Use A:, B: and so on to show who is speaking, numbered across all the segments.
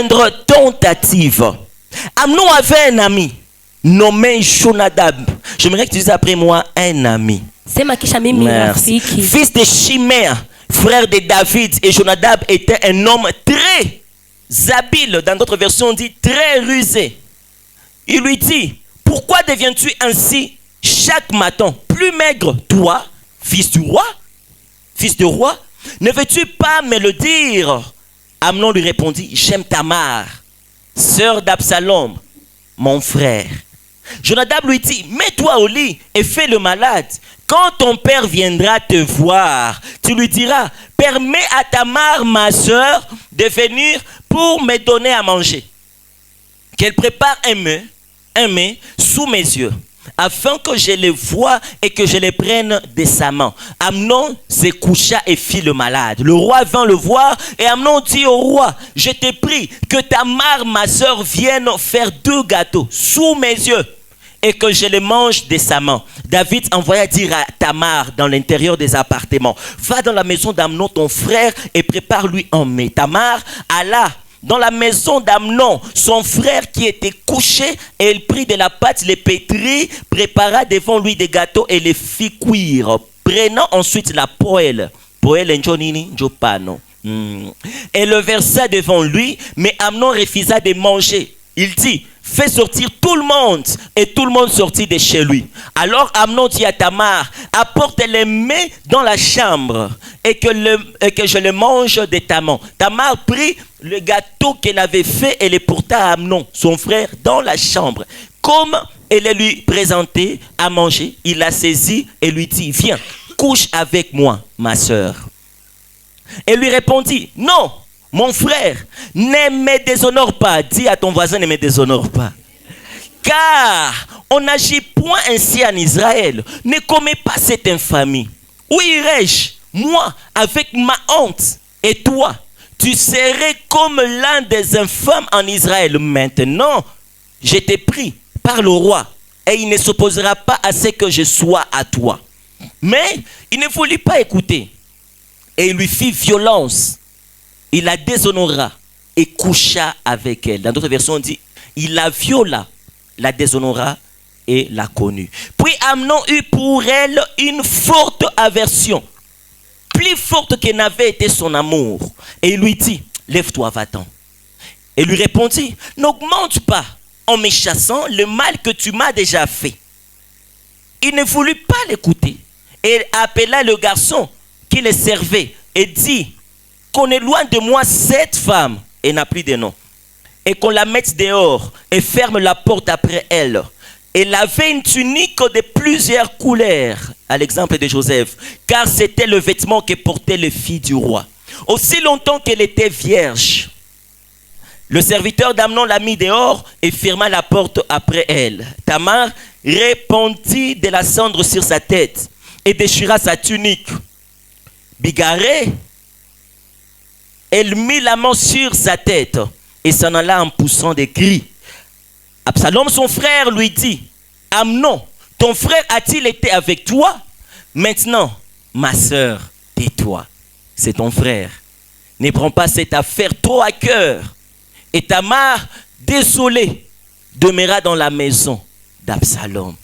A: moindre tentative. Amnon avait un ami nommé Jonadab. J'aimerais que tu dises après moi un ami. Merci. Fils de Chiméa, frère de David. Et Jonadab était un homme très habile. Dans d'autres versions, on dit très rusé. Il lui dit, pourquoi deviens-tu ainsi chaque matin plus maigre, toi, fils du roi, fils de roi? Ne veux-tu pas me le dire? Amnon lui répondit, j'aime Tamar, sœur d'Absalom, mon frère. Jonadab lui dit, mets-toi au lit et fais le malade. Quand ton père viendra te voir, tu lui diras, permets à Tamar, ma sœur, de venir pour me donner à manger. Qu'elle prépare un mets sous mes yeux, afin que je les voie et que je les prenne de sa main. Amnon se coucha et fit le malade. Le roi vint le voir et Amnon dit au roi, je te prie que Tamar, ma sœur, vienne faire 2 gâteaux sous mes yeux et que je les mange de sa main. David envoya dire à Tamar dans l'intérieur des appartements, va dans la maison d'Amnon ton frère et prépare-lui un mets. Tamar alla dans la maison d'Amnon, son frère qui était couché, et il prit de la pâte, les pétrit, prépara devant lui des gâteaux et les fit cuire. Prenant ensuite la poêle et le versa devant lui, mais Amnon refusa de manger. Il dit, fais sortir tout le monde, et tout le monde sortit de chez lui. Alors Amnon dit à Tamar, apporte les mets dans la chambre et que je le mange de ta main. Tamar prit le gâteau qu'elle avait fait et le porta à Amnon, son frère, dans la chambre. Comme elle le lui présentait à manger, il la saisit et lui dit, viens, couche avec moi, ma sœur. Elle lui répondit, non, mon frère, ne me déshonore pas. Dis à ton voisin, ne me déshonore pas. Car on n'agit point ainsi en Israël. Ne commets pas cette infamie. Où irai-je, moi, avec ma honte? Et toi, tu serais comme l'un des infâmes en Israël. Maintenant, je t'ai pris par le roi, et il ne s'opposera pas à ce que je sois à toi. Mais il ne voulut pas écouter, et il lui fit violence. Il la déshonora et coucha avec elle. Dans d'autres versions, on dit, il la viola, la déshonora et la connut. Puis Amnon eut pour elle une forte aversion, plus forte que n'avait été son amour. Et il lui dit, lève-toi, va-t'en. Et lui répondit, n'augmente pas en me chassant le mal que tu m'as déjà fait. Il ne voulut pas l'écouter. Et appela le garçon qui le servait et dit, qu'on éloigne de moi cette femme, et n'a plus de nom, et qu'on la mette dehors et ferme la porte après elle. Elle avait une tunique de plusieurs couleurs, à l'exemple de Joseph, car c'était le vêtement que portait le fils du roi. Aussi longtemps qu'elle était vierge, le serviteur d'Amnon la mit dehors et ferma la porte après elle. Tamar répandit de la cendre sur sa tête et déchira sa tunique. Bigarrée, elle mit la main sur sa tête et s'en alla en poussant des cris. Absalom, son frère, lui dit, Amnon, ton frère a-t-il été avec toi? Maintenant, ma sœur, tais-toi, c'est ton frère. Ne prends pas cette affaire trop à cœur. Et Tamar, désolée, demeura dans la maison d'Absalom,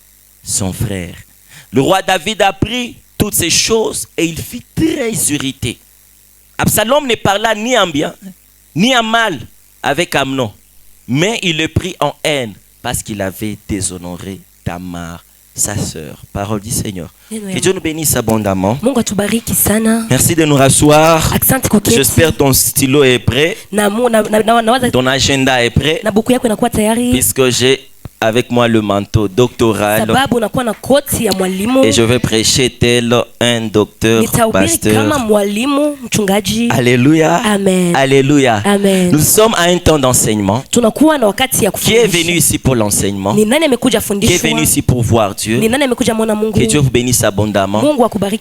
A: son frère. Le roi David apprit toutes ces choses et il fut très irrité. Absalom ne parla ni en bien, ni en mal avec Amnon, mais il le prit en haine parce qu'il avait déshonoré Tamar, sa sœur. Parole du Seigneur. Que Dieu nous bénisse abondamment. Merci de nous rasseoir. J'espère que ton stylo est prêt. Ton agenda est prêt. Puisque j'ai avec moi le manteau doctoral et je vais prêcher tel un docteur pasteur. Alléluia. Amen. Alléluia. Amen. Nous sommes à un temps d'enseignement. Qui est venu ici pour l'enseignement? Qui est venu ici pour voir Dieu? Que Dieu vous bénisse abondamment.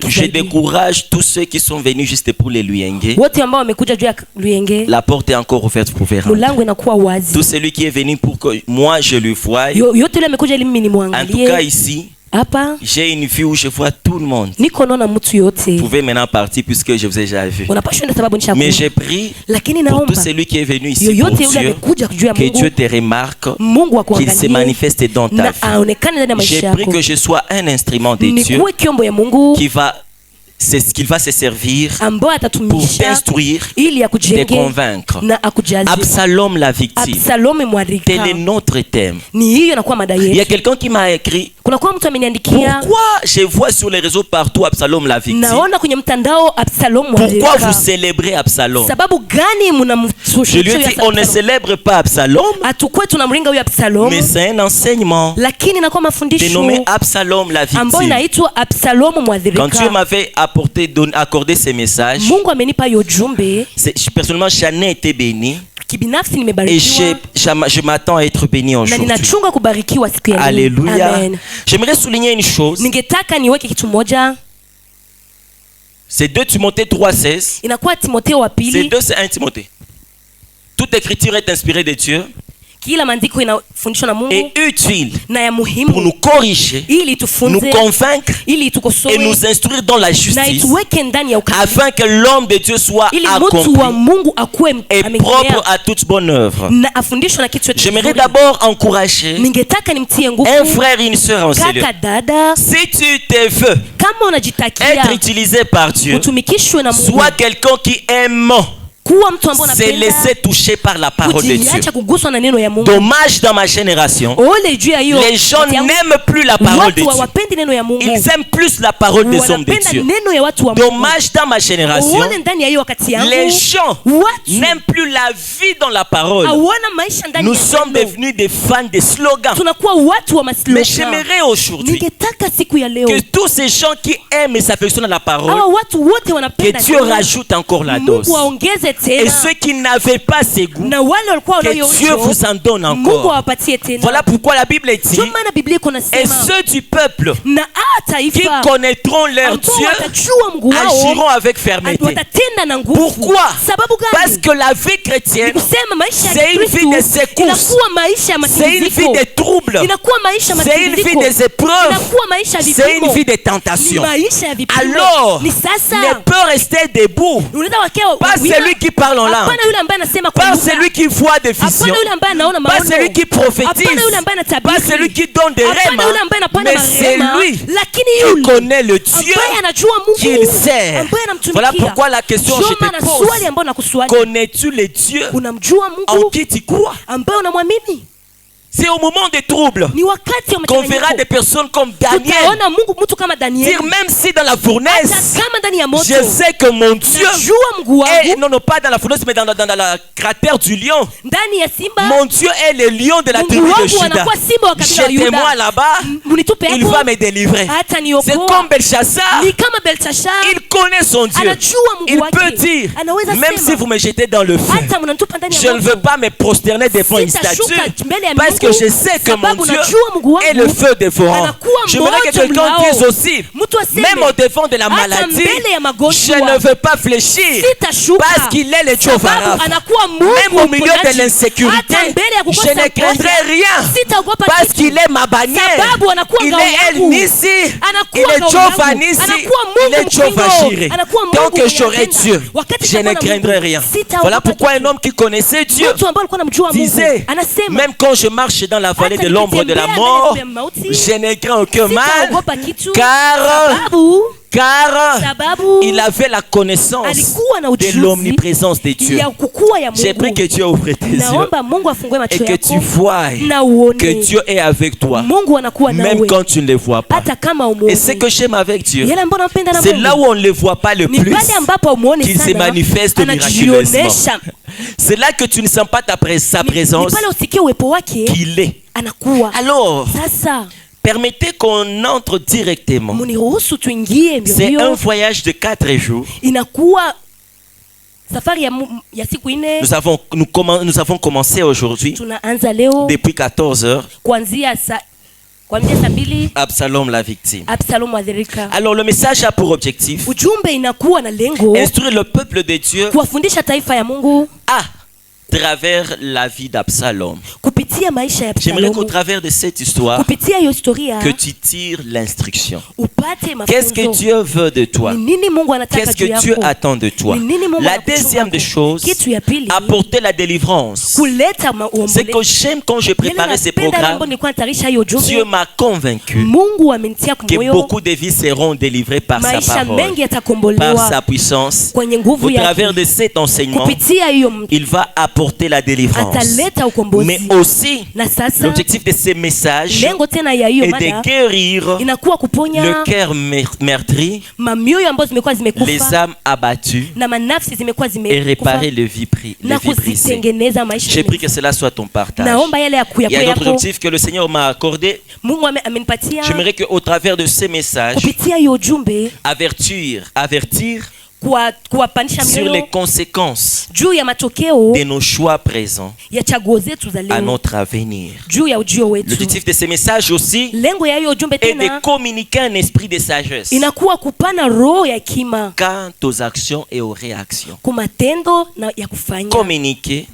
A: Je décourage tous ceux qui sont venus juste pour les Luyenge. La porte est encore ouverte pour vous rentrer. Tout celui qui est venu pour que moi je lui voie. En tout cas ici,
B: Hapa
A: j'ai une vue où je vois tout le monde.
B: niko naona mtu yote.
A: Vous pouvez maintenant partir puisque je vous ai déjà vu.
B: Unapaswa sababu nishakuwa.
A: Mais j'ai pris
B: Lakini
A: pour
B: naomba
A: tout celui qui est venu ici pour
B: yoyote yule
A: Dieu,
B: amekuja kujua
A: que Dieu
B: Mungu,
A: te remarque,
B: Mungu
A: qu'il se
B: akuangalie
A: manifeste dans ta
B: na
A: vie.
B: aonekane ndani ya maisha
A: J'ai
B: yako.
A: pris que je sois un instrument de Dieu
B: Nikuwe kiombo ya Mungu
A: qui va, c'est ce qu'il va se servir
B: ambaye
A: pour
B: atatumisha
A: t'instruire,
B: ili
A: te
B: akujenge
A: convaincre.
B: na akujaze.
A: Absalom la victime.
B: Absalome mwarika.
A: Tel est notre thème.
B: Ni hiyo inakuwa mada
A: Il y a
B: yetu.
A: quelqu'un qui m'a écrit.
B: Kuna kwa mtu ameniandikia,
A: Pourquoi je vois sur les réseaux partout Absalom la victime?
B: naona kwenye mtandao Absalom
A: Pourquoi
B: mwarika.
A: vous célébrez Absalom?
B: Sababu gani
A: Je
B: mnamtushia
A: lui ai dit, on ne célèbre pas Absalom,
B: Atukwe tunamringa huyo Absalom,
A: mais c'est un enseignement
B: lakini inakuwa mafundisho
A: dénommé Absalom la
B: ambayo
A: victime.
B: inaitwa Absalom
A: Quand Dieu
B: mwadhirika.
A: m'avait accordé ces messages,
B: Mungu amenipa hiyo jumbe,
A: personnellement, j'en ai été béni
B: kibinafsi
A: et
B: nimebarikiwa
A: je m'attends à être béni
B: na
A: aujourd'hui.
B: ninachunga kubarikiwa siku ya leo.
A: Alléluia.
B: Amen.
A: J'aimerais souligner une chose.
B: Ningetaka niweke kitu moja,
A: C'est 2 Timothée 3,16.
B: inakuwa Timotheo wa
A: C'est
B: pili.
A: 2, c'est 1 Timothée. Toute écriture est inspirée de Dieu
B: Kila maandiko inafundishwa na Mungu
A: et utile
B: na ya
A: pour
B: muhimu
A: nous corriger,
B: ili
A: nous
B: tufunze,
A: convaincre
B: ili
A: et
B: tukosoe
A: nous instruire dans la
B: na
A: justice,
B: ituweke ndani ya ukamilifu,
A: afin que l'homme de Dieu soit
B: ili mtu wa
A: accompli
B: Mungu akuwe
A: et propre
B: ameendelea
A: à toute bonne œuvre.
B: na afundishwe na kitu chochote
A: J'aimerais
B: kizuri.
A: d'abord encourager
B: Ningetaka nimtie
A: un
B: nguvu
A: frère et une sœur en cellule.
B: kaka dada,
A: Si tu te veux
B: kama
A: être
B: unajitakia
A: utilisé par Dieu,
B: utumikishwe na Mungu,
A: sois quelqu'un qui aime
B: kuwa mtu ambaye
A: se
B: unapenda
A: laisser toucher par la parole de Dieu.
B: kujiacha kuguswa na neno ya Mungu.
A: Dommage dans ma génération,
B: Ole juu ya hiyo
A: les gens
B: wakati yangu,
A: n'aiment plus la parole de
B: watu
A: Dieu.
B: hawapendi neno ya Mungu,
A: Ils aiment plus la parole des hommes de
B: wanapenda
A: Dieu.
B: neno ya watu wa Mungu.
A: Dommage dans ma génération,
B: Ole ndani ya hiyo wakati yangu,
A: les gens
B: watu
A: n'aiment plus la vie dans la parole.
B: hawana maisha ndani
A: Nous
B: ya
A: sommes
B: neno.
A: devenus des fans des slogans.
B: Tunakuwa watu wa
A: Mais
B: maslogan.
A: j'aimerais aujourd'hui
B: Ningetaka siku ya leo
A: que tous ces gens qui aiment et s'affectionnent à la parole,
B: hawa watu wote
A: que
B: wanapenda
A: Dieu
B: neno,
A: rajoute encore la dose.
B: Mungu aongeze
A: Et
B: tena,
A: ceux qui n'avaient pas ces goûts,
B: na wale walikuwa
A: que Dieu
B: wanayo
A: vous en donne
B: Mungu
A: encore.
B: awapatie tena.
A: Voilà pourquoi la Bible dit,
B: Ndio maana Biblia iko
A: et
B: nasema
A: ceux du peuple
B: na
A: qui
B: taifa
A: connaîtront leur
B: ambao
A: Dieu
B: watajua Mungu wao
A: agiront avec fermeté.
B: watatenda na nguvu.
A: Pourquoi?
B: Sababu
A: Parce
B: gani?
A: que la vie chrétienne,
B: Ni kusema maisha
A: c'est
B: ya
A: une vie
B: Kristo
A: de secousses.
B: inakuwa maisha ya
A: c'est une vie
B: mapumziko,
A: de troubles,
B: inakuwa maisha ya
A: c'est une vie
B: mapumziko,
A: des épreuves,
B: inakuwa maisha ya
A: c'est une
B: vipimo,
A: vie de
B: ni
A: tentation.
B: maisha ya vipimo.
A: Alors,
B: Ni
A: ne
B: sasa
A: peut rester debout.
B: unaweza wakia
A: Pas celui qui parle en langue,
B: hapana yule ambaye anasema kwa
A: pas
B: lugha,
A: celui qui voit des visions,
B: hapana yule ambaye anaona
A: pas
B: maono,
A: celui qui prophétise,
B: hapana yule ambaye anatabiri,
A: pas celui qui donne des rêves,
B: hapana yule ambaye anapana
A: mais c'est
B: marehema,
A: lui
B: lakini
A: qui
B: yule
A: connaît le Dieu
B: ambaye anajua Mungu
A: qu'il sert.
B: ambaye anamtumikia.
A: Voilà pourquoi la question
B: Ndio
A: je te
B: maana swali
A: pose,
B: ambayo nakuswali,
A: connais-tu le Dieu
B: unamjua
A: en
B: Mungu
A: qui tu crois?
B: ambaye unamwamini?
A: C'est au moment des troubles
B: Ni wakati wa
A: qu'on verra des
B: machanganyiko
A: personnes comme Daniel
B: tutaona Mungu mtu kama Danieli,
A: dire, même si dans la
B: hata
A: fournaise,
B: kama ndani ya moto,
A: je sais que mon Dieu
B: najua Mungu
A: est,
B: wangu
A: non, pas dans la fournaise, mais dans la cratère du lion.
B: ndani ya simba.
A: Mon Dieu est le lion de la
B: Mungu
A: tribu de
B: wangu
A: Juda.
B: anakuwa simba wa kabila la
A: Jetez-moi
B: Yuda.
A: là-bas,
B: Munitupe
A: il
B: hapo,
A: va me délivrer.
B: hata
A: C'est
B: niokoa.
A: comme Belshazzar,
B: Ni kama Belteshazzar,
A: il connaît son Dieu.
B: anajua Mungu
A: Il
B: wake.
A: peut dire,
B: Anaweza
A: même
B: sema,
A: si vous me jetez dans le feu,
B: hata mnanitupa ndani
A: je
B: ya
A: ne
B: moto,
A: veux pas me prosterner devant une statue,
B: sitashuka mbele ya
A: parce que
B: Mungu,
A: je sais que mon
B: sababu
A: Dieu
B: najua Mungu wangu
A: est le feu dévorant.
B: anakuwa
A: J'aimerais que
B: moto
A: quelqu'un
B: mlao.
A: dise aussi,
B: Mtu aseme,
A: même au devant de la
B: hata
A: maladie,
B: mbele ya magonjwa,
A: je ne veux pas fléchir,
B: sitashuka,
A: parce qu'il est le Dieu
B: sababu
A: Pharaon.
B: anakuwa Mungu
A: Même au milieu
B: mponyaji.
A: de l'insécurité,
B: Hata mbele ya kukosa
A: je ne craindrai
B: msaada,
A: rien,
B: sitaogopa
A: parce
B: kitu.
A: qu'il est ma bannière.
B: Sababu anakuwa
A: Il
B: ngao
A: est El
B: yangu.
A: Nissi,
B: Anakuwa
A: il est
B: ngao
A: Jehovah
B: yangu.
A: Nissi,
B: Anakuwa
A: il
B: Mungu
A: est Jehovah
B: mkingo.
A: Jireh.
B: Anakuwa Mungu
A: Tant que
B: mwenye
A: j'aurai
B: anapenda.
A: Dieu,
B: Wakati
A: je ne
B: nitakuwa na
A: craindrai
B: Mungu,
A: rien.
B: sitaogopa
A: Voilà pourquoi
B: kitu.
A: un homme qui connaissait Dieu
B: Mtu ambaye alikuwa anamjua Mungu
A: disait,
B: anasema,
A: même quand je marche dans la vallée de
B: hata
A: l'ombre de la
B: nikitembea
A: mort,
B: mbele ya mauti,
A: je ne crains aucun mal,
B: sitaogopa kitu,
A: car
B: sababu
A: il avait la connaissance
B: alikuwa na
A: de
B: ujuzi
A: l'omniprésence de Dieu.
B: ya kukua ya
A: J'ai pris
B: Mungu.
A: que Dieu ouvre tes yeux
B: Naomba Mungu afungue macho
A: et que
B: yako
A: tu vois
B: na uone
A: que Dieu est avec toi,
B: Mungu anakuwa
A: même
B: nawe
A: quand tu ne le vois pas.
B: hata kama
A: Et
B: umuone.
A: ce que j'aime avec Dieu,
B: Yale ambayo nampenda na
A: c'est
B: Mungu
A: là où on ne le voit pas le
B: ni
A: plus
B: pale ambapo umuone
A: qu'il se
B: sana,
A: manifeste miraculeusement.
B: anajionesha.
A: C'est là que tu ne sens pas sa
B: Ni
A: présence,
B: pale usikie uwepo wake
A: qu'il est.
B: anakuwa.
A: Alors,
B: Sasa
A: permettez qu'on entre directement.
B: muniruhusu tuingie mbio
A: C'est un
B: mbio.
A: voyage de 4 jours.
B: Inakuwa safari ya siku ine.
A: Nous avons commencé aujourd'hui,
B: Tunaanza leo
A: depuis 14 heures,
B: kuanzia saa 2
A: Absalom la victime.
B: Absalom mwadhirika.
A: Alors le message a pour objectif
B: Ujumbe inakuwa na lengo
A: instruire le peuple de Dieu
B: kuwafundisha taifa ya Mungu
A: à travers la vie d'Absalom.
B: kupitia kupitia maisha ya
A: J'aimerais qu'au
B: Absalomu,
A: travers de cette histoire,
B: kupitia hiyo historia
A: que tu tires l'instruction.
B: upate
A: Qu'est-ce que
B: mafunzo.
A: Dieu veut de toi?
B: Ni nini Mungu anataka
A: Qu'est-ce
B: juu
A: que Dieu
B: yako?
A: attend de toi?
B: Ni nini Mungu
A: La
B: anakuchunga
A: deuxième des
B: kwako?
A: choses,
B: Kitu ya pili,
A: apporter la délivrance.
B: kuleta
A: C'est que
B: uombolezo.
A: j'aime quand je préparais ces programmes,
B: Nilikuwa natayarisha hiyo
A: Dieu
B: ujumbe,
A: m'a convaincu
B: Mungu amenitia
A: que
B: moyo,
A: beaucoup de vies seront délivrées par sa
B: maisha
A: parole,
B: mengi
A: par
B: yatakombolewa
A: sa puissance.
B: kwenye nguvu
A: Au
B: yake.
A: travers de cet enseignement,
B: Kupitia hiyo
A: il va apporter la délivrance.
B: ataleta ukombozi.
A: Mais aussi,
B: Na sasa
A: l'objectif de ces messages
B: lengo tena ya hiyo
A: est
B: mada
A: de guérir
B: inakuwa kuponya
A: le cœur meurtri,
B: mamioyo ambazo zimekuwa
A: les
B: zimekufa
A: âmes abattues
B: na manafsi zimekuwa
A: et
B: zimekufa
A: réparer les vies
B: na
A: brisées.
B: kuzitengeneza maisha.
A: J'ai pris que cela soit ton partage.
B: Naomba yale ya
A: Il y a un autre
B: yako
A: objectif que le Seigneur m'a accordé.
B: Mungu amenipatia
A: J'aimerais qu'au travers de ces messages,
B: kupitia hiyo ujumbe
A: avertir
B: kuwapanisha
A: sur les
B: mioyo
A: conséquences
B: juu ya matokeo
A: de nos choix présents
B: ya chaguo zetu za
A: à
B: leo
A: notre avenir.
B: juu ya ujio wetu.
A: L'objectif de ces messages aussi
B: Lengo ya hiyo ujumbe
A: est de
B: tena
A: communiquer un esprit de sagesse
B: inakuwa kupana roho ya hekima
A: quant aux actions et aux réactions.
B: kwa matendo na ya kufanya,
A: Communiquer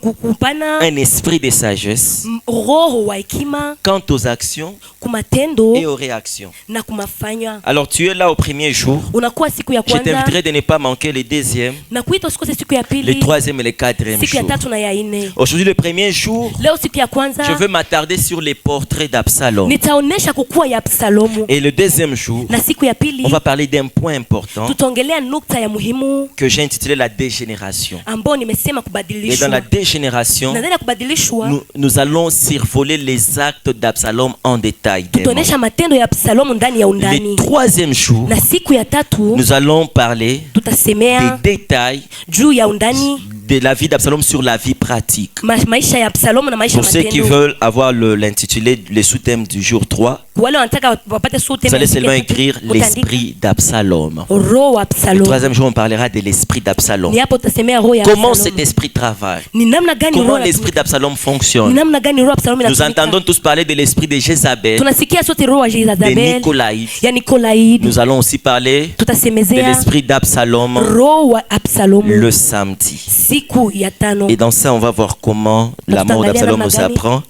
B: kupana
A: un esprit de sagesse
B: roho wa hekima
A: quant aux actions
B: kwa matendo
A: et aux réactions.
B: na kumafanya.
A: Alors tu es là au premier jour.
B: Unakuwa siku ya
A: Je
B: kwanza
A: t'inviterai de ne pas manquer le deuxième,
B: na kuita usikose siku ya
A: le
B: pili,
A: troisième et le quatrième
B: siku ya
A: jour.
B: tatu na ya nne.
A: Aujourd'hui, le premier jour,
B: Leo siku ya
A: je
B: kwanza
A: veux m'attarder sur les portraits d'Absalom.
B: nitaonesha kukua ya Absalomu,
A: Et le deuxième jour,
B: na siku ya pili
A: on va parler d'un point important
B: tutaongelea nukta ya muhimu
A: que j'ai intitulé la dégénération.
B: ambao nimesema
A: Et dans
B: kubadilishwa.
A: la dégénération,
B: Na ndani ya kubadilishwa
A: nous allons survoler les actes d'Absalom en détail.
B: tutaonesha matendo ya Absalomu ndani ya
A: Le
B: undani,
A: troisième jour,
B: na siku ya tatu
A: nous allons parler
B: tutasemea
A: des détails
B: juu ya undani
A: de la vie d'Absalom sur la vie pratique.
B: maisha ya Absalomu na maisha
A: Pour ceux qui
B: matendo.
A: veulent avoir l'intitulé, le sous-thème du jour 3,
B: Wale wanataka wapate sote,
A: vous allez seulement écrire l'esprit d'Absalom.
B: roho wa
A: Le
B: Absalomu.
A: troisième jour, on parlera de l'esprit d'Absalom.
B: Ni hapo utasemea roho ya
A: Comment
B: Absalomu.
A: cet esprit travaille?
B: Ni namna gani
A: Comment
B: roho
A: l'esprit d'Absalom
B: ni
A: fonctionne?
B: namna gani roho ya Absalomu
A: Nous
B: inatumika.
A: entendons tous parler de l'esprit de Jézabel,
B: Tunasikia sote roho ya
A: de
B: Jezabel
A: Nicolaïde.
B: ya Nikolaidi.
A: Nous allons aussi parler de
B: Tutasemezea
A: l'esprit d'Absalom
B: roho wa Absalomu
A: le samedi.
B: siku ya tano.
A: Et dans ça, on va voir comment la mort d'Absalom nous apprend.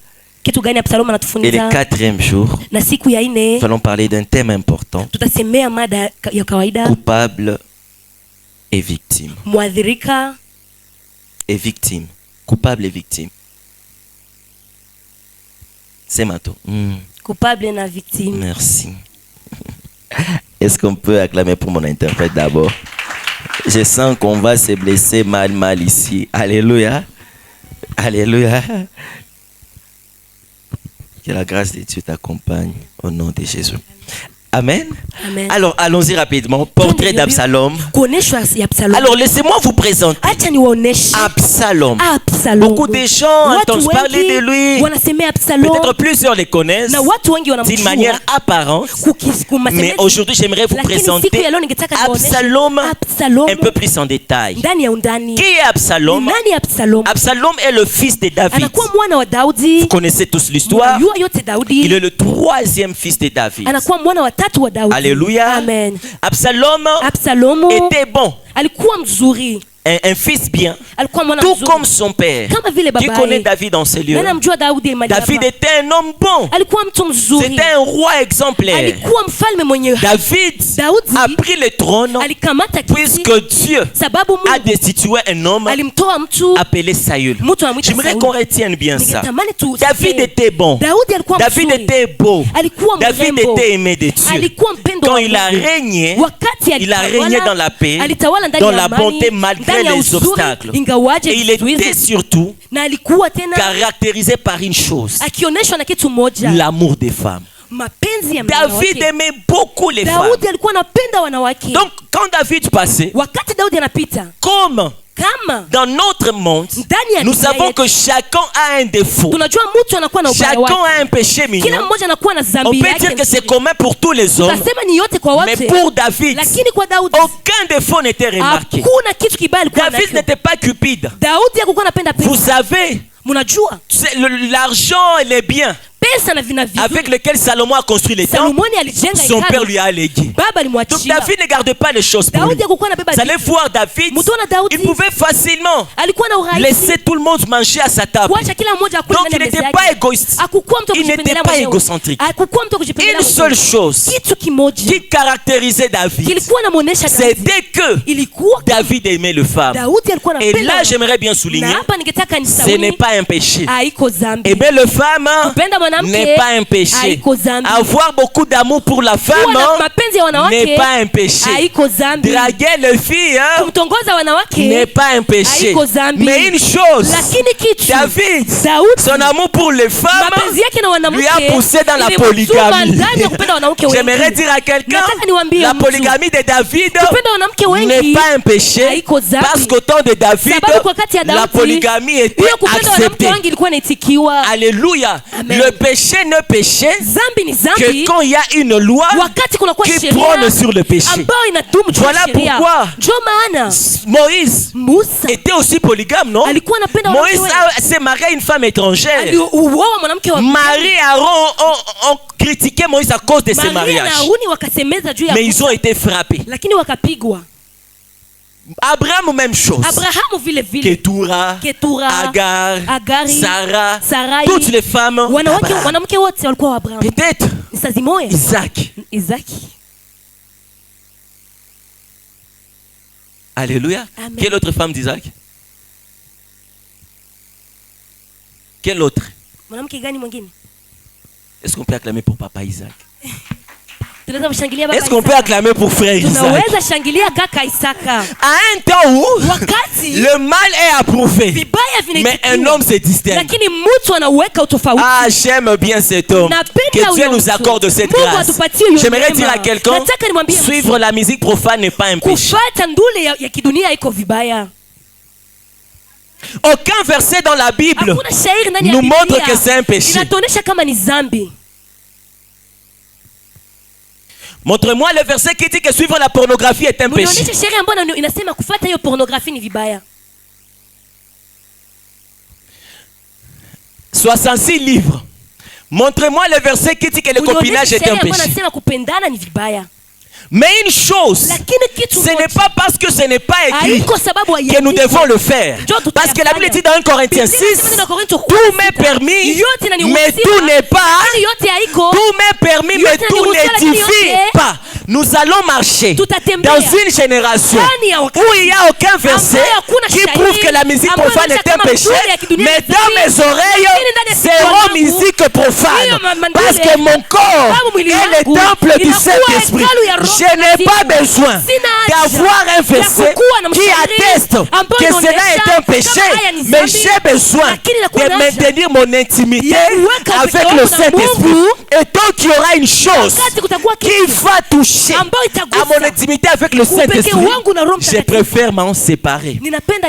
B: Kitu gani Absalomu
A: Et le
B: anatufunza.
A: quatrième jour,
B: Na siku ya nne
A: nous allons parler d'un thème important,
B: tutasemea mada ya kawaida,
A: coupable et victime.
B: mwadhirika
A: Et victime. Coupable et victime. C'est Mato.
B: coupable na victime.
A: Merci. Est-ce qu'on peut acclamer pour mon interprète d'abord? Je sens qu'on va se blesser mal ici. Alléluia. Alléluia. Que la grâce de Dieu t'accompagne au nom de Jésus. Amen.
B: Amen.
A: Alors, allons-y rapidement. Portrait d'Absalom.
B: Kuoneshwa ya Absalomu.
A: Alors, laissez-moi vous présenter
B: Acha niwaoneshe
A: Absalom.
B: Absalomu.
A: Beaucoup de gens
B: Watu
A: entendent parler de lui.
B: wanasemea Absalomu.
A: Peut-être plusieurs les connaissent
B: Na watu wengi
A: d'une
B: wanamjua
A: manière apparente. Mais aujourd'hui, j'aimerais vous
B: Lakini
A: présenter
B: siku ya leo ningetaka niwaoneshe
A: Absalom
B: Absalomu
A: un peu plus en détail.
B: ndani ya undani.
A: Qui est Absalom?
B: Ni nani Absalomu?
A: Absalom est le fils de David.
B: Anakuwa mwana wa Daudi.
A: Vous connaissez tous l'histoire.
B: Mnajua yote Daudi.
A: Il est le troisième fils de David.
B: Anakuwa mwana wa tatu wa Daudi.
A: Alléluia.
B: Amen.
A: Absalom
B: Absalomu
A: était bon,
B: alikuwa mzuri.
A: un fils bien,
B: Alikuwa mwana
A: tout
B: mzuri.
A: comme son père.
B: Kama vile
A: Qui
B: babaye.
A: connaît David dans ces lieux?
B: Nani amjua Daudi mahali
A: David
B: hapa?
A: était un homme bon.
B: Alikuwa mtu mzuri.
A: C'était un roi exemplaire.
B: Alikuwa mfalme mwenye
A: David
B: Daudi
A: a pris le trône
B: alikamata kiti
A: puisque Dieu
B: sababu
A: a
B: Mungu
A: destitué un homme
B: alimtoa mtu
A: appelé Saül.
B: mtu anamwita
A: J'aimerais
B: Sauli.
A: qu'on retienne bien ça.
B: Ningetamani tu
A: David était bon.
B: Daudi alikuwa
A: David
B: mzuri.
A: était beau.
B: Alikuwa
A: David
B: mrembo.
A: était aimé de Dieu.
B: Alikuwa mpendo
A: Quand
B: wa
A: il a
B: Mungu.
A: régné,
B: Wakati
A: il a
B: alitawala,
A: régné dans la paix,
B: alitawala ndani
A: dans
B: ya
A: la
B: amani,
A: bonté malgré
B: ndani ya
A: les
B: uzuri,
A: obstacles.
B: ingawaje
A: Et il
B: vizuizi.
A: était surtout
B: Na alikuwa tena
A: caractérisé par une chose,
B: akionyeshwa na kitu moja,
A: l'amour des femmes.
B: mapenzi ya
A: David
B: wanawake.
A: aimait beaucoup les femmes.
B: Daudi alikuwa anapenda wanawake.
A: Donc quand David passait,
B: Wakati Daudi anapita,
A: comme
B: kama
A: dans notre monde,
B: ndani ya
A: nous
B: dunia
A: savons
B: yetu,
A: que chacun a un défaut.
B: tunajua mtu anakuwa na ubaya
A: Chacun
B: wake.
A: a un péché
B: Kila
A: mignon.
B: mmoja anakuwa na
A: On
B: dhambi
A: peut dire
B: yake.
A: que c'est commun pour tous les hommes,
B: Tutasema ni yote kwa
A: mais
B: wote.
A: pour David,
B: Lakini kwa Daudi
A: aucun défaut n'était remarqué.
B: hakuna kitu kibaya alikuwa
A: David
B: nacho.
A: n'était pas cupide.
B: Daudi hakuwa anapenda
A: Vous
B: pesa.
A: savez,
B: Mnajua
A: l'argent et les biens,
B: pesa na vina vizuri.
A: avec lequel Salomon a construit les temples,
B: Salomoni alijenga
A: son père
B: hekalu.
A: lui a légué.
B: Baba
A: Donc
B: alimwachia.
A: David ne gardait pas les choses pour lui.
B: Daudi hakukuwa anabeba
A: Vous allez
B: vitu.
A: voir David,
B: Mutaona Daudi
A: il pouvait facilement
B: alikuwa na urahisi
A: laisser tout le monde manger à sa table.
B: kuacha kila mmoja akule
A: Donc
B: ndani
A: il
B: ya meza
A: n'était
B: yake.
A: pas égoïste.
B: Hakukuwa mtu wa
A: Il n'était
B: kujipendelea
A: pas
B: mwenyewe.
A: égocentrique.
B: Hakukuwa mtu wa kujipendelea
A: Une seule
B: mwenyewe.
A: chose
B: Kitu kimoja
A: qui caractérisait David,
B: kilikuwa namuonesha Daudi
A: c'était que
B: ilikuwa
A: David aimait le femme.
B: Daudi alikuwa
A: Et
B: anapenda.
A: là, j'aimerais bien
B: Na
A: souligner,
B: hapa ningetaka
A: ce
B: nisauni
A: n'est pas un péché.
B: haiko dhambi.
A: Aimer le femme
B: Kupenda mwanamke
A: n'est pas un péché.
B: haiko dhambi.
A: Avoir beaucoup d'amour pour la
B: Kuwa
A: femme
B: na mapenzi ya wanawake
A: n'est pas un péché.
B: haiko dhambi.
A: Draguer les filles
B: Kumtongoza wanawake
A: n'est pas un péché.
B: haiko dhambi.
A: Mais une chose,
B: Lakini kitu
A: David,
B: Daudi
A: son amour pour les femmes
B: mapenzi yake na wanawake
A: lui a poussé dans la
B: ilimtuma
A: polygamie.
B: ndani ya kupenda wanawake wengi.
A: J'aimerais dire à quelqu'un,
B: Nataka niwaambie
A: la
B: mtu,
A: polygamie de David
B: kupenda wanawake wengi
A: n'est pas un péché,
B: haiko dhambi.
A: parce qu'au temps de David,
B: Sababu kwa wakati ya
A: la
B: Daudi,
A: polygamie était
B: hiyo kupenda wanawake
A: acceptée.
B: wengi ilikuwa inaitikiwa.
A: Alléluia.
B: Amen.
A: Le péché ne péché
B: Dhambi ni
A: que
B: dhambi
A: quand il y a une loi
B: wakati kunakuwa
A: qui
B: sheria
A: prône sur le péché.
B: ambayo inadumu juu ya
A: Voilà
B: sheria.
A: pourquoi
B: Ndio maana
A: Moïse
B: Musa
A: était aussi polygame, non?
B: alikuwa anapenda wanawake
A: Moïse
B: wengi.
A: s'est marié à une femme étrangère.
B: Aliuoa mwanamke wa
A: Marie et Aaron ont critiqué Moïse à cause de ses
B: Maria na
A: mariages.
B: Haruni wakasemeza juu ya
A: Mais ils
B: Musa,
A: ont été frappés.
B: lakini wakapigwa.
A: Abraham, même chose.
B: Abrahamu vile vile,
A: Ketura,
B: Ketura,
A: Agar,
B: Agari,
A: Sarah,
B: Sarai,
A: toutes les femmes.
B: wanawake
A: d'Abraham.
B: wanamke wote walikuwa wa Abrahamu.
A: Peut-être
B: Isa zimoya
A: Isaac.
B: Isaki.
A: Alléluia.
B: Amen.
A: Quelle autre femme d'Isaac? Quelle autre?
B: Mwanamke gani mwingine?
A: Est-ce qu'on peut acclamer pour papa Isaac?
B: Tunaweza kushangilia baba
A: Est-ce qu'on peut
B: Isaka.
A: acclamer pour frère Isaac?
B: Tunaweza shangilia kaka Isaka.
A: À un temps où
B: Wakati
A: le mal est approuvé,
B: vibaya
A: mais
B: vinaitikiwa,
A: un homme se distingue.
B: lakini mtu anaweka utofauti.
A: Ah, j'aime bien cet homme.
B: Napenda
A: Que Dieu
B: huyo
A: nous
B: mtu.
A: accorde cette
B: Mungu
A: grâce.
B: atupatie hiyo
A: J'aimerais
B: neema.
A: dire à quelqu'un,
B: Nataka nimwambie mtu,
A: suivre la musique profane n'est pas un péché.
B: kufuata ndule ya kidunia iko vibaya.
A: Aucun verset dans la Bible
B: Hakuna shairi ndani ya
A: nous
B: Biblia
A: montre que c'est un péché.
B: inatuonesha kama ni dhambi.
A: Montre-moi le verset qui dit que suivre la pornographie est un péché.
B: Unionyeshe shairi ambayo inasema kufuata hiyo pornografia ni vibaya.
A: 66 livres. Montre-moi le verset qui dit que le copinage
B: Unionyeshe
A: est un
B: shairi ambayo
A: péché.
B: inasema kupendana ni vibaya.
A: Mais une chose,
B: Lakini kitu
A: ce n'est
B: moja,
A: pas parce que ce n'est pas écrit
B: haiko sababu
A: que nous
B: haiandikwa.
A: devons le faire. Parce que la Bible dit dans 1 Corinthiens 6, tout m'est permis, mais tout n'est pas.
B: yote haiko.
A: Tout m'est permis, mais tout n'édifie pas. Nous allons marcher dans une génération où il n'y a aucun verset qui prouve que la musique profane est un péché. Mais dans mes oreilles, zéro musique profane. Parce que mon corps est le temple du Saint-Esprit. Je n'ai pas besoin d'avoir un verset qui atteste que cela est un péché. Mais j'ai besoin de maintenir mon intimité avec le Saint-Esprit. Et tant qu'il y aura une chose qui va toucher à mon intimité avec le Saint-Esprit, je préfère m'en séparer.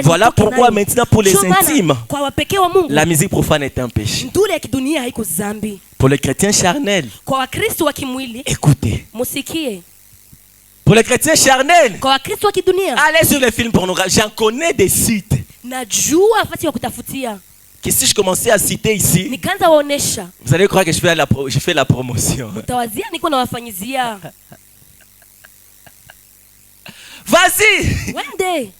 A: Voilà pourquoi maintenant pour les intimes, la musique profane est un péché.
B: ndule ya kidunia haiko dhambi.
A: Pour les chrétiens charnels,
B: Kwa Wakristo wa kimwili
A: écoutez.
B: musikie.
A: Pour les chrétiens charnels,
B: Kwa Wakristo wa kidunia
A: allez sur les films pornographiques. J'en connais des sites.
B: najua nafasi ya kutafutia.
A: Que si je commençais à citer ici,
B: Nikaanza waonesha,
A: vous allez croire que je fais la promotion.
B: utawazia niko nawafanyizia.
A: Vas-y.
B: Wende.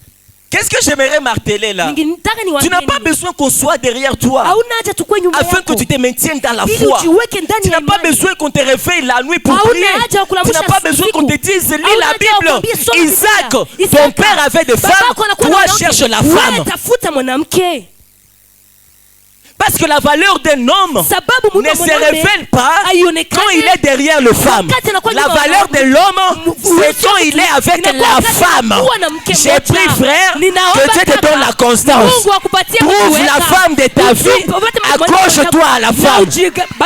A: Qu'est-ce que j'aimerais marteler là?
B: Ningetaka
A: Tu n'as pas
B: niwaambie.
A: besoin qu'on soit derrière toi
B: Hauna haja tukue nyuma
A: afin
B: yako.
A: que tu te maintiennes dans la
B: Ili
A: foi.
B: ujiweke ndani
A: Tu
B: ya
A: n'as pas
B: imani.
A: besoin qu'on te réveille la nuit pour
B: Hauna
A: prier.
B: haja ya
A: Tu
B: kulamusha
A: n'as pas besoin
B: siku.
A: qu'on te dise lis
B: Hauna
A: la
B: haja ya
A: Bible.
B: kuambia soma
A: Isaac,
B: Biblia.
A: ton
B: Isaka,
A: père avait des femmes.
B: babako anakuwa na
A: Toi,
B: mwanamke.
A: cherche la
B: Wewe
A: femme.
B: tafuta mwanamke.
A: Parce que la valeur d'un homme
B: Sababu
A: ne
B: mtu
A: se
B: mwanaume
A: révèle pas
B: haionekani
A: quand il est derrière le femme.
B: wakati anakuwa
A: La
B: nyuma ya
A: valeur de l'homme, c'est quand il est avec
B: Inakuwa
A: la
B: wakati
A: femme.
B: anakuwa na mke
A: J'ai
B: mmoja.
A: pris, frère,
B: Ninaomba
A: que Dieu te
B: kaka,
A: donne la constance.
B: Mungu akupatie
A: Trouve
B: kuweka.
A: la femme de ta vie, accroche-toi à la femme.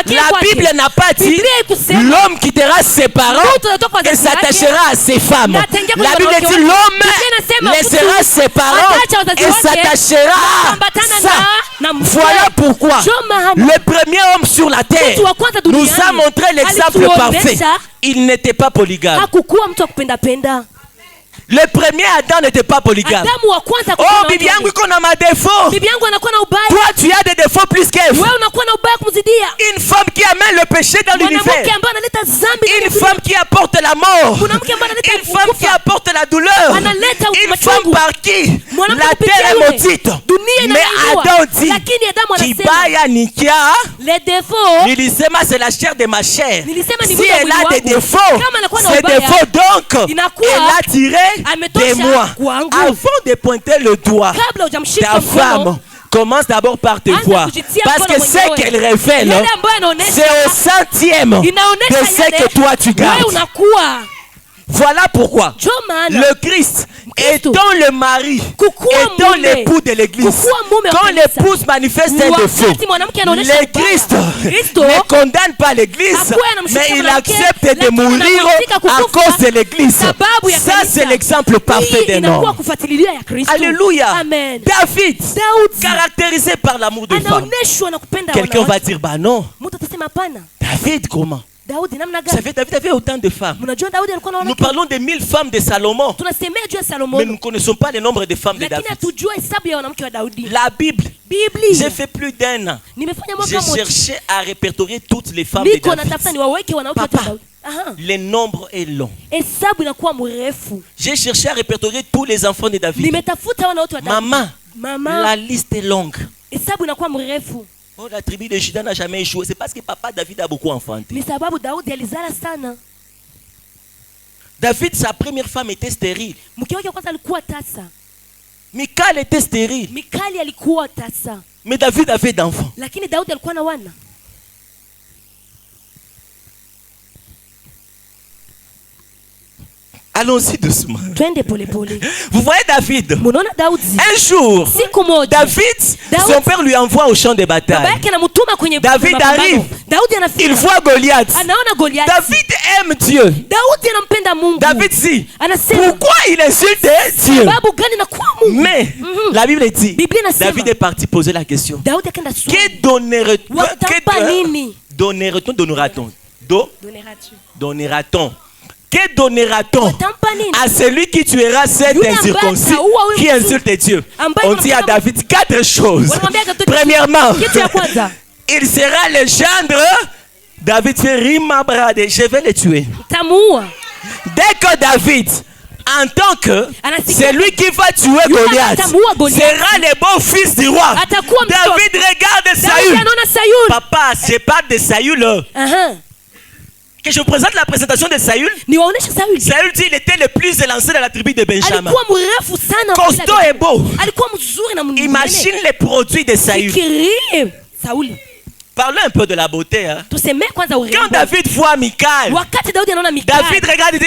A: La Bible n'a pas dit
B: Biblia ikusema
A: l'homme quittera ses parents
B: mtu anatoka kwa
A: et
B: wazazi wake,
A: s'attachera à ses femmes.
B: na ataingia kwa
A: La Bible
B: wanawake
A: dit
B: wake.
A: l'homme
B: Biblia inasema
A: laissera
B: mtu
A: ses parents
B: ataacha wazazi
A: et
B: wake,
A: s'attachera à
B: ataambatana
A: ça.
B: na mke.
A: Voilà pourquoi
B: Ndio maana
A: le premier homme sur la terre
B: mtu wa kwanza
A: nous
B: duniani
A: a montré l'exemple
B: alituonesha
A: parfait. Il n'était pas polygame.
B: hakukuwa mtu wa kupendapenda.
A: Le premier Adam n'était pas polygame.
B: Adamu wa kwanza
A: Oh, bibi yangu iko na madefo.
B: bibi yangu anakuwa na ubaya.
A: Toi, tu as des défauts plus qu'elle.
B: Wewe unakuwa na ubaya kumzidi kumsaidia.
A: Une femme qui amène le péché dans l'univers.
B: Mwanamke ambaye analeta dhambi ndani ya
A: Une
B: dunia.
A: femme qui apporte la mort.
B: Mwanamke ambaye analeta
A: Une femme qui
B: kufa.
A: apporte la douleur.
B: Analeta
A: Une
B: machungu.
A: femme par qui
B: Mwanamke
A: la
B: kupitia
A: terre est
B: yule.
A: maudite.
B: Dunia
A: Mais
B: inalaaniwa.
A: Adam dit
B: Lakini Adamu anasema
A: Kibaya nikia
B: les défauts
A: nilisema c'est la chair de ma chair.
B: Nilisema ni
A: Si
B: mwili wa
A: elle a
B: mwili
A: des
B: wangu.
A: défauts,
B: Kama anakuwa na
A: ces
B: ubaya,
A: défauts donc
B: inakuwa
A: elle a tiré
B: ametosha
A: de moi.
B: kwangu.
A: Avant de pointer le doigt,
B: kabla hujamshika
A: ta
B: mkono.
A: femme commence d'abord par te
B: Anza
A: voir.
B: kujitia
A: Parce
B: mkono
A: que ce
B: mwenyewe.
A: qu'elle révèle,
B: Yale ambayo anaonesha,
A: c'est au centième de
B: inaonesha
A: ce
B: yale
A: que toi tu
B: wewe
A: gardes.
B: unakuwa.
A: Voilà pourquoi
B: Ndio maana
A: le Christ
B: Mkristo,
A: étant le mari,
B: kukuwa
A: étant
B: mume,
A: l'époux de l'église,
B: kukuwa mume wa
A: quand
B: kanisa,
A: l'épouse manifeste un défaut,
B: wakati mwanamke anaonesha
A: le
B: ubaya,
A: Christ
B: Kristo
A: ne condamne pas l'église,
B: hakuwa anamshukia
A: mais il
B: mwanamke,
A: accepte de
B: lakini
A: mourir
B: anamwitika
A: à
B: kukufa
A: cause de l'église.
B: sababu ya
A: Ça,
B: kanisa.
A: c'est l'exemple parfait
B: Hii
A: d'un
B: inakuwa
A: homme.
B: kufuatilia ya Kristo.
A: Alléluia.
B: Amen.
A: David,
B: Daudi
A: caractérisé par l'amour de femme.
B: anaoneshwa na kupenda
A: Quelqu'un va
B: wanawake.
A: dire, bah non,
B: Mtu atasema hapana.
A: David, comment?
B: Daudi namna
A: Vous
B: gani?
A: savez, David avait autant de femmes.
B: Mnajua Daudi alikuwa na
A: Nous
B: wanawake.
A: parlons des 1000 femmes de Salomon,
B: Tunasemea juu ya
A: mais
B: Salomo.
A: nous ne connaissons pas le nombre de femmes de
B: Lakini
A: David.
B: hatujua hesabu ya wanawake wa Daudi.
A: La Bible,
B: Biblia.
A: j'ai fait plus d'un an.
B: Nimefanya
A: J'ai
B: mwaka mmoja.
A: cherché à répertorier toutes les femmes de
B: Niko natafuta
A: David.
B: niwaweke wanawake wote wa
A: Papa.
B: Daudi. Aha.
A: Le nombre est long.
B: Hesabu inakuwa mrefu.
A: J'ai cherché à répertorier tous les enfants de David.
B: Nimetafuta wana wote wa Daudi.
A: Maman,
B: Mama,
A: la liste est longue.
B: hesabu inakuwa mrefu.
A: Oh, la tribu de Juda n'a jamais échoué. C'est parce que papa David a beaucoup enfanté.
B: Ni sababu Daudi alizala sana.
A: David, sa première femme était stérile.
B: Mke wake wa kwanza alikuwa tasa.
A: Michal était stérile.
B: Mikali alikuwa tasa.
A: Mais David avait d'enfants.
B: Lakini Daudi alikuwa na wana.
A: Allons-y doucement.
B: Twende pole pole.
A: Vous voyez David?
B: Munaona Daudi.
A: Un jour,
B: Siku moja
A: David, son père lui envoie au champ de
B: baba
A: bataille.
B: yake anamtuma kwenye
A: David
B: mapambano.
A: arrive.
B: Daudi
A: Il
B: anafika.
A: voit Goliath.
B: Anaona Goliath.
A: David aime Dieu.
B: Daudi anampenda Mungu.
A: David dit,
B: Anasema
A: pourquoi il insulte Dieu?
B: sababu gani na kwa Mungu?
A: Mais la Bible dit,
B: Biblia inasema
A: David est parti poser la question.
B: Daudi akaenda swali.
A: Que donnerait-on?
B: Watampa nini?
A: Donnera-t-on?
B: Donera-tu?
A: Donnera-t-on? Que donnera-t-on
B: Watampa nini?
A: à celui qui tuera cet
B: Yule ambaye
A: incirconcis
B: ataua huyu
A: qui
B: mtu
A: insulte Dieu?
B: ambaye
A: On dit à David quatre choses.
B: Wanamwambia kitu-
A: Premièrement,
B: kitu ya kwanza,
A: il sera le gendre. David fait rima brade, je vais le tuer.
B: tamuua.
A: Dès que David entend que
B: Anasikia
A: c'est lui qui va tuer
B: yule
A: Goliath
B: atamuua Goliath.
A: sera le beau-fils du roi.
B: Atakuwa mtoto.
A: David regarde
B: Daudi
A: Saül.
B: anaona Sayuni.
A: Papa, je parle de Saül.
B: Aha.
A: Que je vous présente la présentation de Saül.
B: Niwaoneshe Sauli.
A: Saül dit il était le plus élancé dans la tribu de Benjamin.
B: Alikuwa mrefu sana.
A: Costaud et beau.
B: Alikuwa mzuri na mnene.
A: Imagine les produits de Saül.
B: Fikirie Sauli.
A: Parlons un peu de la beauté. Hein.
B: Tusemee kwanza urembo.
A: Quand David voit Michal,
B: Wakati Daudi anaona Mikali.
A: David regarde et dit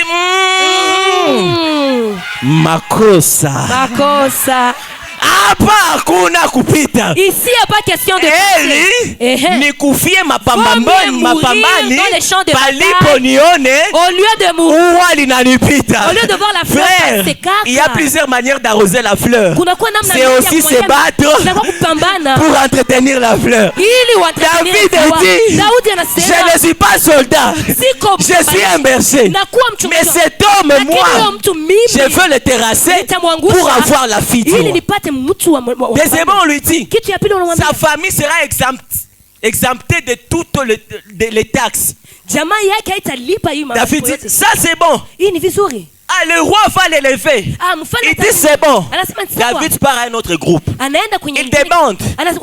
B: Makosa.
A: hapa hakuna kupita.
B: Ici y a pas question de
A: Eli nikufie mapambani
B: dans les champs de
A: palipo
B: bataille.
A: nione
B: Au lieu de mourir,
A: uwa linanipita.
B: au lieu de voir la fleur
A: Frère,
B: passer kaka.
A: il y a plusieurs manières d'arroser la fleur.
B: Kunakuwa namna
A: C'est
B: nyingi ya
A: aussi se
B: kumwagia-
A: battre
B: kunakuwa kupambana
A: pour entretenir la fleur.
B: ili watengeneze
A: David
B: sawa.
A: dit,
B: Daudi
A: je
B: anasema
A: ne suis pas soldat,
B: siko
A: je suis un berger.
B: nakuwa
A: Mais
B: mchungaji.
A: cet homme,
B: Lakini huyo
A: moi,
B: mtu mimi
A: je veux le terrasser
B: nitamwangusha
A: pour avoir la fille du
B: ili
A: roi.
B: nipate mtu wa
A: Deuxièmement, on lui dit,
B: kitu ya pili unamwambia
A: sa famille sera exemptée de toutes les taxes.
B: jamaa yake haitalipa hii mambo
A: David
B: yote.
A: dit, ça c'est bon.
B: Hii ni vizuri.
A: Ah, le roi va l'élever.
B: Ah, mfalme
A: Il dit, c'est bon.
B: anasema ni sawa.
A: David part à un autre groupe.
B: Anaenda kwenye
A: Il demande,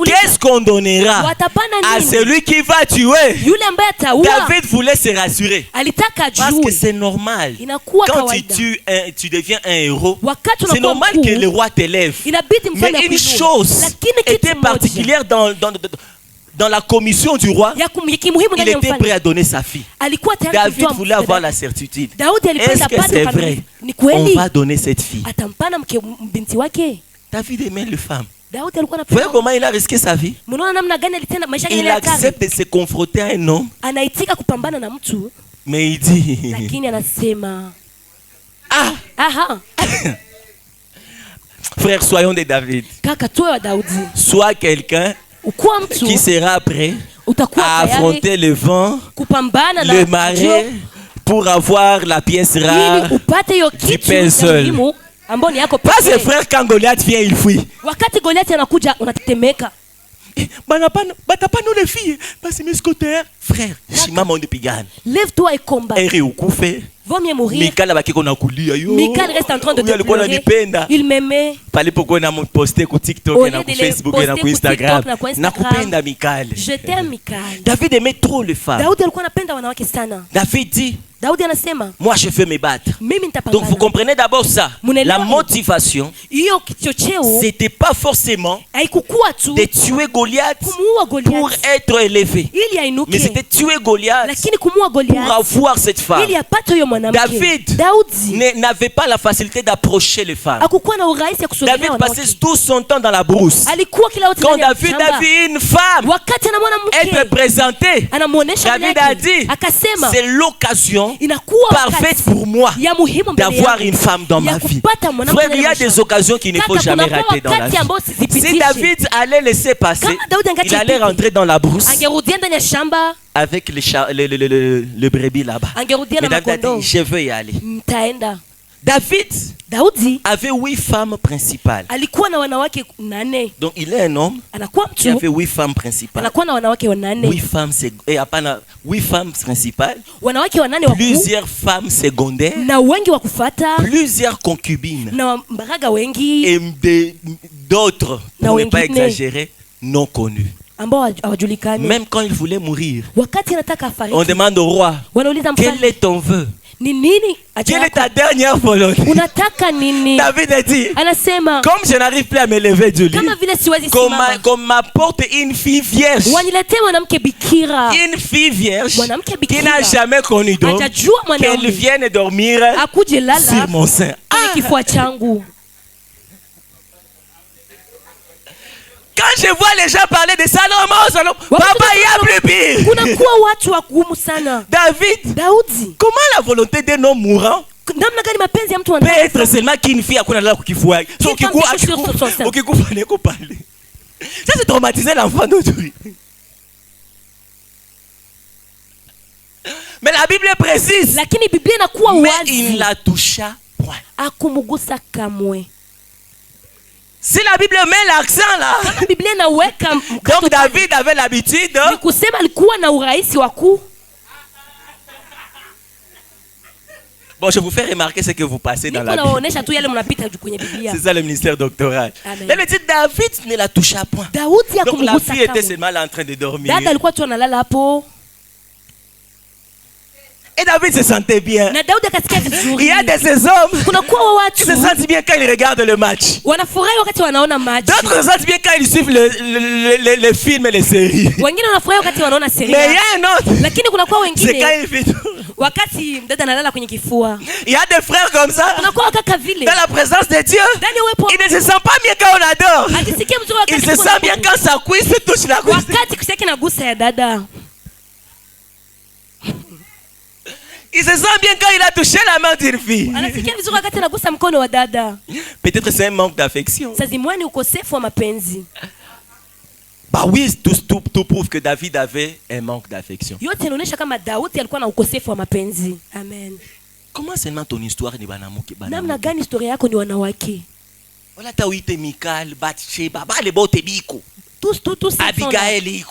A: qu'est-ce qu'on donnera
B: watapana
A: à
B: nini?
A: celui qui va tuer?
B: Yule ambaye ataua
A: David voulait se rassurer.
B: alitaka
A: Parce que
B: juu
A: c'est normal.
B: inakuwa
A: Quand tu
B: kawaida.
A: tues, tu deviens un héros.
B: Wakati
A: C'est
B: unakuwa
A: normal
B: mkuu,
A: que le roi t'élève.
B: inabidi mfalme
A: Mais une
B: akuinue.
A: chose
B: Lakini kitu
A: était
B: moja
A: particulière dans la commission du roi.
B: ya kimuhimu
A: Il
B: ndani ya
A: était
B: mfalme
A: prêt à donner sa fille.
B: alikuwa tayari
A: David
B: kutoa
A: voulait
B: mtoto.
A: avoir la certitude.
B: Daudi
A: Est-ce
B: alipenda
A: que
B: pale
A: c'est
B: ukamilifu.
A: vrai?
B: Ni
A: On
B: kweli
A: va donner cette fille.
B: atampana binti wake.
A: David aimait les femmes.
B: Daudi alikuwa
A: Vous voyez
B: anapenda.
A: comment il a risqué sa vie?
B: Mnaona namna gani alitenda maisha yake
A: Il
B: ya hatari.
A: accepte de se confronter à un homme,
B: Anaitika kupambana na mtu
A: mais il dit
B: lakini anasema
A: ah,
B: aha
A: frère, soyons de David.
B: kaka tuwe wa Daudi.
A: Sois quelqu'un
B: Ukuwa mtu
A: qui sera prêt
B: utakuwa
A: à
B: tayari
A: affronter le vent,
B: kupambana na
A: le marais, pour avoir la pièce rare.
B: ili upate hiyo kitu
A: pain seul.
B: muhimu ambayo ni yako
A: Pas ses
B: pekee.
A: frères, quand Goliath vient, il fuit.
B: Wakati Goliath anakuja unatetemeka.
A: Batapano les filles. Parce mes scoters. Frère, shimama ondepigana.
B: Lève-toi et combat.
A: Eri ukufe.
B: Vaut mieux mourir.
A: Mikal abaki na kulia yo.
B: Mikal reste en train de te pleurer. Il m'aimait.
A: Pale pourquoi na poster ku TikTok na ku Facebook na ku Instagram. Na kupenda Mikal.
B: Je t'aime Mikal.
A: David aimait trop les femmes.
B: Daudi alikuwa anapenda wanawake sana.
A: David dit,
B: Daudi anasema,
A: moi je veux me battre.
B: Mimi nitapambana.
A: Donc vous comprenez d'abord ça. La motivation,
B: hiyo kichocheo,
A: c'était pas forcément
B: haikukuwa tu
A: de tuer Goliath pour être élevé.
B: Ili ainuke.
A: Mais c'était tuer Goliath
B: Lakini kumuua Goliath
A: pour avoir cette femme.
B: Ili apate huyo mwanamke.
A: David n'avait pas la facilité d'approcher les femmes.
B: Hakukuwa na urahisi ya kusogelea
A: David
B: wanawake.
A: passait tout son temps dans la brousse.
B: Alikuwa kila wakati
A: quand David a vu une femme
B: wakati anamwona mke
A: être présentée,
B: anamuonesha
A: David a dit,
B: akasema,
A: c'est l'occasion
B: inakuwa
A: parfaite pour moi d'avoir une femme dans ma vie. Frère, il y a des occasions qu'il ne faut jamais rater dans la vie. Si David allait laisser passer, il allait rentrer dans la brousse avec le brebis là-bas. Mais David a dit, je veux y aller. David avait 8 femmes principales. Donc il est un homme qui avait 8 femmes principales. 8 femmes principales, plusieurs femmes secondaires, plusieurs concubines et d'autres, pour ne pas exagérer, non connues. Même quand il voulait mourir, on demande au roi, quel est ton vœu? Quelle est ta dernière volonté? David a dit, comme je n'arrive plus à me lever du lit, qu'on m'apporte une fille vierge. Une fille vierge qui n'a jamais connu d'homme, qu'elle vienne dormir sur mon sein. Quand je vois les gens parler de Salomon, papa, il y a plus pire. David, comment la volonté d'un homme mourant peut être seulement qu'une fille a kifua? Ça c'est traumatiser l'enfant d'autrui. Mais la Bible est précise. Mais il la toucha point. Si la Bible met l'accent là, donc David avait l'habitude. Bon, je vous fais remarquer ce que vous passez dans la Bible. C'est ça le ministère doctoral. Mais le titre David ne la toucha point. Donc la fille était seulement là en train de dormir. Et David se sentait bien. Il y a de ces hommes qui se sentent bien quand ils regardent le match. D'autres se sentent bien quand ils suivent les films et les séries. Mais il y a un autre, c'est quand il fait il y a des frères comme ça. Dans la présence de Dieu, il ne se sent pas bien quand on adore. Il se sent bien quand sa cuisse touche la cuisse. Il se sent bien quand il a touché la main d'une fille. Peut-être c'est un manque d'affection. Bah oui, tout prouve que David avait un manque d'affection. Comment seulement ton histoire n'est pas voilà, t'as eu Mikal, Bathsheba, les beaux Tébiko.
B: Tous
A: Abigail.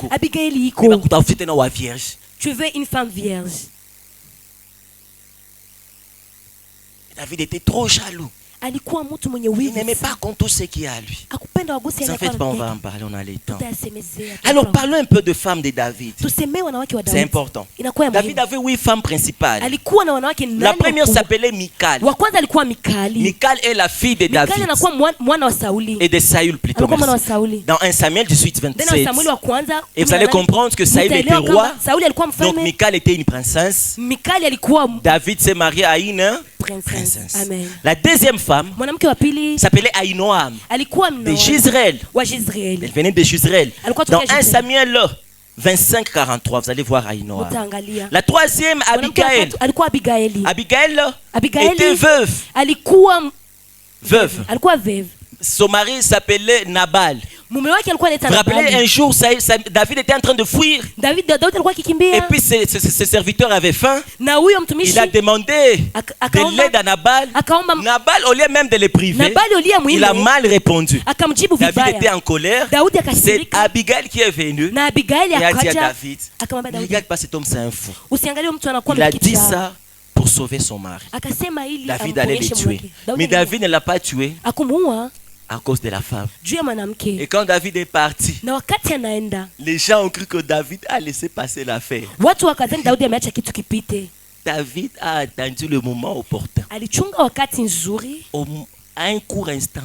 B: Tu veux une femme vierge.
A: David était trop jaloux. Il n'aimait pas qu'on touche ce qu'il y a à lui. En fait, on va en parler, on a le temps. Alors parlons un peu de femmes de David. C'est important. David avait 8 femmes principales. La première s'appelait Mikal. Mikal est la fille de David. Et de Saül plutôt. Dans 1 Samuel 18, 27. Et vous allez comprendre que Saül était roi. Donc Mikal était une princesse. David s'est marié à une princesse. La deuxième femme s'appelait Aïnoam de Jezreel. Elle venait de Jezreel. Dans 1 Samuel 25, 43, vous allez voir Aïnoam. La troisième, Abigail. Abigail était veuve. Son mari s'appelait Nabal.
B: mume wake alikuwa
A: Vous
B: anaita
A: vous rappelez,
B: Nabali.
A: un jour, David était en train de fuir.
B: Daudi alikuwa
A: Et
B: akikimbia
A: puis ses serviteurs avaient faim.
B: na huyo
A: Il
B: mtumishi
A: a demandé de l'aide à Nabal.
B: akaomba
A: Nabal, au lieu même de les priver,
B: Nabali ulia
A: il a
B: mwile
A: mal répondu.
B: akamjibu
A: David était
B: vibaya.
A: en colère.
B: Daudi
A: C'est
B: akasirika
A: Abigail qui est venue
B: na Abigaili
A: et a dit à
B: akaja
A: David,
B: akamwambia
A: ne
B: Daudi,
A: regarde pas cet homme, c'est un fou.
B: usiangalie mtu anakuwa
A: Il a dit
B: mkichaa.
A: ça pour sauver son mari.
B: Akasema ili
A: David allait les
B: amponeshe
A: tuer.
B: mwake. Daudi
A: Mais David ne l'a pas tué
B: akumuua
A: à cause de la femme.
B: juu ya
A: Et
B: mwanamke.
A: quand David est parti,
B: Na wakati anaenda
A: les gens ont cru que David a laissé passer l'affaire.
B: watu wakadhani Daudi ameacha kitu kipite.
A: David a attendu le moment opportun.
B: Alichunga wakati nzuri,
A: À un court instant,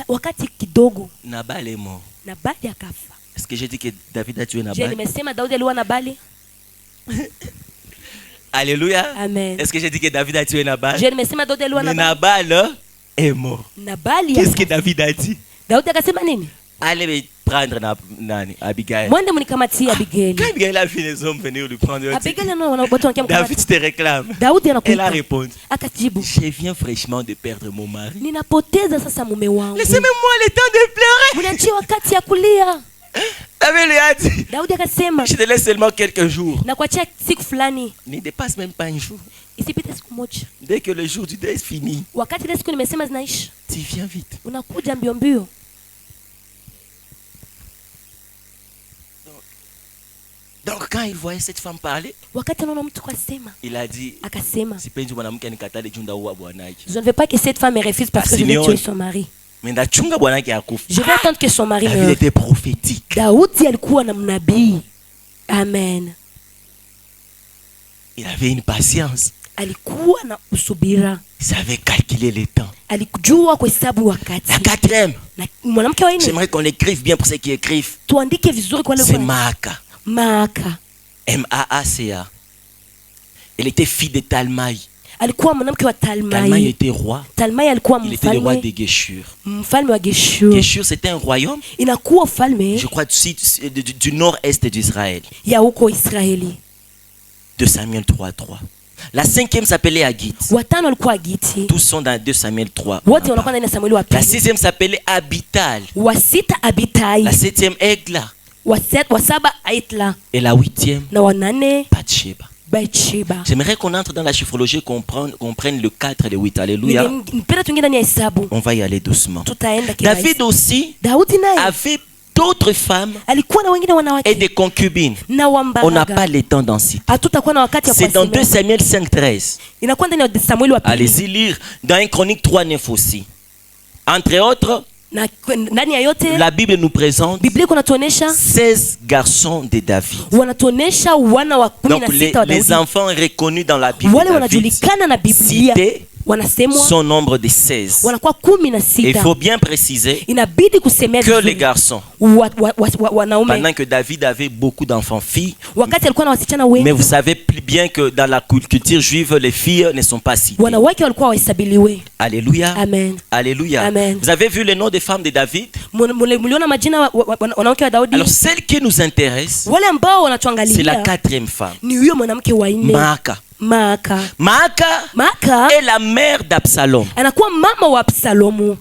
B: wakati kidogo
A: Nabal est mort.
B: Nabali akafa.
A: Est-ce que j'ai dit que David a tué
B: Je
A: Nabal?
B: nimesema Daudi aliua Nabali?
A: Alléluia.
B: Amen.
A: Est-ce que j'ai dit que David a tué Nabal?
B: Je nimesema Daudi aliua
A: Mais
B: Nabali?
A: Nabal est mort.
B: Nabali
A: Qu'est-ce que
B: akafa.
A: David a dit?
B: Daudi akasema nini?
A: Allez prendre Abigail.
B: Mwende mnikamatie Abigaili.
A: Quand Abigail a vu les hommes venir le prendre, elle a dit,
B: Abigaili watu wanakia
A: David
B: mkamata.
A: te réclame.
B: Daudi
A: Elle a
B: anakuita.
A: répondu,
B: Akajibu,
A: je viens fraîchement de perdre mon mari.
B: ninapoteza sasa mume wangu.
A: Laissez-moi le temps de pleurer.
B: Mniachie wakati ya kulia.
A: David lui a dit,
B: Daudi akasema,
A: je te laisse seulement quelques jours.
B: na kuachia siku fulani,
A: Ne dépasse même pas un jour.
B: isipite siku moja.
A: Dès que le jour du deuil est fini,
B: Wakati ile siku nimesema zinaisha,
A: tu viens vite.
B: unakuja mbio mbio.
A: Donc quand il voyait cette femme parler,
B: Wakati anaona mtu kasema,
A: il a dit,
B: akasema,
A: sipendi mwanamke anikatale juu ndaua bwanake.
B: je ne veux pas que cette femme me refuse parce que je vais
A: Simeon.
B: tuer son mari.
A: Mais ndachunga bwanake akufa.
B: Je vais attendre que son mari
A: David
B: meure.
A: était prophétique.
B: Daudi alikuwa na mnabii. Amen.
A: Il avait une patience.
B: Alikuwa na usubira.
A: Il savait calculer les temps.
B: Alikujua kuhesabu wakati.
A: La quatrième,
B: Na mwanamke wa nne,
A: j'aimerais qu'on l'écrive bien pour ceux qui écrivent.
B: tuandike vizuri kwa
A: C'est
B: leo.
A: Maaka.
B: Maaka.
A: M-A-A-C-A. Elle était fille de Talmaï.
B: Alikuwa mwanamke wa
A: Talmaï
B: Talmai.
A: était roi.
B: Talmai alikuwa
A: Il était le roi
B: mfalme.
A: de Geshur.
B: Mfalme wa Geshur.
A: Geshur, c'était un royaume,
B: Inakuwa ufalme
A: je crois, du nord-est d'Israël.
B: ya huko Israeli.
A: De Samuel 3.3. La cinquième s'appelait Agit.
B: Watano alikuwa Agiti.
A: Tous sont dans 2 Samuel 3.
B: Wote wanakuwa ndani ya Samueli wa
A: La
B: pili.
A: sixième s'appelait Abital.
B: Wa sita Abitai.
A: La septième Egla.
B: Wa saba Aitla.
A: Et la huitième
B: Na wa nane
A: Bathsheba.
B: Bathsheba.
A: J'aimerais qu'on entre dans la chiffrologie, qu'on prenne le 4 et le 8. Alléluia.
B: Mpenda tuingie ndani ya hesabu.
A: On va y aller doucement.
B: Tutaenda kirahisi.
A: David aussi
B: Daudi naye
A: avait d'autres femmes
B: alikuwa na wengine
A: et
B: wanawake
A: des concubines.
B: na
A: On n'a pas
B: wambaraga.
A: le temps d'en citer.
B: Hatutakuwa na wakati ya
A: C'est dans 2
B: kuwasema.
A: Samuel 5.13.
B: Inakuwa ndani ya Samueli wa pili.
A: Allez-y lire dans 1 Chronique 3.9 aussi. Entre autres,
B: Na ndani ya yote
A: la Bible nous présente
B: Biblia kunatuonesha
A: 16 garçons de David.
B: wanatuonesha wana wa
A: Donc
B: 16 wa
A: les
B: Daudi.
A: enfants reconnus dans la Bible
B: Wale
A: de David,
B: wanajulikana na Biblia
A: cités,
B: wanasemwa
A: son nombre de 16.
B: wanakuwa
A: Et il
B: 16.
A: faut bien préciser
B: Inabidi kusemea
A: que les
B: vizuri
A: garçons,
B: wanaume
A: pendant que David avait beaucoup d'enfants filles,
B: wakati alikuwa na wasichana
A: mais
B: wengi,
A: vous savez plus bien que dans la culture juive, les filles ne sont pas citées.
B: wanawake walikuwa wahesabiliwe.
A: Alléluia.
B: Amen.
A: Alléluia.
B: Amen.
A: Vous avez vu les noms des femmes de David?
B: Mliona majina wanawake wa Daudi?
A: Alors celle qui nous intéresse,
B: Wale ambao
A: c'est la
B: wanatuangalia
A: quatrième femme,
B: ni huyo mwanamke wa nne,
A: Maaka.
B: Maaka.
A: Maaka
B: Maaka
A: est la mère d'Absalom.
B: anakuwa mama wa Absalomu.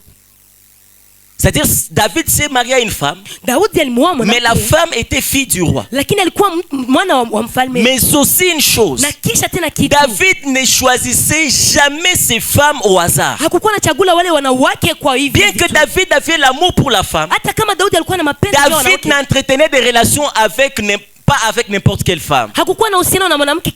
A: C'est-à-dire David s'est marié à une femme,
B: Daudi alimuoa
A: mais la
B: mwanamke,
A: femme était fille du roi.
B: lakini alikuwa mwana wa mfalme.
A: Mais aussi une chose,
B: Na kisha tena kitu,
A: David ne choisissait jamais ses femmes au hasard.
B: hakukuwa anachagula wale wanawake kwa hivi
A: Bien que
B: vitu.
A: David avait l'amour pour la femme,
B: Hata kama Daudi alikuwa na mapenzi ya
A: David
B: wanawake,
A: n'entretenait des relations pas avec n'importe quelle femme.
B: hakukuwa na uhusiano na mwanamke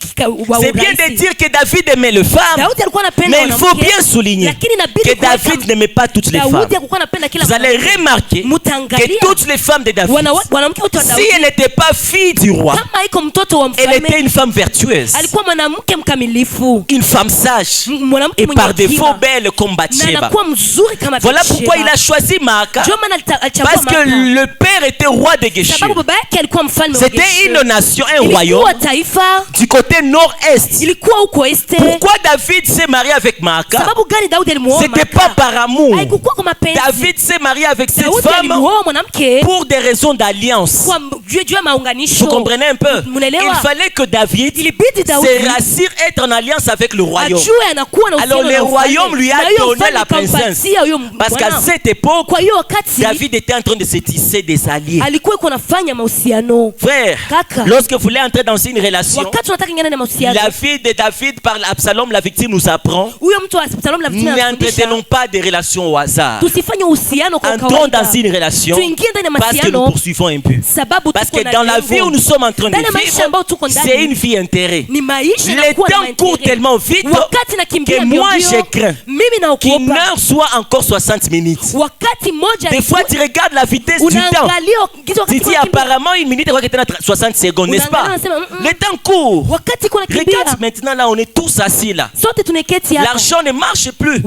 B: wa
A: C'est bien de
B: urahisi.
A: dire que David aimait les femmes,
B: Daudi alikuwa anapenda
A: mais il faut
B: wanawake,
A: bien souligner
B: lakini inabidi
A: que
B: kuweka-
A: David n'aimait pas toutes les femmes.
B: Daudi hakukuwa anapenda kila
A: Vous allez
B: mwanamke.
A: remarquer
B: Mutaangalia
A: que toutes les femmes de David,
B: wanawake wote wa
A: si
B: Daudi,
A: elle n'était pas fille du roi,
B: kama haiko mtoto wa
A: elle était
B: mfalme,
A: une femme vertueuse,
B: alikuwa mwanamke mkamilifu,
A: une femme sage,
B: mwanamke
A: et
B: mwenye
A: par défaut
B: hekima,
A: belle comme
B: na
A: Bathsheba.
B: anakuwa mzuri kama
A: Voilà
B: Bathsheba.
A: pourquoi il a choisi Maaka,
B: Ndio maana alichagua
A: parce que
B: Maaka.
A: le père était roi de Geshur.
B: Sababu baba yake alikuwa mfalme wa
A: C'était
B: Geshur.
A: une nation, un
B: ilikuwa
A: royaume
B: taifa,
A: du côté nord-est.
B: ilikuwa huko este.
A: Pourquoi David s'est marié avec Maaka?
B: Sababu gani Daudi alimuoa
A: C'était
B: Maaka?
A: pas par amour.
B: Haikukuwa kwa mapenzi.
A: David s'est marié avec cette
B: Daudi
A: femme
B: alimuoa mwanamke
A: pour des raisons d'alliance.
B: kwa juu ya maunganisho.
A: Vous comprenez un peu?
B: Munaelewa?
A: Il fallait que David
B: Ilibidi Daudi
A: se rassure être en alliance avec le royaume.
B: ajue anakuwa na
A: Alors
B: uhusiano
A: le
B: na ufalme.
A: royaume lui a
B: Na hiyo
A: donné
B: ufalme
A: la présence.
B: ikampatia huyo
A: Parce qu'à
B: bwana.
A: cette époque,
B: Kwa hiyo wakati
A: David était en train de se tisser des alliés.
B: alikuwa iko nafanya mahusiano.
A: Frère,
B: Kaka.
A: lorsque vous voulez entrer dans une relation,
B: Wakati unataka ingana na mahusiano,
A: la fille de David par Absalom, la victime, nous apprend:
B: huyo mtu wa Absalom la vitina
A: n'entretenons pas des relations au hasard.
B: tusifanye uhusiano kwa
A: Entrons
B: kawaida.
A: dans une relation
B: Tuingie ndani ya
A: parce que nous
B: mahusiano
A: poursuivons un but.
B: sababu
A: Parce
B: tuko
A: que
B: na
A: dans la
B: lengo.
A: vie où nous sommes en train
B: Ndani ya
A: de
B: maisha ambayo
A: vivre,
B: tuko ndani
A: c'est une vie intérêt.
B: ni maisha
A: Le
B: yanakuwa na
A: temps court
B: maendeleo.
A: tellement vite
B: Wakati nakimbia
A: que moi
B: mbio,
A: je crains
B: mimi
A: qu'une
B: naogopa
A: heure soit encore 60 minutes.
B: wakati moja
A: Des fois, tu regardes la vitesse du temps.
B: unaangalia kitu
A: Tu dis apparemment une minute, quoi que 60 secondes, n'est-ce pas?
B: Unaangalia, unasema,
A: Le temps court.
B: wakati kuna kimbia
A: Regarde maintenant là, on est tous assis là.
B: sote tuneketi hapa
A: L'argent ne marche plus.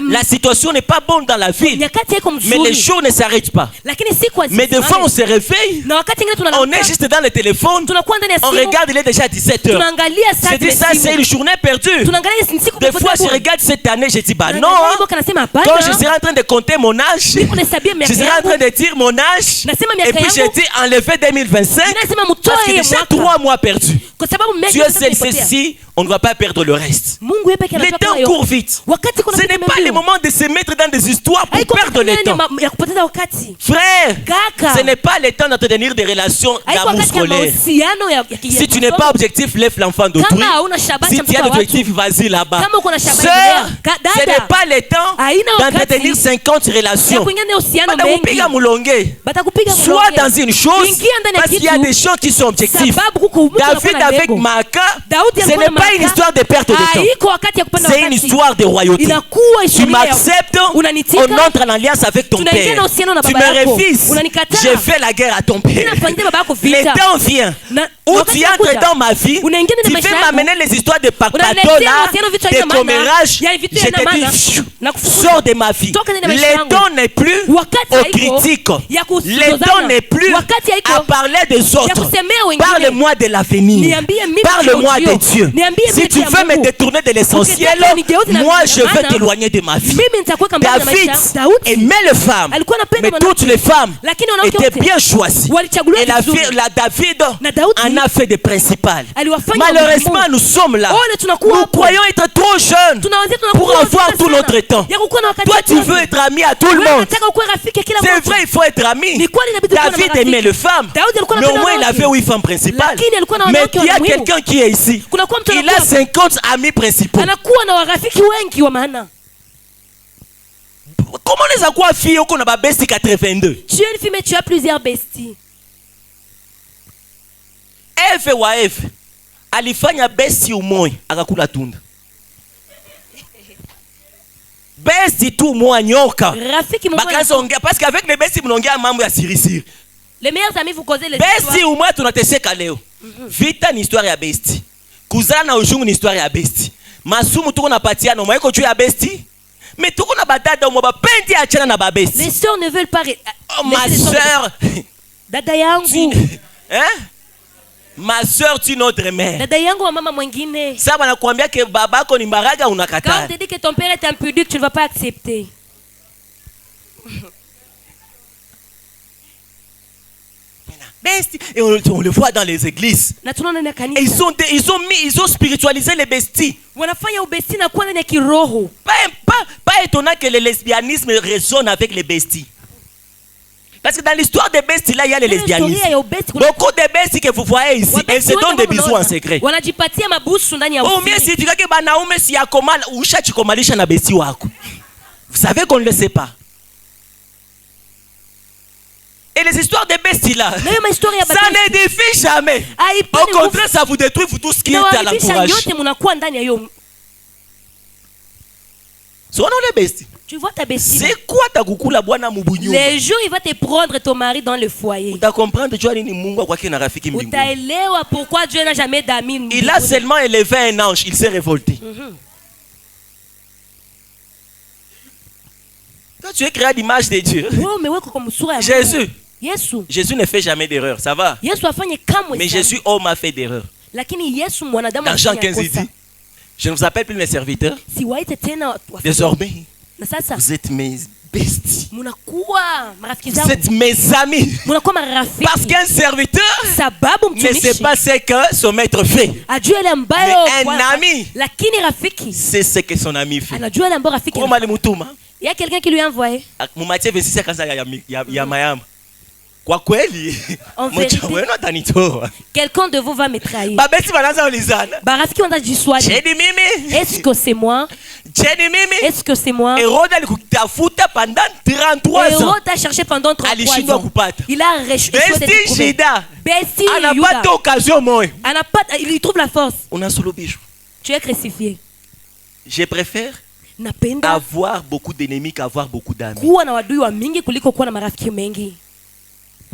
A: La situation n'est pas bonne dans la ville.
B: nyakati yako
A: Mais les
B: mzuri
A: jours ne s'arrêtent pas.
B: lakini siku
A: Mais des fois, on se réveille.
B: na wakati ingine
A: On
B: tunalamuka
A: est juste dans le téléphone.
B: tunakuwa ndani ya
A: On
B: simu
A: regarde, il est déjà 17 heures.
B: tunaangalia saa
A: Je dis ça, c'est une journée perdue.
B: tunaangalia ni siku
A: Des fois, je regarde cette année, je dis, bah non.
B: kanasema
A: Quand je
B: hapana
A: serai en train de compter mon âge,
B: niko nahesabia
A: je
B: miaka
A: serai en train
B: yangu
A: de dire mon âge.
B: nasema
A: Et
B: miaka
A: puis je
B: yangu
A: dis enlever 2025.
B: nasema mtoe
A: Parce que
B: hiyo
A: déjà
B: mwaka
A: 3 mois perdus.
B: kwa sababu miaka
A: Dieu
B: yote
A: seul
B: imepotea.
A: sait si on ne va pas perdre le reste.
B: Mungu yeye pekee
A: Le
B: anajua
A: temps
B: kama hiyo.
A: court vite.
B: Wakati kuna
A: Ce n'est pas le moment de se mettre dans des histoires pour
B: haiko
A: perdre le
B: wakati
A: temps.
B: ya kupoteza wakati
A: Frère,
B: kaka
A: ce n'est pas le temps d'entretenir des relations
B: haiko
A: d'amour
B: wakati ya
A: scolaire.
B: mahusiano ya
A: Si tu n'es pas objectif, lève l'enfant d'autrui.
B: kama hauna shabaha
A: Si
B: cha
A: tu as
B: mtoto wa
A: l'objectif,
B: watu
A: vas-y là-bas.
B: kama uko na shabaha
A: Sœur,
B: dada
A: ce n'est pas le temps
B: haina
A: d'entretenir
B: wakati
A: 50
B: ya
A: relations.
B: kuingia na uhusiano mengi
A: Batakupiga mulonge.
B: batakupiga
A: Sois
B: mlonge.
A: dans une chose,
B: Ingia ndani ya
A: parce qu'il y a
B: kitu,
A: des gens qui sont objectifs.
B: sababu kuko mtu anakuwa
A: David
B: na
A: avec
B: lengo.
A: Maaka,
B: Daudi
A: ce
B: alikuwa
A: n'est
B: na
A: pas une
B: Maaka.
A: histoire de perte de temps.
B: haiko wakati ya kupanda
A: C'est une
B: wakati
A: histoire de royauté.
B: inakuwa
A: Tu
B: historia ya-
A: m'acceptes,
B: Unanitika.
A: on entre en alliance avec ton
B: Tunaingia
A: père.
B: na uhusiano na
A: Tu
B: baba
A: me
B: yako.
A: refuses,
B: Unanikataa.
A: je fais la guerre à ton père.
B: Ninafanyia baba yako
A: Le
B: vita.
A: temps vient
B: Na-
A: où
B: wakati
A: tu entres
B: unakuja.
A: dans ma vie,
B: Unaingia ndani
A: tu
B: ya maisha
A: veux
B: yangu.
A: m'amener les histoires de pactato
B: Unaniletea
A: là,
B: mahusiano vitu
A: de
B: haina maana.
A: commérage.
B: Ya vitu
A: Je
B: haina
A: te
B: maana.
A: dis,
B: Na kufukuza.
A: sors de ma vie.
B: Toka ndani ya maisha
A: Le
B: yangu.
A: temps n'est plus
B: Wakati
A: aux
B: haiko
A: critiques.
B: ya
A: Le temps
B: kusizozana.
A: n'est plus
B: Wakati haiko
A: à parler des autres.
B: ya kusemea wengine.
A: Parle-moi de l'avenir.
B: Niambie mimi
A: Parle-moi
B: ujio.
A: de Dieu.
B: Niambie
A: Si
B: mimi
A: tu
B: ya
A: veux me
B: Mungu.
A: détourner de l'essentiel,
B: Ukitaka nigeuze na
A: moi
B: maana,
A: je veux t'éloigner de ma vie.
B: mimi nitakuweka mbali na
A: David
B: maisha. Daudi
A: aimait les femmes,
B: alikuwa anapenda
A: mais
B: wanawake.
A: toutes les femmes
B: Lakini wanawake
A: étaient
B: wote
A: bien choisies.
B: walichaguliwa
A: Et
B: vizuri.
A: la David
B: Na Daudi
A: en a fait des principales.
B: aliwafanya
A: Malheureusement,
B: wamuhimu.
A: nous sommes là.
B: Ole tunakuwa
A: Nous
B: hapo.
A: croyons être trop jeunes
B: Tunawazia
A: pour
B: tunakuwa
A: avoir
B: vijana
A: tout
B: sana.
A: notre temps.
B: Ya kukuwa na wakati
A: Toi,
B: wote.
A: tu veux être ami à tout le
B: Wewe
A: monde.
B: unataka ukuwe rafiki ya kila
A: C'est
B: mmoja.
A: vrai, il faut être ami.
B: Ni kweli inabidi kuwa na
A: David
B: marafiki.
A: aimait les femmes,
B: Daudi alikuwa
A: mais au
B: anapenda
A: moins il
B: wanawake.
A: avait 8 femmes principales.
B: Lakini alikuwa na
A: Mais
B: wanawake
A: il y a
B: wa muhimu.
A: quelqu'un qui est ici.
B: Kunakuwa mtu
A: Il a
B: anakuwa
A: 50 amis principaux.
B: anakuwa na warafiki wengi wa maana.
A: Comment les quoi filles qu'on a besti 82?
B: Tu es une fille mais tu as plusieurs besties.
A: Eve wa Eve alifanya besti umoja akakula tunda. Besti tu moja nyoka.
B: Rafiki mmoja.
A: Bakaanza ongea parce qu'avec les besti mnaongea mambo ya siri.
B: Les meilleurs amis vous causez les
A: Besti umoja tunateseka leo. Vita ni histoire ya besti. Kuzana na ujungu ni histoire ya besti. Masumu tuko napatiana mwa iko juu ya besti. Mais tuko na badada mwa bapendi achana na babesti.
B: Les sœurs ne veulent pas
A: Oh, ma sœur.
B: Dada yangu.
A: Hein? Ma sœur tu notre mère.
B: Dada yangu wa mama mwingine.
A: Sasa wanakuambia ke babako ni mbaraga
B: Quand on
A: unakataa.
B: te dit que ton père est impudique, tu ne vas pas accepter.
A: Besti. Et on le voit dans les églises.
B: Na tunaona ndani ya
A: Et
B: kanisa.
A: ils ont spiritualisé les besties.
B: Wanafanya ubesti na kuwa ndani ya kiroho.
A: Pas étonnant que le lesbianisme résonne avec les besties. Parce que dans l'histoire des besties, là, il y a le lesbianisme.
B: Historia ya ubesti kuna
A: Beaucoup de besties que vous voyez ici, elles se donnent des bisous en secret.
B: Wanajipatia mabusu ndani ya
A: Ou bien si tu dis que banaume si yakomala, usha chikomalisha na besti wako. Vous savez qu'on ne le sait pas. Et les histoires des besties là,
B: na hiyo mahistoria ya
A: ça
B: bati.
A: n'édifie jamais.
B: Haipani
A: Au contraire, ça vous détruit vous tous qui êtes à
B: inawaharibisha
A: l'entourage.
B: nyote mnakuwa ndani ya hiyo.
A: Sono les besties.
B: Tu vois ta bestie.
A: C'est quoi ta kukula bwana mubunyu?
B: Les jours il va te prendre ton mari dans le foyer.
A: Uta comprendre tu nini Mungu kwake na rafiki mbinguni.
B: Utaelewa pourquoi Dieu n'a jamais d'amis.
A: Il a seulement élevé un ange, il s'est révolté. Toi tu es créé à l'image de Dieu.
B: Wewe umewekwa kwa sura ya Mungu.
A: Jésus,
B: Yesu
A: Jésus ne fait jamais d'erreur, ça va.
B: Yesu afanye kamwe
A: Mais
B: dhambi.
A: Jésus, homme, a fait d'erreur.
B: Lakini Yesu mwanadamu
A: Dans Jean
B: afanya
A: 15, il
B: kosa.
A: dit, je ne vous appelle plus mes serviteurs.
B: Siwaite tena wafanya-
A: Désormais,
B: na sasa
A: vous êtes mes besties.
B: munakuwa marafiki
A: Vous
B: zangu,
A: êtes mes amis.
B: munakuwa
A: Parce
B: marafiki
A: qu'un serviteur
B: sababu
A: ne sait
B: mtumishi
A: pas ce que son maître fait.
B: ajue ile ambayo
A: Mais un
B: Bwana-
A: ami,
B: lakini rafiki
A: c'est ce que son ami fait.
B: anajua ile ambayo rafiki
A: Comment alimutuma?
B: il y a quelqu'un qui lui a envoyé
A: Mumatie 26 kanza ya mayama. Kwa kweli,
B: En vérité.
A: mcha wenu atanitoa.
B: quelqu'un de vous va me trahir
A: Babesi wanaanza ulizana.
B: barafiki wanajiswali
A: Cheni mimi?
B: est-ce que c'est moi
A: Cheni mimi?
B: est-ce que c'est moi
A: Hérode alikutafuta pendant 33 ans.
B: Hérode a cherché pendant 33
A: Alishindwa
B: ans
A: kupata.
B: il a échoué de
A: Besti
B: trouver
A: Juda
B: Besti Yuda
A: anapata occasion moyo.
B: il y trouve la force
A: Unasulubishwa.
B: tu es crucifié
A: Je préfère
B: napenda
A: avoir beaucoup d'ennemis qu'avoir beaucoup d'amis.
B: kuwa na wadui wa mingi kuliko kuwa na marafiki mengi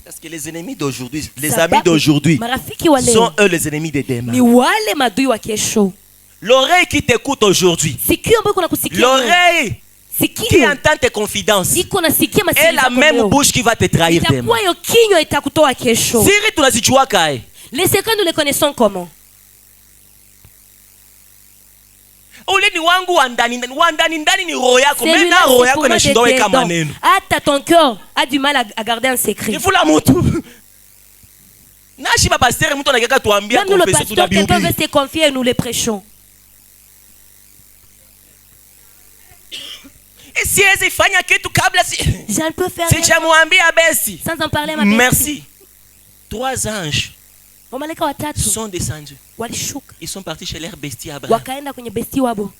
A: Parce que les ennemis d'aujourd'hui, les
B: Sababu,
A: amis d'aujourd'hui
B: marafiki wa
A: sont
B: leo
A: eux les ennemis de demain.
B: ni wale madui wa kesho.
A: L'oreille qui t'écoute aujourd'hui,
B: Sikio ambayo kuna kusikia
A: l'oreille qui
B: sikio
A: entend tes confidences,
B: iko nasikia
A: est
B: masiri
A: la
B: zako
A: même
B: leo.
A: bouche qui va te trahir demain.
B: Itakuwa hiyo kinywa itakutoa kesho.
A: Siri tunazijua kae.
B: Les secrets nous les connaissons comment?
A: Ule ni wangu wa ndani ndani ni roho yako. Mimi
B: Celui-là,
A: na roho
B: c'est
A: yako
B: pour moi
A: inashindwa
B: de
A: weka
B: dedans.
A: maneno.
B: Hata ton cœur a du mal à garder un secret.
A: Ni fula mtu. Nashi ba pasteur mtu anakeka tuambia
B: Même nous, le
A: confesser tout la
B: pasteur, quelqu'un veut
A: Bible.
B: se confier et nous les prêchons.
A: Et si ezi fanya kitu kabla si
B: Je ne peux faire
A: si
B: rien
A: jamwambia besi.
B: sans en parler à ma belle-fille.
A: Merci. 3 anges
B: Wamalaika watatu
A: sont descendus.
B: walishuka
A: Ils sont partis chez leur bestie Abraham.
B: wakaenda kwenye besti wabo.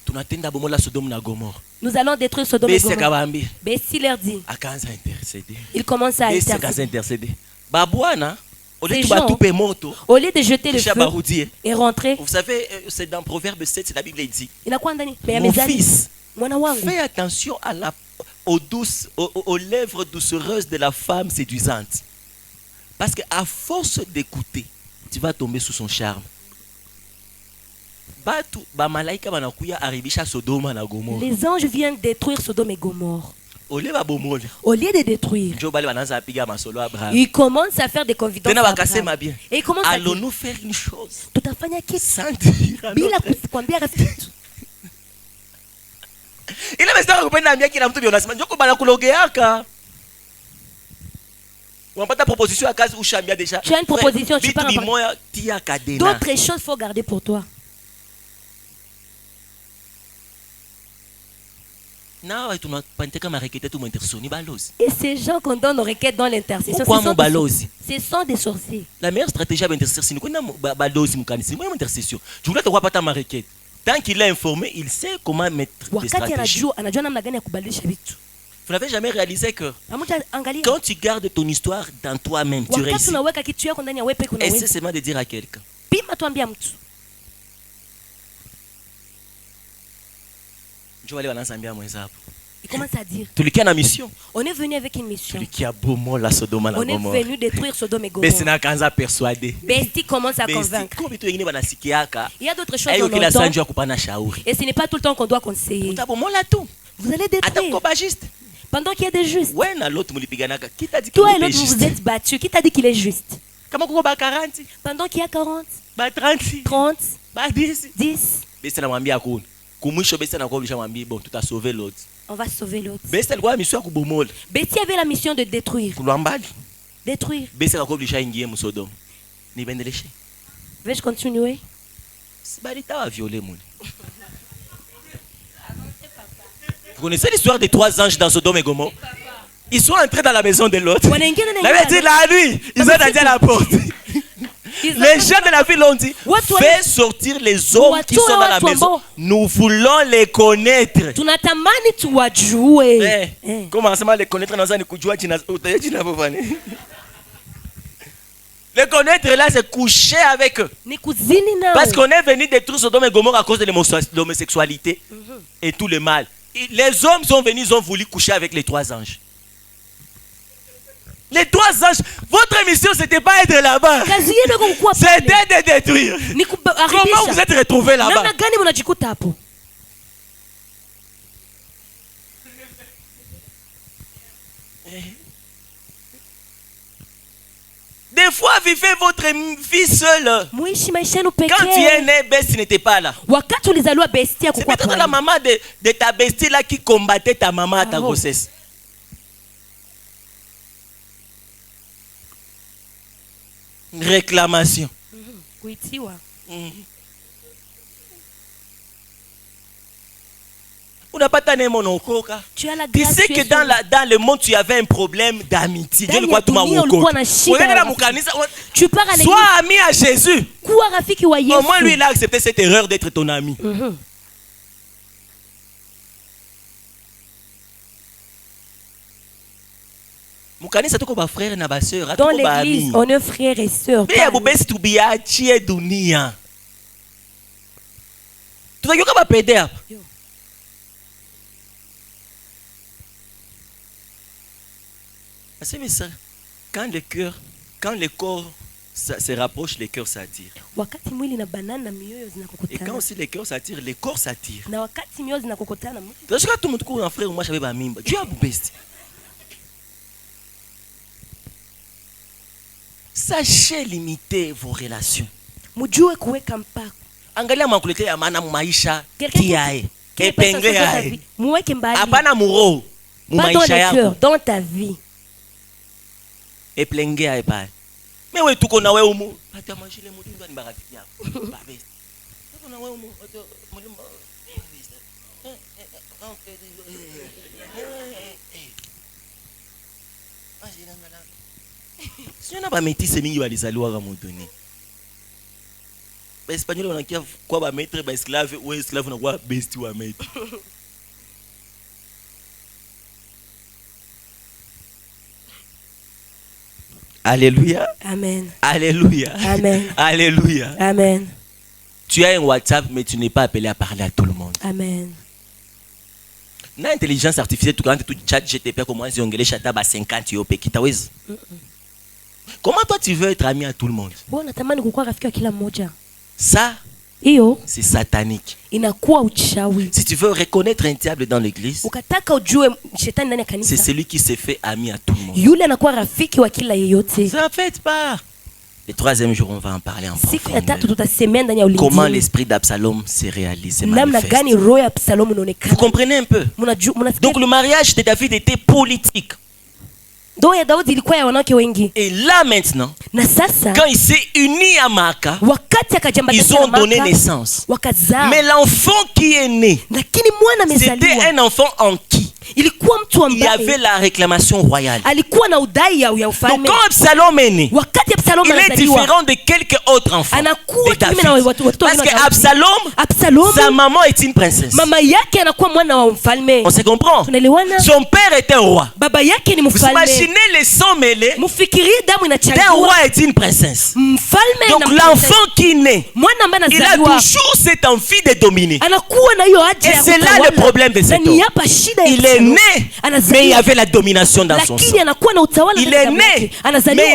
A: Tunatenda bomola Sodome na Gomorre.
B: Nous allons détruire Sodome et
A: Besi
B: Gomorrhe.
A: akawaambia
B: Besti leur dit,
A: akaanza intercéder.
B: il commence à
A: Besi
B: intercéder.
A: akaanza intercéder. Ba bwana ole
B: Ces
A: tu
B: gens,
A: batupe moto.
B: Au lieu de jeter le
A: Kisha
B: feu
A: barudie.
B: et rentrer,
A: Vous savez, c'est dans Proverbe 7, c'est la Bible dit.
B: inakuwa ndani ya
A: Mon
B: mezani.
A: fils,
B: Mwana wangu,
A: fais attention aux lèvres doucereuses de la femme séduisante. Parce qu'à force d'écouter, tu vas tomber sous son charme. Batu, ba malaika banakuya aribisha Sodoma na Gomorre.
B: les anges viennent détruire Sodome et Gomorre.
A: Ole ba bomole.
B: Au lieu de détruire,
A: Njo bale banaanza apiga masolo Abraham.
B: ils commencent à faire des confidences.
A: Tena
B: à
A: bakasema
B: Abraham.
A: bien.
B: Et ils commencent à dire,
A: Allons-nous faire une chose
B: tutafanya kitu
A: sans dire à
B: bila
A: l'autre?
B: kukwambia rafiki.
A: Ile mstari kupenda ambia kila mtu unasema njoko bana kulogeaka. Unapata proposition ya kazi ushambia deja.
B: Tu as une proposition, tu pars en par-
A: moya tia kadena.
B: D'autres choses faut garder pour toi.
A: Na tunapanteka marekete tu mwintersoni balozi.
B: Et ces gens qu'on donne nos requêtes dans l'intercession,
A: Pourquoi
B: ce sont
A: mon balozi?
B: ce sont des sorciers.
A: La meilleure stratégie à l'intercession, c'est que balozi mukanisi, moi intercession. Je voulais te voir pas ta marekete. Tant qu'il est informé, il sait comment mettre des
B: Wakati
A: stratégies.
B: anajua namna gani ya kubadilisha vitu.
A: Vous n'avez jamais réalisé que
B: Amuja angalia.
A: quand tu gardes ton histoire dans toi-même, tu
B: Wakati
A: réussis.
B: unaweka kitu yako ndani ya wewe peke
A: Essaie
B: yako.
A: seulement de dire à quelqu'un.
B: Pima tuambia mtu.
A: Je vais aller wanasambia mwenzako.
B: Il commence à dire,
A: Tulikia na mission.
B: on est venu avec une mission.
A: Tulikia bomo la Sodoma na
B: On est
A: Gomorre.
B: venu détruire Sodome et
A: Besi
B: Gomorre.
A: na kanza persuader.
B: Besti commence à
A: Besi
B: convaincre.
A: kwa vitu wengine wanasikiaka.
B: Il y a d'autres choses
A: Ayo
B: qu'on
A: kila
B: entend.
A: sanjo ya kupana shauri.
B: Et ce n'est pas tout le temps qu'on doit conseiller.
A: Utabomola tu.
B: Vous allez
A: Hata
B: détruire.
A: uko bagiste.
B: Pendant qu'il y a des justes.
A: Ouais na l'autre mulipiganaka. Qui t'a dit qu'il
B: Toi et
A: est
B: l'autre, vous
A: juste?
B: vous êtes battus. Qui t'a dit qu'il est juste?
A: Kama kuko ba 40,
B: Pendant qu'il y a 40,
A: ba 30,
B: 30,
A: ba 10.
B: 10,
A: Besi anamwambia kuna. Kumwisho Besi anakuwa bishamwambia bon tutasauver l'autre.
B: on va sauver l'autre.
A: Besi alikuwa na mission ya kubomola.
B: Betty avait la mission de détruire.
A: Kulwa mbali.
B: Détruire.
A: Besi akakuwa bishaingie mu Sodoma. Nibendeleshe.
B: Vais-je continuer?
A: Sibalita wa violer muni. Vous connaissez l'histoire des 3 anges dans Sodome et Gomorre? Ils sont entrés dans la maison de l'autre.
B: Wanaingia ndani
A: La
B: ya
A: Bible dit la nuit, ils ont attendu à la porte. Les gens de la ville ont dit,
B: Watu
A: fais sortir les hommes qui sont dans la
B: watu
A: maison.
B: ambao-
A: Nous voulons les connaître.
B: tunatamani tuwajue.
A: Eh, comment on les connaître dans un kujua jina bovani. Les connaître là, c'est coucher avec eux.
B: Ni kuzini nao.
A: Parce qu'on est venu détruire Sodome et Gomorre à cause de l'homosexualité et tout le mal. Et les hommes sont venus, ils ont voulu coucher avec les 3 anges. Les 3 anges, votre mission, c'était pas être là-bas.
B: Kazi yenu iko kukuwa pale.
A: C'était de détruire.
B: Ni
A: Comment
B: kuharibisha.
A: vous êtes retrouvés là-bas?
B: Namna gani mnajikuta hapo?
A: Des fois, vivez votre vie seule.
B: muishi maisha yenu
A: Quand tu es
B: pekee.
A: né, Bestie n'était pas là.
B: Wakati ulizaliwa bestia
A: C'est
B: kukua
A: peut-être la maman de ta bestie là qui combattait ta maman à ta
B: Oh.
A: grossesse. Réclamation.
B: kuitiwa.
A: Unapata nemo unaokoka.
B: Tu as la
A: Tu
B: grâce.
A: sais
B: tu
A: que
B: es
A: dans,
B: sauvé.
A: dans le monde, tu avais un problème d'amitié.
B: Ndani
A: Dieu
B: ya
A: le croit,
B: dunia ulikuwa na shida ya rafiki. Tu pars à l'église.
A: Sois ami à Jésus.
B: Kuwa rafiki wa Yesu.
A: Au moins, lui, il a accepté cette erreur d'être ton ami.
B: Mhm.
A: Mukanisa tuko ba frère na ba sœur,
B: Dans
A: tuko ba
B: l'église,
A: ami.
B: on est frères et sœurs.
A: Mais ya bubesi tubiachie dunia. Tutageuka ba pede hapa.
B: Yo.
A: Aseme ça. Quand le corps se rapproche, le cœur s'attire.
B: Wakati mwili na banana na mioyo
A: Et quand
B: zinakokutana.
A: aussi le cœur s'attire, le corps s'attire.
B: Na wakati mioyo zinakokutana.
A: Parce que tout le monde court en frère, moi j'avais ba mimba. Tu as bubesi. Sachez limiter vos relations.
B: Mujue kuweka mpaka.
A: Angalia makulete ya maana maisha
B: Quelqu'un
A: kiae.
B: qui est personne
A: Epenge
B: dans ta
A: yae.
B: vie. Muweke mbali.
A: Hapana muro. Mu
B: Pas dans
A: maisha
B: le cœur,
A: yako.
B: dans ta vie.
A: Eplenge yae pale. Mais wewe tuko na wewe umu. Hata mashile mudindo ni barafiki yako. Babesi. Tuko na wewe umu. Mulimba. Siona ba métis mingi balizaliwa ka mutoni. Ba espagnol wanakia kwa ba maître ba esclave ou esclave na kwa besti wa maître. Alléluia.
B: Amen.
A: Alléluia.
B: Amen.
A: Alléluia.
B: Amen.
A: Tu as un WhatsApp mais tu n'es pas appelé à parler à tout le monde.
B: Amen.
A: Na intelligence artificielle tu quand tu chat GTP comment ziongele chata ba 50 yo pe kitawezi. Comment toi tu veux être ami à tout le monde?
B: Wewe unatamani kukuwa rafiki wa kila mmoja.
A: Ça
B: Hiyo
A: c'est satanique.
B: inakuwa uchawi.
A: Si tu veux reconnaître un diable dans l'église,
B: Ukataka ujue shetani ndani ya
A: c'est
B: kanisa.
A: celui qui se fait ami à tout le monde.
B: Yule anakuwa rafiki wa kila yeyote.
A: Ça ne fait pas. Le troisième jour, on va en parler en
B: Siku ya tatu
A: profondeur.
B: tutasemea ndani ya
A: Comment
B: ulinzi.
A: l'esprit d'Absalom se réalise, se
B: Namna
A: manifeste.
B: gani roho ya Absalomu
A: Vous
B: inaonekana.
A: comprenez un peu?
B: Mnasikia
A: Donc le mariage de David était politique.
B: ndoa ya Daudi ilikuwa ya wanawake wengi.
A: Et là maintenant,
B: Na sasa
A: quand il s'est uni à Maaka,
B: wakati
A: ils
B: akajambatisha
A: ont donné
B: Maaka,
A: naissance.
B: wakazaa.
A: Mais l'enfant qui est né,
B: Lakini mwana
A: c'était
B: amezaliwa
A: un enfant en qui
B: ilikuwa mtu
A: il y avait
B: ambaye
A: la réclamation royale.
B: alikuwa na udai ya
A: Donc
B: ufalme.
A: quand Absalom est né,
B: Wakati Absalomu
A: il est
B: anazaliwa
A: différent de quelques autres enfants
B: anakuwa
A: de
B: kinyume na
A: David.
B: watoto
A: Parce
B: wengine
A: que
B: wa Daudi.
A: Absalom,
B: Absalomu
A: sa maman est une princesse.
B: mama yake anakuwa mwana wa mfalme.
A: On se comprend?
B: Tunaelewana?
A: Son père est un roi.
B: Baba yake ni
A: Vous
B: mfalme.
A: imaginez les sangs mêlés
B: Mfikirie damu
A: d'un
B: inachanganywa.
A: roi est une princesse.
B: Mfalme
A: Donc
B: na
A: l'enfant qui naît,
B: mwana ambaye
A: il a
B: anazaliwa
A: toujours cette envie de dominer.
B: anakuwa na hiyo haja
A: Et
B: ya
A: c'est là
B: kutawala.
A: le problème de cet
B: Na
A: homme.
B: ni hapa shida ya
A: Il est
B: Absalomu.
A: né, mais il y
B: Anazaliwa
A: avait la domination dans son sang.
B: lakini anakuwa na utawala
A: Il
B: ndani ya
A: est
B: damu
A: né,
B: yake.
A: mais
B: Anazaliwa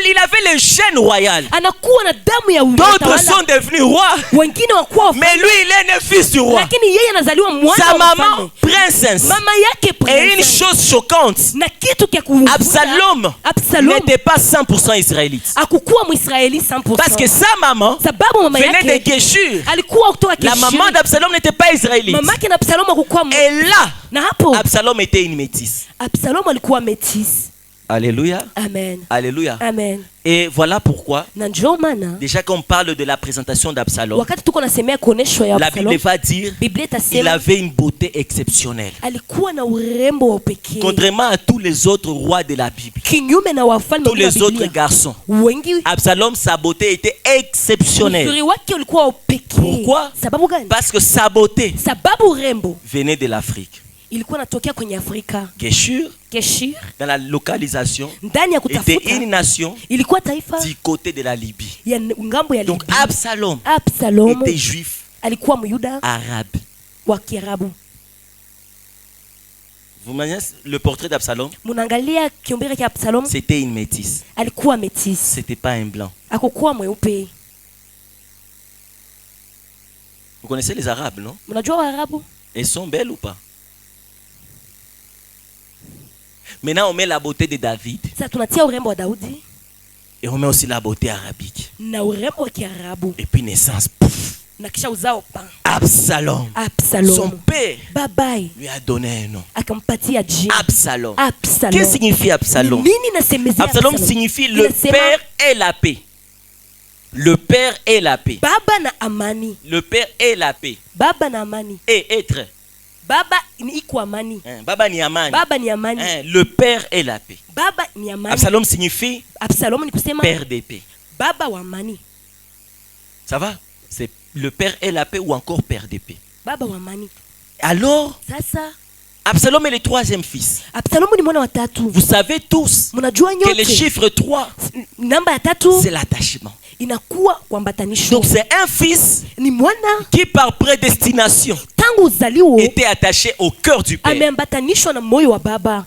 A: il avait le gène royal.
B: anakuwa na damu ya
A: D'autres
B: utawala.
A: sont devenus rois,
B: Wengine wakuwa
A: mais lui il est né fils du roi.
B: lakini yeye anazaliwa mwana
A: Sa
B: wa
A: maman,
B: mfalme.
A: princesse.
B: Mama yake
A: Et une
B: princess.
A: chose choquante,
B: Na kitu kya kuvuta,
A: Absalom
B: Absalom
A: n'était pas 100% israélite.
B: akukuwa Mwisraeli 100%.
A: Parce que sa maman
B: sababu mama
A: venait de
B: yake
A: Geshur.
B: alikuwa kutoka
A: La
B: Geshuri.
A: maman d'Absalom n'était pas israélite.
B: Mama yake na Absalom akukuwa
A: Et là,
B: na hapo
A: Absalom était une métisse.
B: Absalom alikuwa métis.
A: Alléluia.
B: Amen.
A: Alléluia.
B: Amen.
A: Et voilà pourquoi,
B: Na ndio maana
A: déjà quand on parle de la présentation d'Absalom,
B: wakati tuko nasemea kuoneshwa ya
A: la
B: Absalom,
A: Bible va dire
B: Biblia
A: il
B: itasema
A: avait une beauté exceptionnelle.
B: alikuwa na urembo wa upekee
A: Contrairement à tous les autres rois de la Bible,
B: kinyume na wafalme
A: tous
B: wengine wa
A: les autres
B: Biblia.
A: garçons,
B: Wengi
A: Absalom, sa beauté était exceptionnelle.
B: uzuri wake ulikuwa wa upekee.
A: Pourquoi?
B: Sababu gani?
A: Parce que sa beauté
B: Sababu urembo
A: venait de l'Afrique.
B: ilikuwa natokea kwenye Afrika.
A: Geshur,
B: Geshur
A: dans la localisation,
B: ndani ya
A: était
B: kutafuta
A: une nation
B: ilikuwa taifa
A: du côté de la Libye.
B: ya ngambo ya
A: Donc
B: Libya.
A: Absalom
B: Absalom
A: était juif,
B: alikuwa Myuda
A: arabe.
B: wa Kiarabu.
A: Vous imaginez le portrait d'Absalom?
B: Munaangalia kiumbile cha Absalom,
A: C'était une métisse.
B: alikuwa métis,
A: C'était pas un blanc.
B: hakukuwa mweupe.
A: Vous connaissez les Arabes, non?
B: Mnajua Waarabu
A: Ils sont belles ou pas? Maintenant, on met la beauté de David.
B: sasa tunatia urembo wa Daudi
A: Et on met aussi la beauté arabique.
B: na urembo wa Kiarabu
A: Et puis naissance. Pouf.
B: na kisha uzao pa
A: Absalom. Son
B: Absalom.
A: père
B: Babaye
A: lui a donné un nom.
B: akampatia jina
A: Absalom.
B: Absalom.
A: Qu'est-ce que signifie Absalom?
B: Nini nasemezea
A: Absalom signifie le
B: Inasema,
A: père et la paix. Le père et la paix.
B: baba na amani.
A: Le père et la paix.
B: Baba na amani.
A: Et être.
B: Baba ni iko amani.
A: Baba ni amani.
B: Baba ni amani.
A: Le père et la paix.
B: Baba ni amani.
A: Absalom signifie
B: Absalom ni kusema
A: père de paix.
B: baba wa amani.
A: Ça va? C'est le père et la paix ou encore père de paix.
B: Baba wa amani.
A: Alors,
B: Sasa
A: Absalom est le troisième fils.
B: Absalom ni mwana wa tatu.
A: Vous savez tous
B: Mnajua
A: que le
B: nyote
A: chiffre 3,
B: namba ya tatu
A: c'est l'attachement.
B: inakuwa kuambatanisho.
A: Donc c'est un fils
B: Ni mwana
A: qui par prédestination
B: tangu uzaliwo
A: était attaché au cœur du père.
B: ameambatanishwa na moyo wa baba.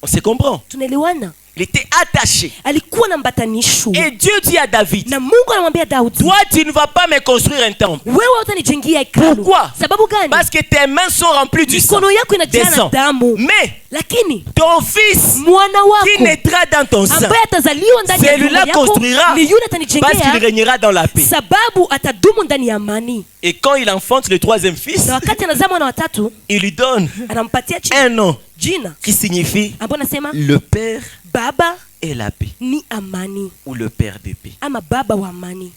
A: On se comprend?
B: Tunaelewana?
A: Il était attaché.
B: Alikuwa na mbatanisho.
A: Et Dieu dit à David,
B: Na Mungu anamwambia Daudi,
A: toi tu ne vas pas me construire un temple.
B: wewe utanijengia hekalu.
A: Pourquoi?
B: Sababu gani?
A: Parce que tes mains sont remplies du sang.
B: Mikono yako
A: Des
B: inajaa na
A: sangs.
B: damu.
A: Mais
B: Lakini
A: ton fils
B: mwana
A: qui
B: wako
A: naîtra dans ton sein,
B: ambaye atazaliwa ndani ya
A: celui-là
B: nyumba yako
A: construira
B: ni yule
A: parce qu'il
B: atanijengea,
A: régnera dans la paix.
B: sababu atadumu ndani ya amani.
A: Et quand il enfante le troisième fils,
B: Na wakati anazaa mwana wa tatu
A: il lui donne
B: anampatia
A: un nom
B: jina
A: qui signifie
B: ambayo nasema
A: le père
B: baba
A: et la paix,
B: ni amani
A: ou le père de paix.
B: ama baba wa amani.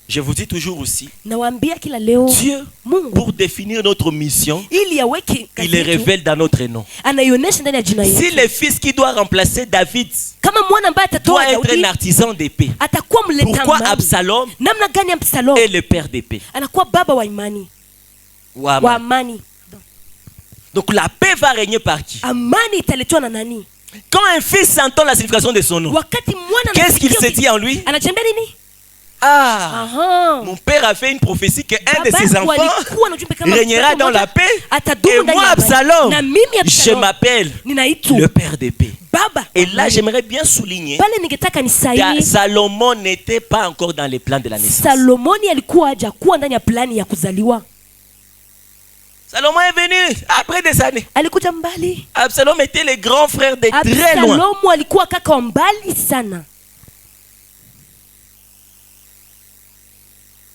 A: Je vous dis toujours aussi,
B: Nawaambia kila leo
A: Dieu,
B: Mungu
A: pour définir notre mission,
B: ili aweke
A: il les révèle dans notre nom.
B: anaionyesha ndani ya jina
A: Si
B: yetu.
A: le fils qui doit remplacer David
B: Kama mwana ambaye atatoa
A: doit être un
B: Daudi
A: artisan d'épée,
B: atakuwa mleta
A: pourquoi
B: amani.
A: Absalom
B: Namna gani Absalom
A: est le père d'épée?
B: anakuwa baba wa imani
A: Wa
B: wa
A: Aman.
B: amani?
A: Donc la paix va régner par qui?
B: Amani italetwa na nani?
A: Quand un fils entend la signification de son nom,
B: Wakati mwana
A: qu'est-ce qu'il
B: anasikia
A: se dit en lui?
B: anachambia nini?
A: Ah,
B: Aha.
A: mon père a fait une prophétie que un de
B: Baba
A: ses
B: yangu
A: enfants
B: alikuwa na ujumbe kama
A: régnera
B: mtoto
A: dans
B: mmoja
A: la paix.
B: atadumu
A: Et
B: ndani
A: moi,
B: ya amani.
A: Absalom,
B: Na mimi
A: je
B: Absalom
A: m'appelle
B: ninaitwa
A: le père de paix.
B: baba.
A: Et là,
B: Amani.
A: j'aimerais bien souligner
B: Pale ningetaka nisaini
A: Salomon n'était pas encore dans les plans de la naissance.
B: Salomoni alikuwa hajakuwa ndani ya plani ya kuzaliwa.
A: Salomon est venu après des années.
B: Alikuja mbali.
A: Absalom était le grand frère de très loin.
B: Absalomu alikuwa kaka wa mbali sana.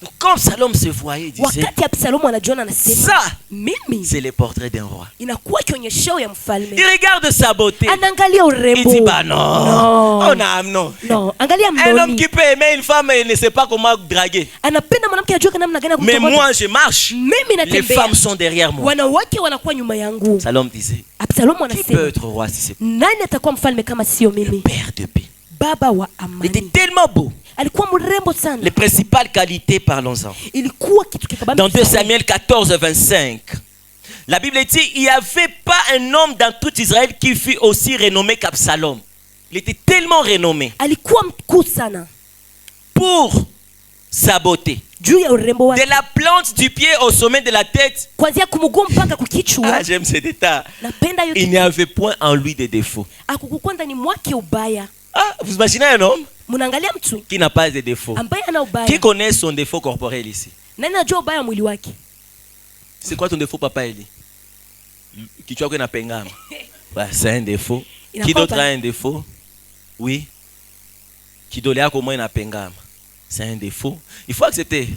A: Donc, quand Absalom se voyait, il disait,
B: Wakati Absalomu anajiona anasema,
A: ça,
B: mimi
A: c'est le portrait d'un roi.
B: inakuwa kionyesheo ya
A: Il
B: mfalme.
A: regarde sa beauté.
B: Anaangalia
A: Il
B: urembo.
A: dit, bah non,
B: Non.
A: on a non.
B: No, angalia
A: Un homme
B: mnoni.
A: qui peut aimer une femme et ne sait pas comment draguer.
B: Anapenda mwanamke ajue namna gani ya
A: Mais
B: kumtongoza.
A: moi, je marche.
B: Mimi
A: Les
B: natembea.
A: femmes sont derrière moi.
B: Wanawake wanakuwa nyuma yangu.
A: Salom disait,
B: Absalomu
A: qui peut
B: anasema,
A: être roi si c'est
B: nani atakuwa mfalme kama sio mimi?
A: père de paix?
B: Baba wa
A: Il était
B: amani.
A: tellement beau.
B: Alikuwa mrembo sana.
A: Les principales qualités, parlons-en.
B: Ilikuwa kitu kikabambi.
A: Dans 2 Samuel 14, 25, la Bible dit, il n'y avait pas un homme dans tout Israël qui fut aussi renommé qu'Absalom. Il était tellement renommé
B: Alikuwa mkuu sana
A: pour sa beauté.
B: juu ya urembo wake.
A: De la plante du pied au sommet de la tête.
B: Kuanzia kumuguu mpaka kukichwa.
A: Ah, j'aime cet état.
B: Napenda
A: Il
B: yote.
A: n'y avait point en lui de défaut.
B: Akukukuwa ndani mwake ubaya.
A: Ah, vous imaginez un homme
B: Mnaangalia mtu
A: qui n'a pas de défaut.
B: ambaye ana
A: Qui
B: ubaya.
A: connaît son défaut corporel ici?
B: Nani anajua ubaya wa mwili wake?
A: C'est quoi ton défaut, papa Eli? Qui tu as qu'on a pengam? Ouais, c'est un défaut.
B: Il n'a
A: Qui
B: pas
A: d'autre a
B: pas.
A: un défaut? Oui. Qui doit aller comment il a pengam? C'est un défaut. Il faut accepter.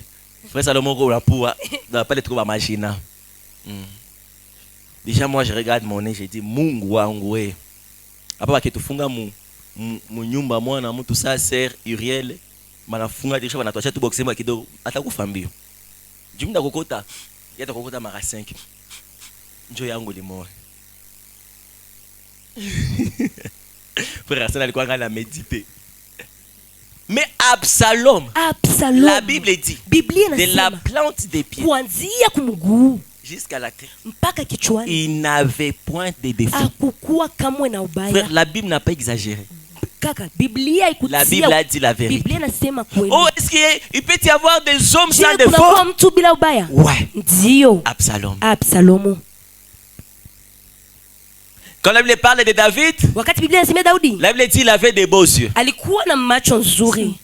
A: Frère Salomon Goulapoua, ne va pas être trop à machina. Déjà, moi, je regarde mon nez, je dis, Mungu wangu. Après, que tu funga munyumba mwana mtu saa ser Uriel manafunga disha wanatosha tu boxe mwa kidogo atakufa mbio. Jumda kokota yata kokota mara 5. Njo yangu limoe. Frère Arsène alikuwa ngana méditer. Mais Absalom,
B: Absalom.
A: la Bible dit,
B: Biblia
A: de la
B: inasema
A: plante des pieds
B: kuanzia kumguu
A: jusqu'à la terre,
B: mpaka kichwani
A: il n'avait point de défaut.
B: akukuwa kamwe na ubaya.
A: Frère, la Bible n'a pas exagéré.
B: Kaka, Biblia
A: La Bible a dit la vérité.
B: Biblia inasema kweli.
A: Oh, est-ce qu'il peut y avoir des hommes
B: Je,
A: sans défaut?
B: kunakuwa mtu bila ubaya?
A: Ouais.
B: Ndio.
A: Absalom.
B: Absalomu.
A: Quand la Bible parle de David,
B: Wakati Biblia inasema Daudi
A: la Bible dit qu'il avait des beaux yeux.
B: alikuwa na macho nzuri.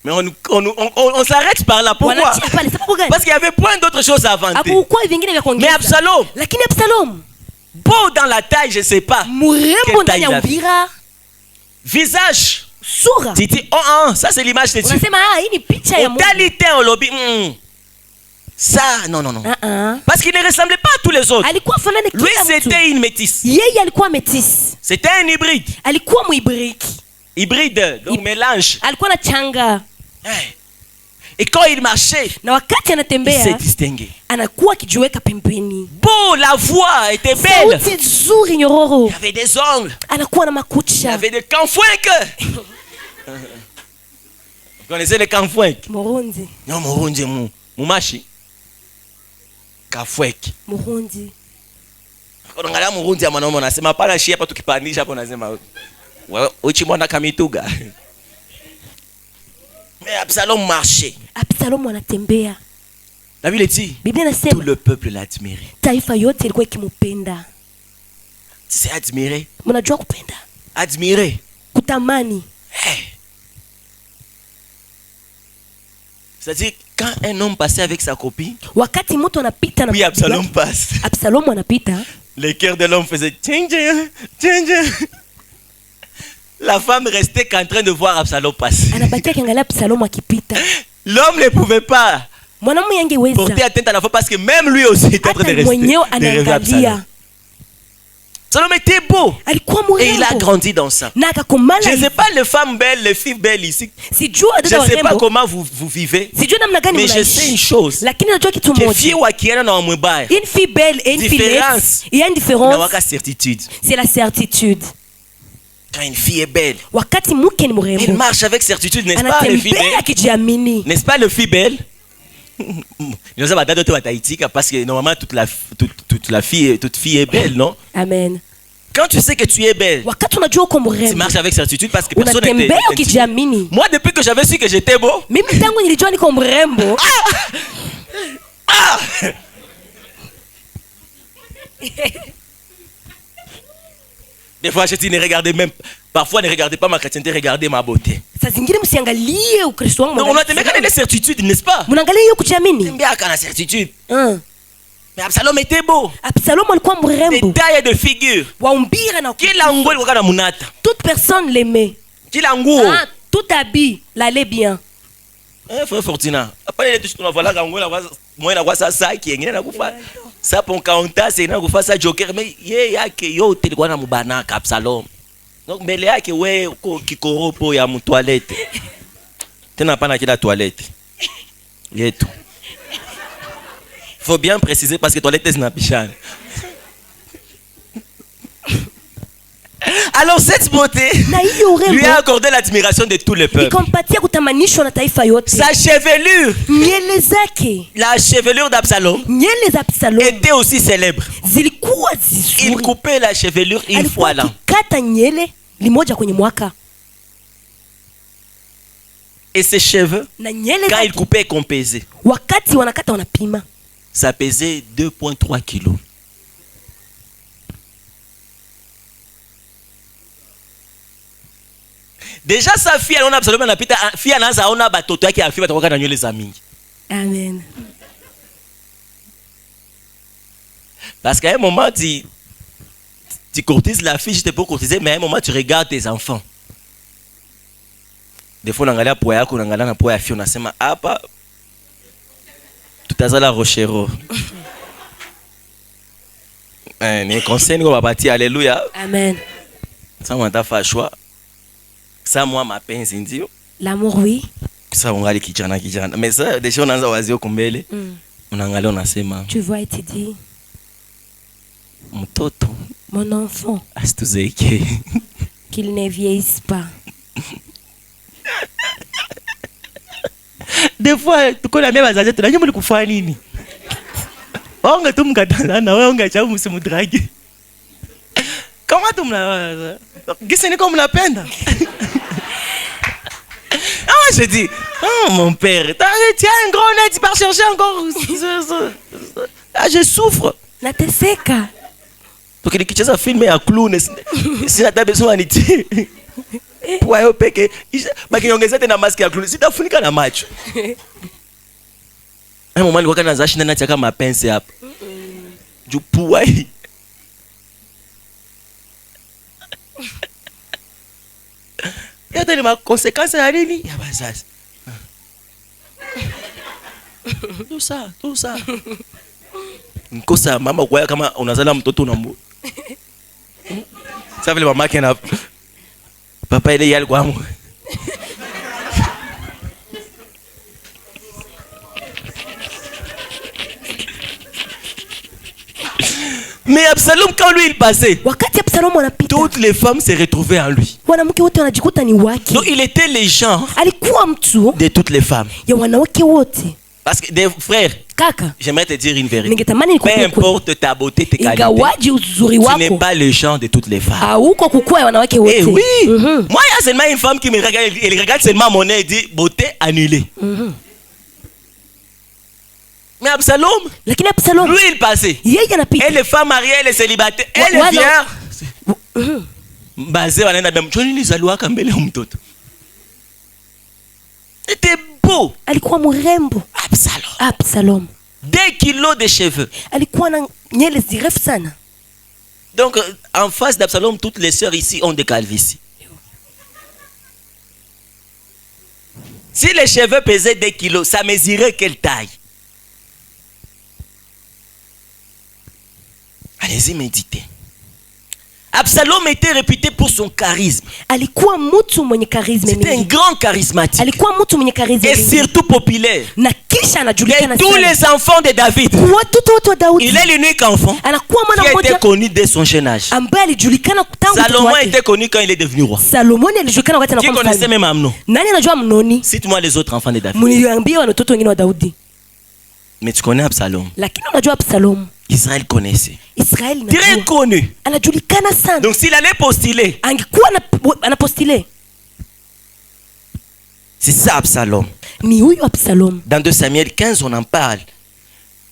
A: Mais on s'arrête par là. Pourquoi?
B: Wanatia pale sababu gani?
A: Parce qu'il n'y avait point d'autre chose à inventer.
B: Hakukuwa vingine vya
A: Mais
B: kuongeza.
A: Absalom,
B: Lakini Absalom
A: Beau dans la taille, je sais pas.
B: Murembo
A: Quelle
B: ndani
A: taille
B: ya
A: il avait.
B: mpira.
A: Visage.
B: Sura.
A: Tu dis, ça c'est l'image de Dieu.
B: Unasema hii ni picha ya Mungu.
A: Talité au lobby. Ça, non. Parce qu'il ne ressemblait pas à tous les autres.
B: Alikuwa fanana
A: Lui,
B: kila mtu.
A: c'était une métisse.
B: Yeye alikuwa métis.
A: C'était un hybride.
B: Alikuwa muibriki.
A: Hybride, donc mélange.
B: Alikuwa na changa.
A: Et quand il marchait,
B: Na wakati
A: il
B: anatembea
A: s'est distingué.
B: anakuwa akijiweka pembeni.
A: Beau, la voix était belle.
B: Sauti nzuri nyororo.
A: Il avait des ongles.
B: Anakuwa na
A: Il
B: makucha.
A: avait des canfouinques. Vous connaissez les canfouinques?
B: Murundi.
A: Non, Murundi, Mumashi. Kafouinques.
B: Murundi.
A: Unaangalia Murundi ya mwanaume unasema pana shia hapa tukipandisha hapo unasema uchi mwana kamituga. Mais Absalom marchait.
B: Absalomu anatembea.
A: La Bible dit,
B: Biblia
A: tout
B: inasema
A: le peuple l'admirait.
B: taifa yote ilikuwa ikimupenda.
A: C'est admirer.
B: Mnajua kupenda?
A: Admirer.
B: Kutamani.
A: C'est-à-dire, quand un homme passait avec sa copine,
B: Wakati mtu anapita na
A: puis Absalom passe,
B: Absalomu anapita,
A: le cœur de l'homme faisait tching. La femme restait qu'en train de voir Absalom passer.
B: anabakia akiangalia Absalomu akipita.
A: L'homme ne pouvait pas
B: Mwanamume yangeweza.
A: porter atteinte à la femme parce que même lui aussi était en train de
B: Hata
A: rester.
B: mwenyewe
A: de rêver Absalom.
B: anaangalia.
A: Absalom était beau.
B: Alikuwa
A: Et il a
B: mrembo.
A: grandi dans ça.
B: Na akakomala.
A: Je ne sais pas les femmes belles, les filles belles ici.
B: Sijua
A: Je
B: dada
A: ne sais pas
B: warembo.
A: comment vous vivez.
B: Sijua namna gani
A: Mais je sais une
B: mnaishi.
A: chose.
B: Lakini najua kitu
A: Que
B: moja.
A: fille wakienda na wamwebaya.
B: Une fille belle et une fille
A: Différence.
B: laide. Il y a une
A: Na
B: différence.
A: waka certitude.
B: C'est la certitude.
A: Quand une fille est belle,
B: Wakati mke ni
A: elle
B: mrembo,
A: marche avec certitude, n'est-ce pas les filles
B: anatembea
A: belles?
B: akijiamini.
A: N'est-ce pas les filles belles? Nous avons d'abord de Tahiti parce que normalement toute fille est belle, non?
B: Amen.
A: Quand tu sais que tu es belle,
B: Wakati unajua uko
A: tu
B: mrembo,
A: marches avec certitude parce que personne n'était.
B: unatembea ukijiamini.
A: Moi, depuis que j'avais su que j'étais beau,
B: Mimi tangu nilijua niko mrembo,
A: des fois je dis ne regardez même, parfois ne regardez pas ma chrétienté, regardez ma beauté.
B: saa zingine msiangalie Ukristo wangu.
A: Donc on a tembea quand les certitudes, n'est-ce pas?
B: Mnaangalia hiyo kujiamini.
A: Tembea quand la certitude.
B: Mm.
A: Mais Absalom était beau.
B: Absalomu alikuwa
A: Des
B: mrembo.
A: tailles de figure.
B: Wa umbira na
A: Kila nguo ilikuwa na munata.
B: toute personne l'aimait.
A: Kila nguo.
B: Ah, tout habit l'allait bien.
A: Frère Fortina, après les tout voilà quand moi na kwa sasa kiengine na kufa. Ça pour counter c'est na kufa ça joker mais ye yake yote ilikuwa na mubanaka Absalom. Donc mbele yake we uko kikoropo ya mtoilette. Tena pana kila toilette. Yetu. Faut bien préciser parce que toilette zinapishana. Alors cette beauté
B: Na hiyo
A: lui a
B: urembo
A: accordé l'admiration de tous les peuples.
B: ikampatia kutamanishwa na taifa yote.
A: Sa chevelure,
B: Nywele zake,
A: la chevelure d'Absalom
B: nywele za Absalomu
A: était aussi célèbre.
B: zilikuwa
A: Il
B: zizuri.
A: coupait la chevelure une
B: Alikuwa
A: fois l'an.
B: akikata nywele limoja kwenye mwaka,
A: Et ses cheveux,
B: na nywele
A: quand il
B: zake
A: coupait, qu'on pesait.
B: wakati wanakata wanapima.
A: Ça pesait 2,3 kilos. Déjà sa fille aliona Absalom anapita, fille anaanza aona batoto yake afia batakuwa na nywele za mingi.
B: Amen.
A: Parce qu'à un moment tu courtises la fille, je te peux courtiser, mais à un moment tu regardes tes enfants. Des fois unaangalia poa yako, unaangalia na poa ya fille, unasema hapa tutazala rochero. Ni conseil niko babati, alléluia.
B: Amen.
A: Ça mtafa choix. Ça moi mapenzi ndio.
B: L'amour, oui.
A: Ça ungali kijana. Mais ça déjà unaanza wazio kumbele. Unaangalia unasema
B: Tu vois et tu dis,
A: mtoto
B: mon enfant,
A: asituzeeke.
B: qu'il ne vieillisse pas.
A: Des fois tuko na mimi bazazi tunajua mlikufanya nini? Onga tu mkatana na wewe onga cha msimudragi. Kama tu mna gisi niko mnapenda. Ah, je dis, oh mon père, tiens un gros nez, tu pars chercher encore. Ah, je souffre.
B: Nateseka.
A: Porque nikicheza filme ya clown sina hata besoin niti. Kwa hiyo peke bakiongeza tena mask ya clown sitafunika na macho. Mama nilikuwa kana zashinda na chaka mapenzi hapa. Jupua hii. Yata ni makonsekansi ya nini ya bazazi. Tout ça. Nkosa mama kwa kama unazala mtoto unambu. Sasa vile mama yake na papa ile yale kwa mu. Mais Absalom, quand lui il passait,
B: wakati Absalom anapita,
A: toutes les femmes se retrouvaient en lui.
B: wanawake wote wanajikuta ni wake.
A: Donc il était le genre
B: Alikuwa mtu
A: de toutes les femmes.
B: ya wanawake wote.
A: Parce que des frères,
B: Kaka,
A: j'aimerais te dire une vérité.
B: ningetamani
A: Peu
B: nikupe kweli.
A: importe ta beauté, tes qualités,
B: Ingawaji uzuri
A: tu n'es
B: wako
A: pas le genre de toutes les femmes.
B: hauko kukua ya wanawake wote.
A: Eh oui. Moi, il y a seulement une femme qui me regarde, elle regarde seulement mon nez et dit beauté annulée. Mais Absalom,
B: Lakini Absalom
A: lui il passait.
B: yeye anapita.
A: Elle est femme mariée, elle est célibataire, elle est vierge. Basé wanaenda na mchoni ni zaliwaka mbele ya mtoto. C'était beau.
B: Alikuwa mrembo. Absalom
A: 2 kilos de cheveux.
B: alikuwa na nywele zirefu sana.
A: Donc en face d'Absalom, toutes les sœurs ici ont des calvities. Si les cheveux pesaient 2 kilos, ça mesurait quelle taille? Allez-y méditer. Absalom était réputé pour son charisme.
B: Alikuwa mtu mwenye karisma
A: C'était un
B: mingi.
A: grand charismatique.
B: Alikuwa mtu mwenye karisma
A: Et
B: mingi.
A: surtout populaire.
B: Na kisha anajulikana
A: Et tous
B: sana.
A: les enfants de David.
B: Watoto wote wa Daudi.
A: Il est l'unique enfant
B: Anakuwa mwana
A: qui a été
B: mmoja
A: connu dès son jeune âge.
B: ambaye alijulikana tangu utoto
A: Salomon
B: wake.
A: était connu quand il est devenu roi.
B: Salomoni alijulikana wakati
A: Qui
B: anakuwa
A: connaissait
B: mfalme.
A: même Amnon?
B: Nani anajua Amnoni?
A: Cite-moi les autres enfants de David.
B: Mniambia watoto wengine wa Daudi.
A: Mais tu connais Absalom.
B: Lakini unajua Absalom,
A: Israël connaissait.
B: Israeli
A: Très
B: najua.
A: connu.
B: Anajulikana sana.
A: Donc s'il allait postuler,
B: Angekuwa anapostile.
A: c'est ça Absalom.
B: Ni huyu Absalom.
A: Dans 2 Samuel 15, on en parle.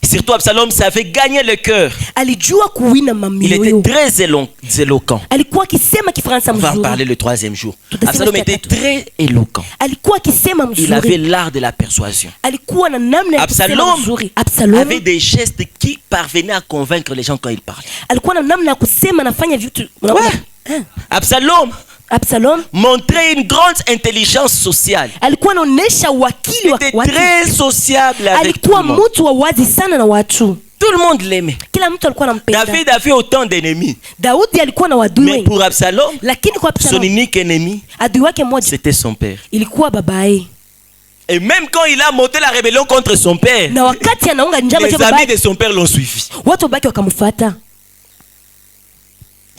A: Et surtout Absalom, ça avait gagné le cœur.
B: Alijua kuwina
A: Il était
B: mamioyo.
A: très éloquent.
B: Alikuwa akisema Kifaransa
A: On va en
B: mzuri.
A: parler le 3e jour.
B: Tutasema
A: Absalom
B: siku ya
A: était
B: tatu.
A: très éloquent.
B: Alikuwa akisema
A: Il avait
B: mzuri.
A: l'art de la persuasion.
B: Alikuwa na namna ya kusema
A: Absalom
B: mzuri. Absalom
A: avait des gestes qui parvenaient à convaincre les gens quand il parlait.
B: alikuwa na namna ya kusema nafanya vitu.
A: Ouais. Absalom
B: Absalom
A: montrait une grande intelligence sociale.
B: alikuwa anaonesha wakili
A: Il
B: wa
A: était
B: watu.
A: très sociable avec tout
B: Alikuwa
A: le monde.
B: mtu wa wazi sana na watu.
A: Tout le monde l'aimait.
B: Kila mtu alikuwa anampenda.
A: David avait autant d'ennemis.
B: Daudi alikuwa na wadui
A: Mais
B: wengi.
A: pour Absalom,
B: Lakini kwa
A: son
B: Absalom
A: unique ennemi,
B: adui wake mmoja
A: c'était son père.
B: ilikuwa babaye.
A: Et même quand il a monté la rébellion contre son père,
B: Na wakati anaunga njama
A: les
B: cha
A: amis
B: babaye,
A: de son père l'ont suivi.
B: watu wabaki wakamfuata.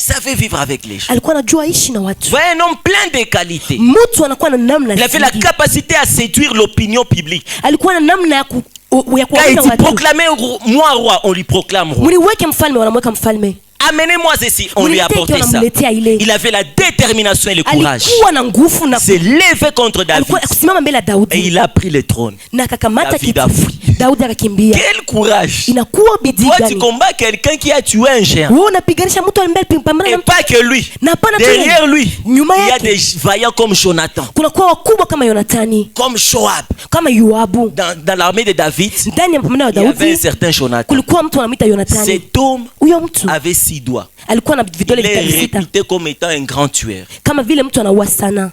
A: Il savait vivre avec les gens.
B: Alikuwa anajua ishi na watu.
A: Voyez un homme plein de qualités.
B: Mtu anakuwa na namna.
A: Il avait la
B: nyingi.
A: capacité à séduire l'opinion publique.
B: Alikuwa na namna ya
A: Quand il
B: kuwaita
A: dit
B: watu.
A: proclamer moi roi, on lui proclame roi.
B: Mniweke mfalme, wanamweka mfalme.
A: Amenez-moi ceci, on lui a apporté ça.
B: Wanamletea ile.
A: Il avait la détermination et le courage.
B: Alikuwa na nguvu na
A: S'est levé contre David
B: alikuwa kusimama mbele ya
A: et
B: Daudi
A: il a pris le trône.
B: na akakamata
A: David
B: kiti.
A: a fui.
B: Daudi akakimbia.
A: Quel courage!
B: Inakuwa bidii
A: Toi, tu
B: gani?
A: combats quelqu'un qui a tué un géant.
B: Wewe unapiganisha mtu ambaye alipambana
A: Et
B: na mtu.
A: pas que lui.
B: Na hapana tu
A: Derrière
B: yeye.
A: lui,
B: Nyuma
A: il y a
B: yake.
A: des vaillants comme Jonathan,
B: Kuna kuwa wakubwa kama Yonathani,
A: comme Joab.
B: kama Yoabu.
A: Dans l'armée de David,
B: Ndani ya mapambano ya
A: il y avait un
B: Daudi
A: certain Jonathan.
B: kulikuwa mtu anamuita Yonathani.
A: Cet homme
B: Huyo mtu
A: avait 6 doigts.
B: alikuwa na vidole
A: Il est
B: vitatu sita,
A: réputé comme étant un grand tueur.
B: kama vile mtu anaua sana.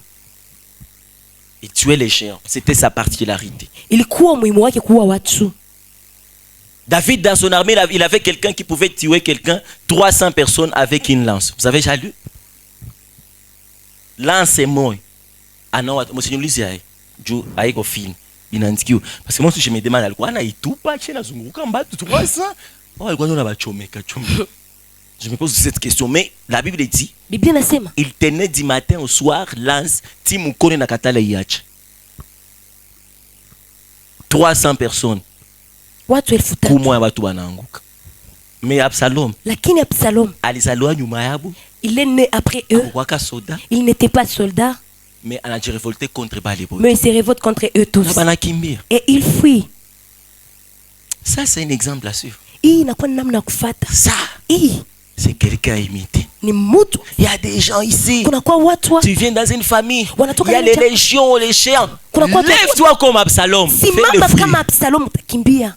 A: Il tuait les géants. C'était sa particularité.
B: Ilikuwa umuhimu wake kuua watu.
A: David, dans son armée, il avait quelqu'un qui pouvait tuer quelqu'un, 300 personnes avec une lance. Vous avez déjà lu? Lance est moi. Ah non, moi c'est une lise avec un film. Parce que moi, si je me demande, alikuwa anaitupa chini nazunguka mbatu 300. Oh, alikuwa ndo bachomeka chomeka. Je me pose cette question, mais la Bible dit,
B: Biblia inasema
A: il tenait du matin au soir lance timukone na katala iache. 300 personnes.
B: watu 1000.
A: Kumwa ya watu wanaanguka. Mais Absalom
B: Lakini Absalom,
A: alizaliwa nyuma yabo,
B: il est né après eux.
A: waka soda,
B: Il n'était pas soldat,
A: mais anajirevolte contre bale bote.
B: mais il se révolte contre eux tous.
A: Na banakimbia.
B: Et il fuit.
A: Ça c'est un exemple à suivre.
B: Hii inakuwa ni namna ya kufuata.
A: Ça,
B: Hii
A: c'est quelqu'un à imiter.
B: ni mtu.
A: Il y a des gens ici.
B: Kuna kwa watu wa
A: Tu viens dans une famille.
B: Wanatoka
A: Il y a les
B: nje.
A: légions, les chiens.
B: Kuna kwa watu-
A: Lève-toi comme Absalom. Fais
B: simama
A: le
B: kama
A: fruit.
B: Absalom utakimbia.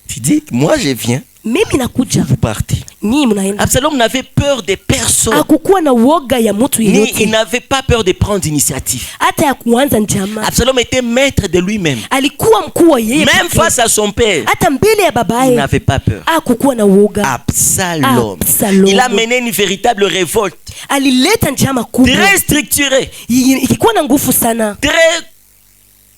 A: Tu dis, moi je viens.
B: mimi nakuja,
A: vous partez.
B: nyinyi mnaenda.
A: Absalom n'avait peur de personne.
B: Hakukuwa na woga ya mtu
A: Il
B: yeyote,
A: n'avait pas peur de prendre l'initiative.
B: hata ya kuanza njama.
A: Absalom était maître de lui-même.
B: Alikuwa mkuu wa yeye
A: Même
B: pekee.
A: face à son père,
B: Hata mbele ya
A: il
B: babaye
A: n'avait pas peur.
B: hakukuwa na woga.
A: Absalom.
B: Absalom.
A: Il a mené une véritable révolte.
B: Alileta njama kubwa,
A: Très structurée.
B: ikikuwa na nguvu sana,
A: Très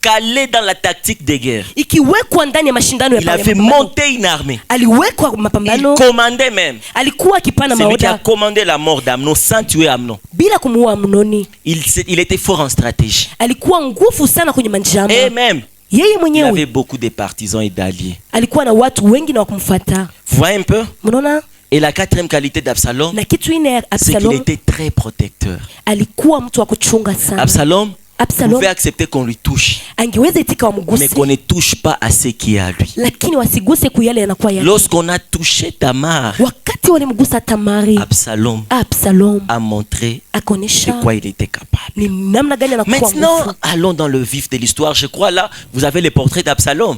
A: calé dans la tactique de guerre.
B: ikiwekwa ndani ya mashindano
A: Il
B: ya
A: avait
B: mapambano.
A: monté une armée.
B: Aliwekwa
A: Il
B: mapambano,
A: commandait même.
B: alikuwa akipana
A: C'est lui qui a
B: maoda
A: commandé la mort d'Amnon sans tuer Amnon.
B: bila kumuua Amnoni.
A: Il était fort en stratégie.
B: Alikuwa nguvu sana kwenye manjama.
A: Et même,
B: Yeye
A: il avait
B: mwenyewe
A: beaucoup de partisans et d'alliés.
B: alikuwa na watu wengi na wakumfuata.
A: Vous voyez un peu?
B: Mnaona?
A: Et la quatrième qualité d'Absalom,
B: Na kitu ine ya
A: c'est qu'il
B: Absalom,
A: était très protecteur.
B: alikuwa mtu wa kuchunga sana.
A: Absalom
B: Absalom
A: pouvait accepter qu'on lui touche,
B: angeweza itika
A: mais
B: wamguse,
A: qu'on ne touche pas à ce qui est à lui.
B: lakini wasiguse kuyale yanakuwa yake.
A: Lorsqu'on a touché Tamar,
B: Wakati walimgusa Tamari,
A: Absalom
B: Absalom
A: a montré de
B: akaonyesha
A: quoi il était capable.
B: ni namna gani anakuwa
A: Maintenant,
B: nguvu.
A: allons dans le vif de l'histoire. Je crois là, vous avez le portrait d'Absalom.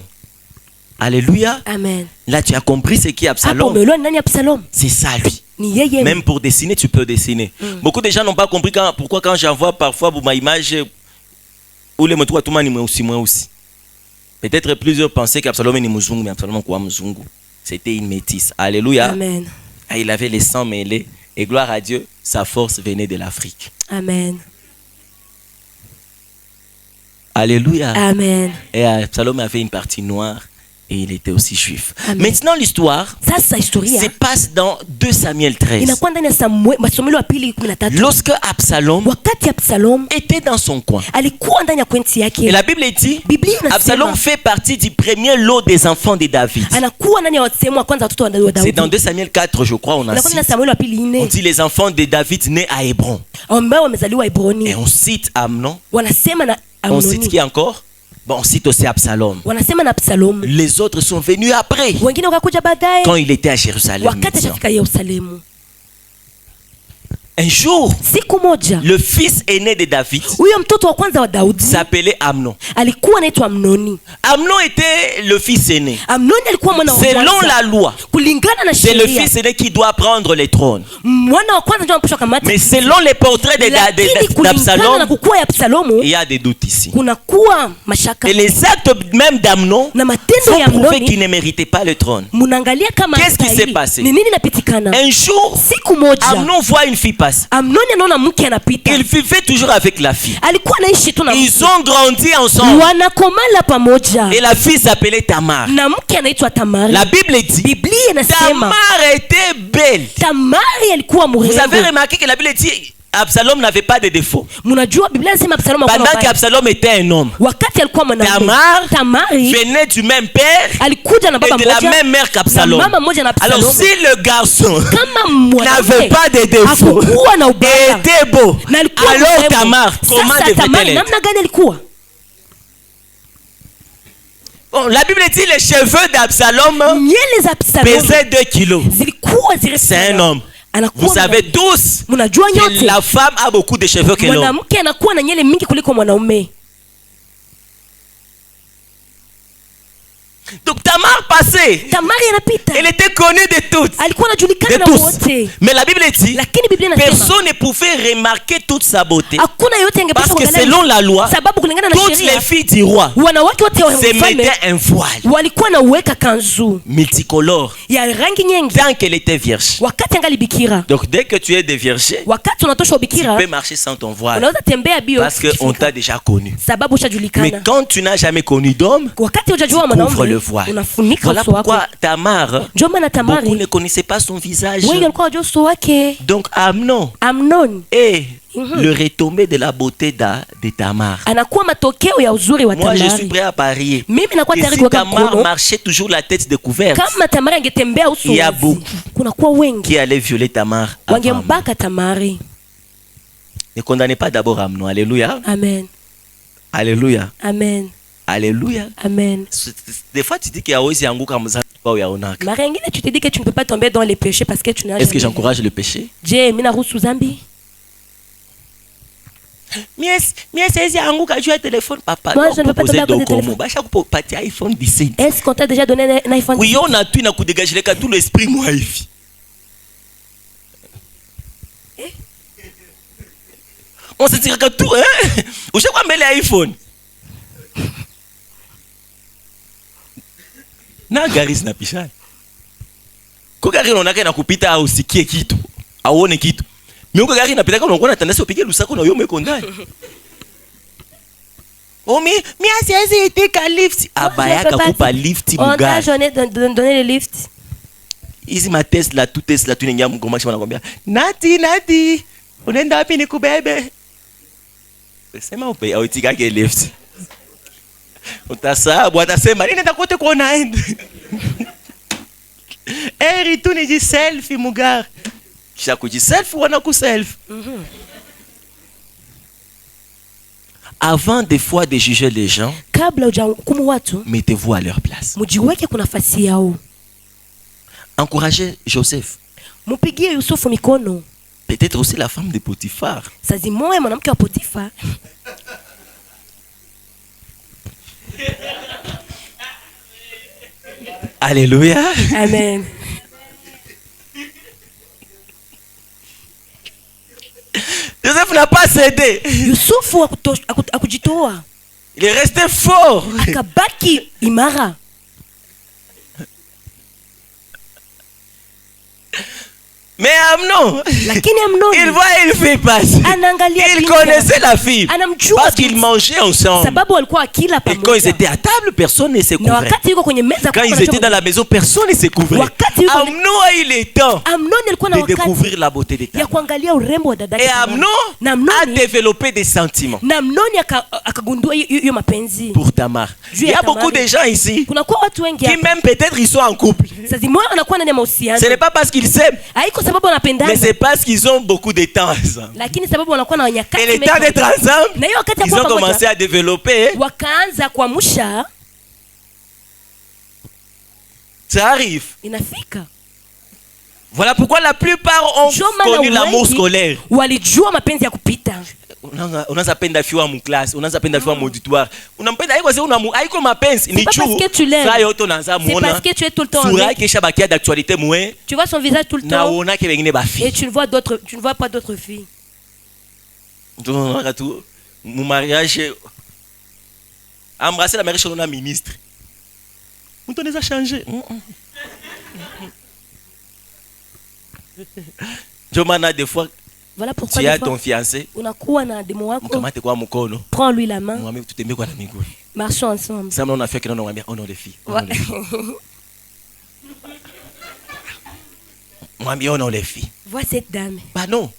A: Alléluia.
B: Amen.
A: Là, tu as compris ce qui est
B: Hapo
A: Absalom.
B: umeelewa ni nani Absalom?
A: C'est ça, lui.
B: Ni yeye.
A: Même pour dessiner, tu peux dessiner. Beaucoup de gens n'ont pas compris pourquoi quand j'envoie parfois ma image, ou les motos à tout le monde moi aussi. Peut-être plusieurs pensaient qu'Absalom est Muzungu, mais Absalom quoi Muzungu. C'était une métisse. Alléluia.
B: Amen.
A: Ah, il avait les sangs mêlés. Et gloire à Dieu, sa force venait de l'Afrique.
B: Amen.
A: Alléluia.
B: Amen.
A: Et Absalom avait une partie noire. Et il était aussi juif.
B: Amen.
A: Maintenant, l'histoire
B: Sasa historia
A: se passe dans 2 Samuel 13.
B: inakuwa ndani ya Samuel, Masomelo ya pili 13.
A: Lorsque Absalom
B: Wakati Absalom
A: était dans son coin.
B: alikuwa ndani ya kwenti
A: Et
B: yake,
A: la Bible dit,
B: Biblia inasema
A: Absalom fait partie du premier lot des enfants de David.
B: anakuwa ndani ya sehemu ya kwanza watoto wa
A: C'est
B: Daudi.
A: dans 2 Samuel 4, je crois, on a
B: Inakuwa ndani ya
A: cité.
B: Samuel ya pili
A: On
B: 4
A: dit les enfants de David nés à Hébron.
B: ambao wamezaliwa Hebroni.
A: Et on cite Amnon.
B: Wanasema na
A: On cite
B: Amnoni,
A: qui encore? Bon, on cite aussi Absalom.
B: wanasema na Absalom.
A: Les autres sont venus après,
B: Wengine wakakuja baadaye
A: quand il était à Jérusalem.
B: wakati ashafika Yerusalemu.
A: Un jour,
B: Siku moja
A: le fils aîné de David
B: huyo mtoto wa kwanza wa Daudi
A: s'appelait Amnon.
B: alikuwa anaitwa Amnoni.
A: Amnon était le fils aîné.
B: Amnoni alikuwa mwana wa
A: Selon
B: kwanza.
A: la loi,
B: Kulingana na
A: c'est le
B: sheria,
A: fils aîné qui doit prendre le trône.
B: mwana wa kwanza ndio anapaswa kamata.
A: Mais selon les portraits
B: Lakini kulingana na
A: d'Absalom,
B: kukua ya Absalomu
A: il y a des doutes ici.
B: kuna kuwa mashaka
A: Et les actes même d'Amnon
B: na matendo ya
A: vont prouver
B: Amnoni.
A: qu'il ne méritait pas le trône.
B: Munaangalia kama
A: Qu'est-ce qui
B: hastahili.
A: s'est passé?
B: Ni nini napitikana?
A: Un jour,
B: Siku moja
A: Amnon voit une fille passer.
B: Amnoni anaona mke anapita.
A: Il vivait toujours avec la fille.
B: Alikuwa anaishi tu na
A: Ils ont grandi ensemble.
B: wanakomala pamoja
A: Et la fille s'appelait Tamar.
B: na mke anaitwa Tamari.
A: La Bible dit,
B: Biblia inasema
A: Tamar était belle.
B: Tamari alikuwa
A: Vous avez
B: mrembo.
A: remarqué que la Bible dit, Absalom n'avait pas de défaut.
B: Mnajua Biblia inasema Absalomu alikuwa
A: Pendant
B: mbaya.
A: qu'Absalom était un homme,
B: Wakati alikuwa mwanaume, Tamari
A: venait du même père
B: alikuja na
A: et
B: baba
A: de la
B: mmoja
A: même mère
B: na
A: qu'Absalom.
B: mama mmoja na
A: Alors
B: Absalomu.
A: si le garçon
B: Kama
A: n'avait
B: mwanaume
A: pas de défaut
B: hakukuwa na
A: et
B: ubaya
A: était beau,
B: na alikuwa
A: alors
B: mrembo.
A: Tamar, comment
B: Sasa
A: devait-elle
B: Tamari
A: être?
B: namna gani alikuwa?
A: Bon, la Bible dit les cheveux d'Absalom
B: Nywele za Absalomu
A: pesaient 2 kilos.
B: zilikuwa zile.
A: C'est un homme.
B: Anakuwa
A: Vous savez tous
B: mnajua
A: que
B: nyote
A: la femme a beaucoup de cheveux que l'homme.
B: mwanamke anakuwa na nywele mingi kuliko mwanaume.
A: Donc Tamar passait.
B: Tamari anapita,
A: Elle était connue de toutes.
B: alikuwa anajulikana
A: De
B: na
A: tous.
B: wote,
A: Mais la Bible dit,
B: lakini Biblia inasema
A: personne ne pouvait remarquer toute sa beauté.
B: hakuna yote
A: Parce
B: angepaswa
A: que
B: kuangalia,
A: selon la loi,
B: sababu kulingana na
A: toutes les
B: sheria
A: filles du roi
B: wanawake wote wa
A: se
B: mfalme
A: mettaient un voile
B: walikuwa na uweka kanzu
A: multicolore
B: ya rangi nyingi
A: tant qu'elle était vierge.
B: wakati angali bikira.
A: Donc dès que tu es déviergé,
B: Wakati unatosha
A: tu
B: ubikira
A: peux marcher sans ton voile.
B: unaweza tembea bio
A: Parce qu'on t'a déjà connu.
B: sababu
A: Mais
B: ushajulikana.
A: quand tu n'as jamais connu d'homme,
B: Wakati hujajua
A: couvre le
B: mwanaume
A: voile.
B: unafunika
A: Voilà
B: uso wako.
A: pourquoi Tamar,
B: Ndio maana
A: beaucoup
B: Tamari
A: ne connaissaient pas son visage.
B: wengi walikuwa wajua uso wake.
A: Donc Amnon
B: Amnon
A: est le retombé de la beauté de Tamar.
B: anakuwa matokeo ya uzuri wa
A: Moi, je suis
B: Tamari.
A: prêt à parier
B: Mimi nakuwa
A: que
B: tayari
A: si
B: kuweka
A: Tamar
B: mkono
A: marchait toujours la tête découverte,
B: kama Tamari angetembea uso
A: Il y a
B: wazi,
A: beaucoup
B: kunakuwa wengi
A: qui allait violer Tamar avant Amnon.
B: wangembaka Tamari.
A: Ne condamnez pas d'abord Amnon. Alléluia.
B: Amen,
A: Alléluia.
B: amen,
A: Alléluia.
B: amen.
A: Des fois, tu dis qu'il y a aussi un goût comme ça.
B: Mara ingine tu te dis que tu ne peux pas tomber dans les péchés parce que tu n'as
A: Est-ce que
B: jamais.
A: j'encourage le péché?
B: Je, mimi naruhusu dhambi?
A: Mieux anguka juu ya téléphone papa.
B: Moi je ne veux pas tomber à cause du téléphone.
A: Basha kupatia iPhone 17.
B: Est-ce qu'on t'a déjà donné un iPhone 17?
A: Oui, on a tout na kudegager ka tout l'esprit moi hivi. On se tire que tout hein. Ushakuwa mbele ya iPhone. Na gari zinapisha. Kwa gari unaona na kupita au usikie kitu, auone kitu. Mimi kwa gari inapita kama unakuwa na tendency upige lusako na wewe umeko ndani. Oh mi asiwezi itika lift. Abayaka kupa lift mugari.
B: On a donné le lift.
A: Hizi ma Tesla tu ningia mgomashi wanakwambia, "Nati, unaenda wapi nikubebe?" Sema upe au itika ke lift. Utasabu atasema, "Nini nitakote kwa unaenda?" Eri tu ni selfie mugari. Kisha kujiselfie wana kuselfie. Avant des fois de juger les gens,
B: kabla hujahukumu watu,
A: mettez-vous à leur place.
B: Mujiweke kuna nafasi yao.
A: Encouragez Joseph.
B: Mupigie Yusufu mikono.
A: Peut-être aussi la femme de Potiphar.
B: Sazi moya mwanamke wa Potifa.
A: Alléluia.
B: Amen.
A: Joseph n'a pas cédé.
B: Yusufu akujitoa.
A: Il est resté fort.
B: Akabaki imara.
A: Mais Amnon,
B: il
A: voit une fille passer. Il connaissait la fille. Parce qu'ils mangeaient ensemble. Et quand ils étaient à table, personne ne se couvrait. Quand ils étaient dans la maison, personne ne se couvrait. Amnon a eu le temps de découvrir la beauté de Tamar. Et Amnon a développé des sentiments pour Tamar. Il y a beaucoup de gens ici qui même peut-être ils sont en couple. Ce n'est pas parce qu'ils s'aiment, mais c'est parce qu'ils ont beaucoup de temps ensemble. Et le temps d'être ensemble, ils ont commencé à développer. Ça arrive. Voilà pourquoi la plupart ont connu l'amour scolaire. Unaweza penda fiwa mu class, unaweza penda fiwa mu auditoire. Unampenda haiko sasa haiko mapenzi ni juu. Sasa yote unaanza muona. Sura yake shabakia d'actualité mwe.
B: Tu vois son visage tout le temps.
A: Na uona ke wengine ba filles.
B: Et tu ne vois pas d'autres filles.
A: Donc on a tout mu mariage embrasser la mariage on a ministre. On t'en a changé. Jomana des fois.
B: Voilà pourquoi
A: tu as ton fiancé.
B: Prends-lui la main.
A: Marchons ensemble. Ça on a fait que non on a les filles. Moi on a les filles.
B: Vois cette dame.
A: Bah non.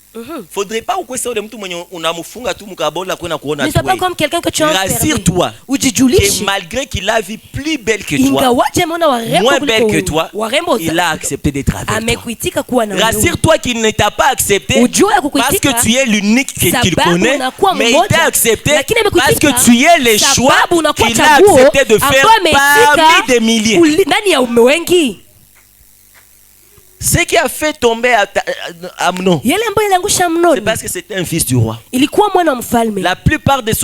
A: Faudrait pas que ça mtu mwenye unamfunga tu mkabola kwenda kuona tu.
B: Ne sois pas comme quelqu'un que tu as enfermé.
A: Rassure-toi. Et malgré qu'il a vu plus belle que toi, moins belle que toi, il a accepté d'être avec toi. Rassure-toi qu'il ne t'a pas accepté parce que tu es l'unique qu'il connaît, mais il t'a accepté parce que tu es le choix qu'il a accepté de faire parmi des milliers. Ce qui a fait tomber Amnon, c'est parce que c'était un fils du roi. La plupart de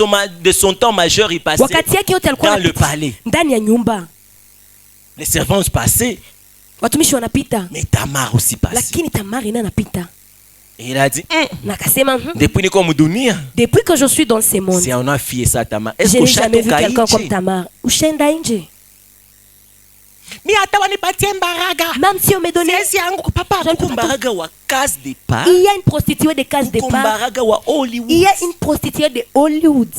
A: son temps majeur, il passait dans le palais. Les servants passaient, mais Tamar aussi passait. Et il a dit,
B: depuis que je suis dans ce monde,
A: si on a fié ça Tamar,
B: je n'ai jamais vu quelqu'un comme Tamar. Même si on me donnait, il y a une prostituée de case départ. Il y a une prostituée de Hollywood.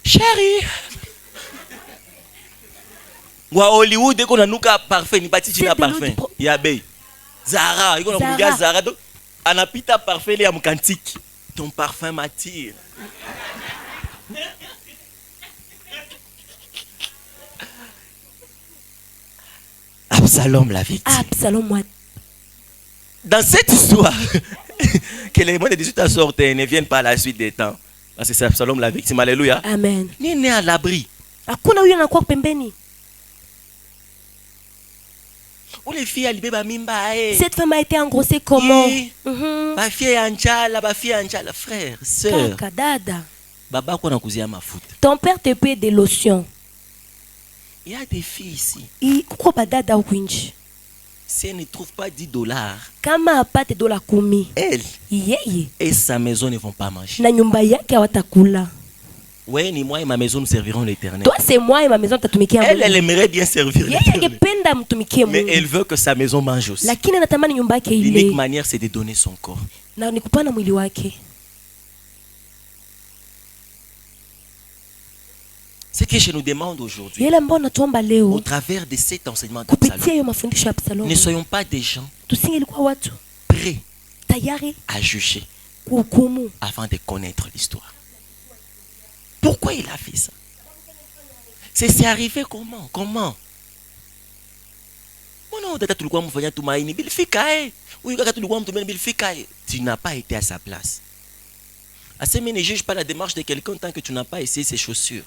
A: Chérie, wa Hollywood eko nanuka parfait ni bati jina parfait ya bei Zara iko nakuja Zara donc anapita parfait ya mkantiki ton parfum m'attire. Absalom la victime.
B: Absalom moi.
A: Dans cette histoire que les mots de 18 ans sortent et ne viennent pas à la suite des temps. Parce que c'est Absalom la victime. Alléluia.
B: Amen.
A: Ni né à l'abri.
B: Hakuna huyo anakuwa pembeni. Cette femme a été engrossée comment?
A: Frère, sœur.
B: Ton père te paie des lotions.
A: Il y a des filles ici. Si elle ne trouve pas $10, elle et sa maison ne vont pas manger. Oui, ni moi et ma maison nous servirons l'Éternel.
B: Toi, c'est moi et ma maison tatumikia Mungu.
A: Elle aimerait bien servir l'Éternel. Mais
B: Mungu.
A: elle veut que sa maison mange aussi. L'unique manière, c'est de donner son corps. Ce que je nous demande aujourd'hui, au travers de cet enseignement d'Absalom, ne soyons pas des gens prêts à juger avant de connaître l'histoire. Pourquoi il a fait ça? C'est arrivé comment? Comment? Tu n'as pas été à sa place. Assez, mais ne juge pas la démarche de quelqu'un tant que tu n'as pas essayé ses chaussures.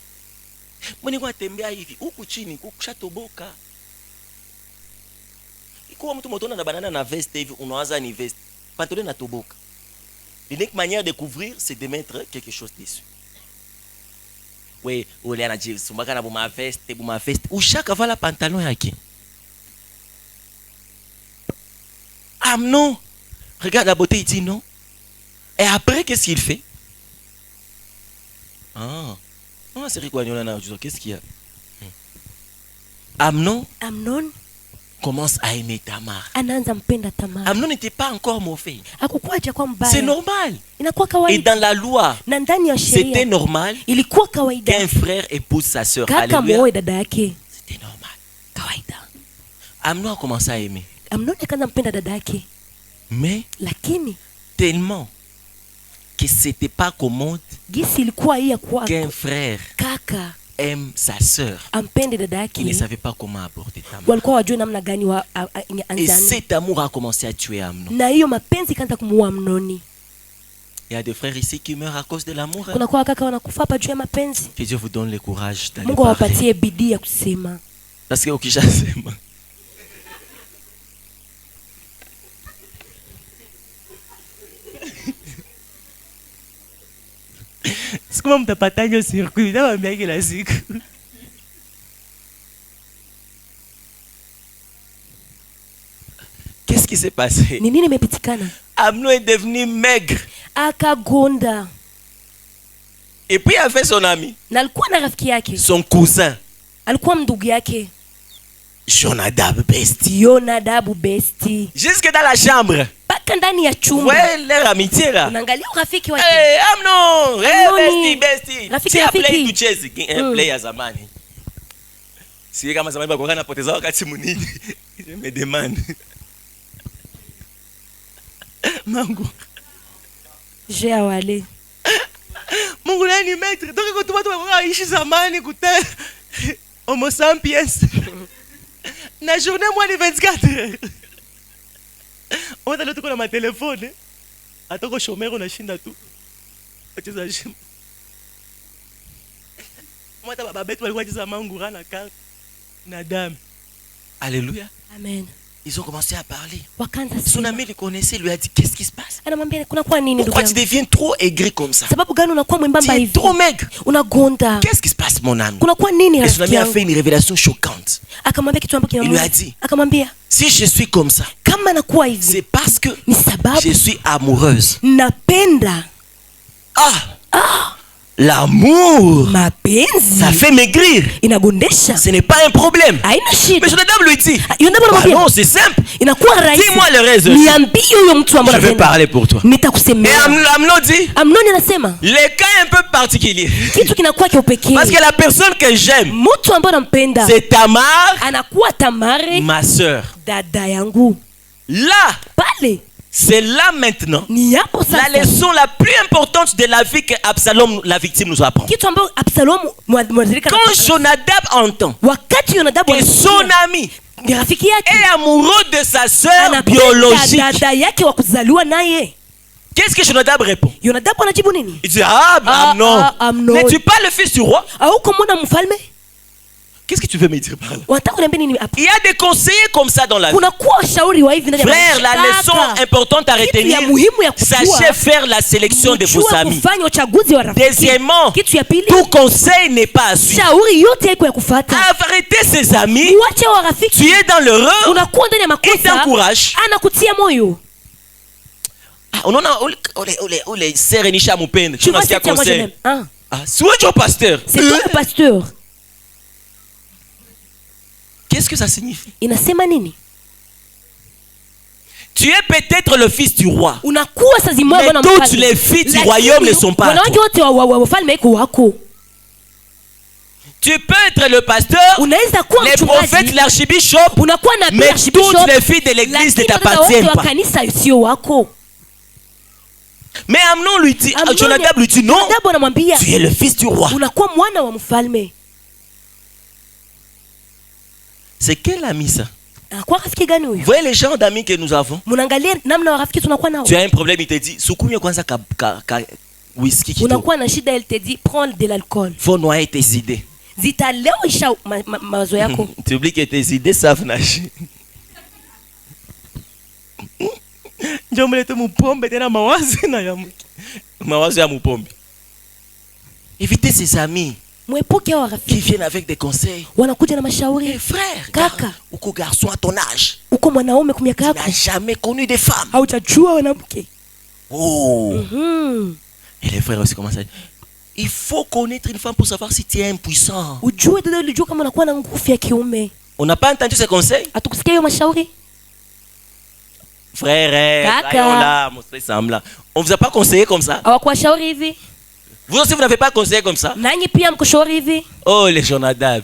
A: L'unique manière de couvrir, c'est de mettre quelque chose dessus. Oui, ou les anadjis, soumaka bouma veste, ou chaque avant la pantalon yaki. Amnon, regarde la beauté, il dit non. Et après, qu'est-ce qu'il fait? Ah, c'est quoi, qu'est-ce qu'il y a? Amnon commence à aimer Tamar. Amnon n'était pas encore mauvais. C'est normal. Et dans la loi, c'était normal qu'un frère épouse sa soeur. C'était normal. Amnon a commencé à aimer. Mais tellement que c'était pas commode qu'un frère aime sa sœur. Il ne savait pas comment aborder Tamar. Et cet amour a commencé à tuer Amnon. Il y a des frères ici qui meurent à cause de l'amour. Que Dieu vous donne le courage d'aller parler. Parce que ukishasema c'est comme mtapataje au circuit nawaambia kila siku. Qu'est-ce qui s'est passé? Amnon est devenu maigre. Et puis il a fait son ami, son cousin, Jonadab Besti. Jusque dans la chambre. Ouais, leur amitié là. Hey, Amnon, hey, Besti. Si a play du chess, play à zamani. Si kama zamani bakora na poteza wakati munini. Je me demande. Mangu.
B: J'ai awale.
A: Mungu nani maître. Donc quand tu vas voir ici zamani kuta homo sapiens. Na journée moins de 24 heures. On va l'autre ma téléphone. Attends que chômeur on a chinda tout. Tu sais je. Moi ta baba bête walikuwa jiza mangura na carte. Na dame. Alléluia.
B: Amen.
A: Ils ont commencé à parler. Son ami le connaissait, lui a dit qu'est-ce qui se passe? Pourquoi tu deviens trop aigri comme ça? Tu es trop maigre. Qu'est-ce qui se passe mon ami? Et son ami a fait une révélation choquante. Il lui a dit si je suis comme ça, c'est parce que je suis amoureuse. L'amour, ça fait maigrir. Ce n'est pas un problème. Mais Jonadab lui dit non, c'est simple. Dis-moi le reste. Je vais parler pour toi. Et Amnon dit le cas est un peu particulier. Parce que la personne que j'aime, c'est Tamar, ma soeur. Là, c'est là maintenant la leçon la plus importante de la vie que Absalom, la victime, nous apprend. Quand Jonadab entend que son ami est amoureux de sa soeur biologique, qu'est-ce que Jonadab répond? Il dit Amnon, n'es-tu pas le fils du roi? Qu'est-ce que tu veux me dire par là?
B: Wanataka niambie nini hapa?
A: Il y a des conseillers comme ça dans la vie.
B: Kuna kuwa washauri wa hivi ndani ya
A: Frère,
B: maisha.
A: la leçon importante à retenir, sachez faire la sélection de vos amis.
B: Kufanya uchaguzi wa rafiki.
A: Deuxièmement,
B: kitu ya pili,
A: tout conseil n'est pas à suivre.
B: Shauri yote haiko ya kufuata.
A: Arrêtez ses amis.
B: Uache wa rafiki.
A: Tu es dans l'erreur.
B: Unakuwa ndani ya makosa.
A: Et t'encourage.
B: Anakutia moyo.
A: Unaona ule serenisha mupende.
B: Tu vois cette conseil.
A: Ah, c'est toi pasteur.
B: C'est toi le pasteur.
A: Qu'est-ce que ça signifie?
B: Inasema nini?
A: Tu es peut-être le fils du roi.
B: Unakuwa sazi moja
A: na mfalme. Mais toutes les filles du royaume ne sont pas.
B: Wanawake wote wa ufalme iko wako.
A: Tu peux être le pasteur, les prophètes, l'archibishop, mais toutes les filles de l'église ne t'appartiennent pas. Mais Amnon lui dit, Jonadab lui dit non, tu es le fils du roi. C'est quel ami ça? Vous voyez les gens d'amis que nous avons? Tu as un problème, il te dit, soukoumye kwanza ka whisky qui faut noyer tes idées. Tu oublies que tes idées savent nager. Évitez ses amis qui viennent avec des conseils. Hey, frère, kaka, uko garçon à ton âge, tu n'as jamais connu des femmes. Oh. Et les frères aussi commencent à dire, il faut connaître une femme pour savoir si tu es impuissant. On n'a pas entendu ces conseils? Frère, on ne vous a pas conseillé comme ça? Vous aussi, vous n'avez pas conseillé comme ça? Oh, les Jonadab.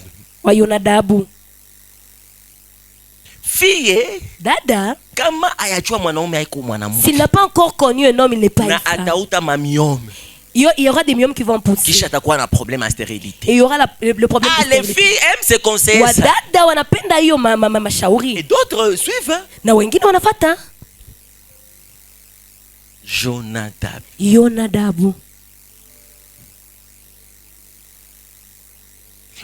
A: Fille,
B: dada,
A: kama ayajua mwanaume haiko mwanamke,
B: s'il n'a pas encore connu un homme, il n'est pas
A: na atauta mamiome.
B: Il y aura des miomes qui vont pousser.
A: Kisha atakuwa na problème à stérilité.
B: Et il y aura le problème de
A: stérilité. Les filles aiment se conseiller ça.
B: Wadada wanapenda hiyo mashauri.
A: Et d'autres suivent.
B: Na wengine wanafata. Jonadabu.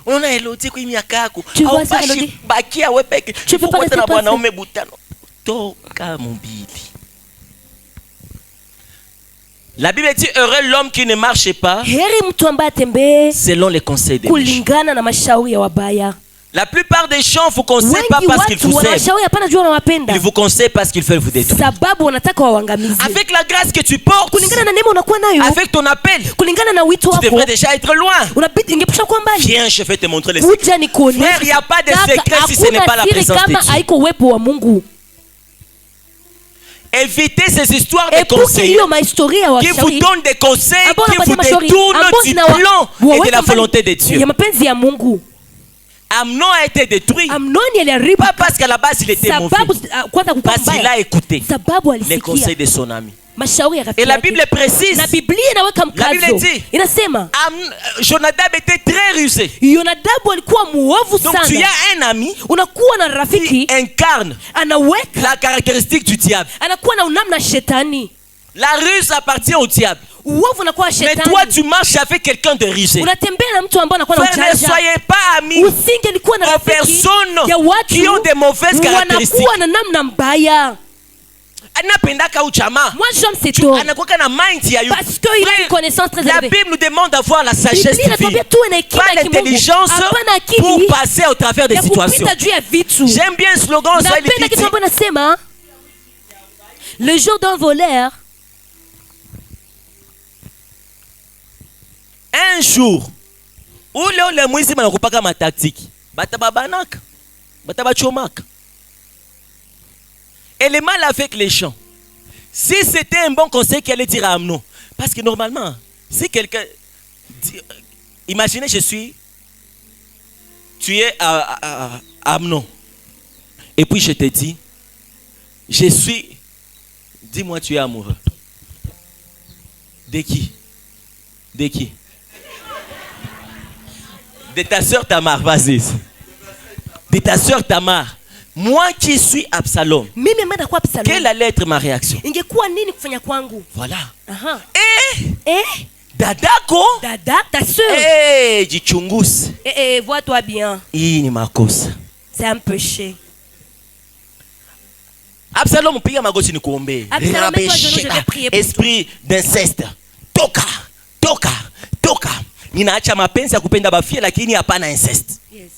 A: On a Elodie kwa miaka yako.
B: Tu vois ça, Elodie?
A: Bakia wewe peke.
B: Tu peux pas rester
A: na mwanaume butano. Toka mbili. La Bible dit heureux l'homme qui ne marche pas selon les conseils des méchants. La plupart des gens ne vous conseillent pas parce qu'ils vous aiment. Ils vous conseillent parce qu'ils veulent vous détruire. Avec la grâce que tu portes, avec ton appel, tu devrais déjà être loin. Viens, je vais te montrer les secrets. Frère, il n'y a pas de secret si ce n'est pas la présence de Dieu. Évitez ces histoires de conseils qui vous donnent des conseils qui vous détournent du plan et de la volonté de Dieu. Amnon a été détruit, pas parce qu'à la base il était mauvais, parce qu'il a écouté les conseils de son ami. Et la Bible précise, la Bible dit, Jonadab était très rusé. Donc tu as un ami qui incarne la caractéristique du diable. La ruse appartient au diable. Mais toi tu marches avec quelqu'un de rusé. Frère, ne soyez pas amis aux personnes qui ont des mauvaises caractéristiques.
B: Moi j'aime cet homme parce qu'il a une connaissance très élevée.
A: La Bible nous demande d'avoir la sagesse divine, pas l'intelligence pour passer au travers des situations. J'aime bien le slogan.
B: Le jour d'un voleur,
A: un jour où le mwizi manakupaka ma tactique batababanaka batabachomaka. Et le mal avec les gens, si c'était un bon conseil qu'il allait dire à Amnon, parce que normalement, si quelqu'un dit, imaginez tu es à Amnon, et puis je te dis, dis-moi tu es amoureux. De qui? De qui? De ta soeur Tamar, vas-y. De ta soeur Tamar. Moi qui suis Absalom, quelle allait être ma réaction? Voilà. Et Dadako.
B: Dada, ta soeur.
A: Eh, jichunguze.
B: Vois-toi bien.
A: Hii ni makosa.
B: C'est un péché.
A: Absalom piga magoti nikuombe.
B: Absalom, mets-toi à genoux, je vais prier pour
A: Esprit d'inceste. Toka. Ninaacha mapenzi ya kupenda bafia lakini hapana inceste.
B: Yes.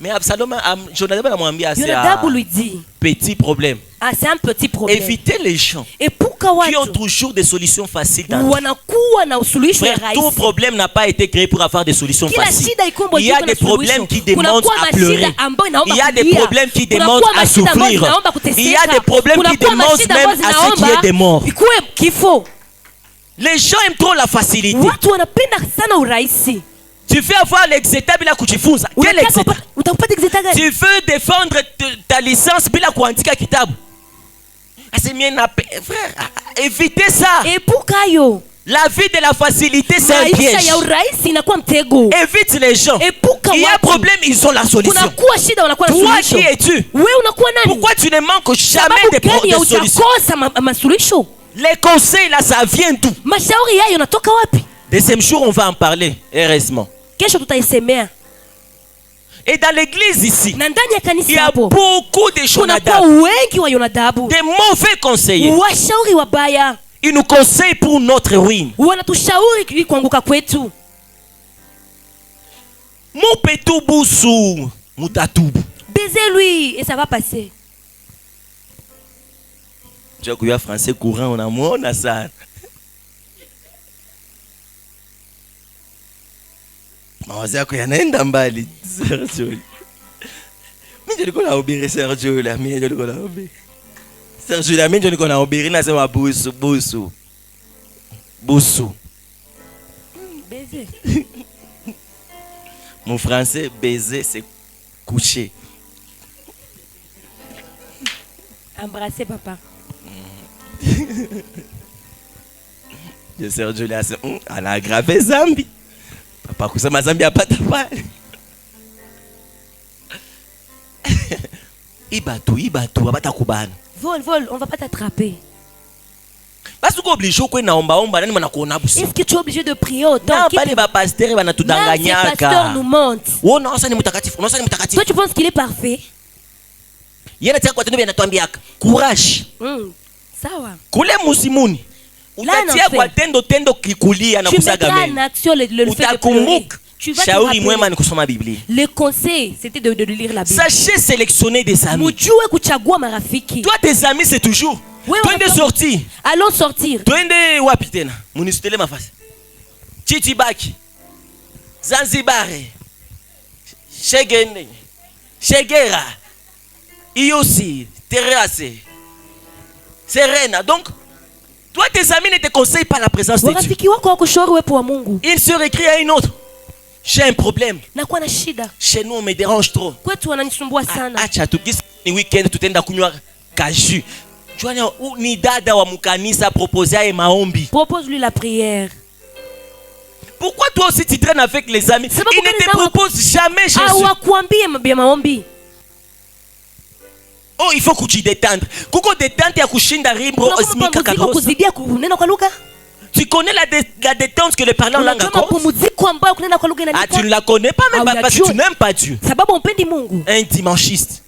A: Mais Absalom, Jonathan anamwambia c'est
B: Jonathan lui dit.
A: Petit problème.
B: Ah, c'est un petit problème.
A: Évitez les gens
B: Et pourquoi
A: qui ont toujours des solutions faciles dans
B: wanakuwa na suluhisho ya
A: Frère,
B: rahisi.
A: tout problème n'a pas été créé pour avoir des solutions
B: Kila
A: faciles.
B: shida iko
A: Il y a des problèmes qui demandent à pleurer. Il y a des problèmes qui demandent à souffrir. Il y a des problèmes qui demandent même à ce qu'il y ait des morts.
B: Kifo.
A: Les gens aiment trop la facilité.
B: Watu wanapenda sana urahisi.
A: Tu veux avoir l'exeta bila kujifunza. Quel exeta?
B: Utapata exeta gani?
A: Tu veux défendre ta licence bila kuandika kitabu. C'est bien, frère, évitez ça.
B: Et pourquoi yo?
A: La vie de la facilité, c'est un piège. Évite les gens. Il y a un problème, ils ont la solution. Toi, qui es-tu? Pourquoi tu ne manques jamais de solutions? Les conseils, là, ça vient d'où? Deuxième jour, on va en parler, heureusement. Et dans l'église ici, il y a beaucoup de Jonadab, des mauvais conseillers. Ils nous conseillent pour notre ruine. Mopetu busu mutatubu.
B: Baisez-lui et ça va passer.
A: Tu as un français courant, on a mon ça. Mawazo yako yanaenda mbali Sergio. Mimi ndio niko naubiri Sergio la mimi ndio niko naubiri. Sergio la mimi ndio niko naubiri nasema busu.
B: Baiser.
A: Mon français baiser c'est coucher.
B: Embrasser papa.
A: Je Sergio là on a aggravé Zambi. Papa kusema Zambi apata pale. Ibatu abata kubana.
B: Vol, on va pas t'attraper.
A: Est-ce
B: que tu es obligé de prier autant?
A: Ces pasteurs
B: nous mentent. Toi tu penses qu'il est parfait?
A: Courage.
B: Sawa.
A: Kule musimuni. Utatia kwa tendo kikulia na kusaga meno. Utakumbuka. Shauri mwema ni kusoma Biblia.
B: Le conseil c'était de lire la Bible.
A: Sachez sélectionner des amis.
B: Mujue kuchagua marafiki.
A: Toi tes amis c'est toujours twende sortir.
B: Allons sortir.
A: Twende wapi tena? Munisitele mafasi. Chichibaki. Zanzibar. Shegera. Iosi, Terrasse. Serena. Donc toi tes amis ne te conseillent pas la présence de Dieu.
B: Marafiki wako wakushauri wepo wa Mungu.
A: Il se récrie à une autre. J'ai un problème.
B: Nakuwa na shida.
A: Chez nous on me dérange trop.
B: Kwetu wananisumbua sana.
A: Acha tukisi ni weekend tutenda kunywa kaju. Joana ni dada wa mukanisa proposer maombi.
B: Propose-lui la prière.
A: Pourquoi toi aussi tu traînes avec les amis? Il ne te propose jamais Jésus.
B: Hawakuambie bien maombi.
A: Oh, il faut que tu détendre. Kuko détente ya kushinda rimbo osmika kadrosa.
B: Kuzidia kunena kwa lugha.
A: Tu connais la détente que le parlant langue encore? Ah, tu ne la connais pas même parce que tu n'aimes pas Dieu. Un dimanchiste.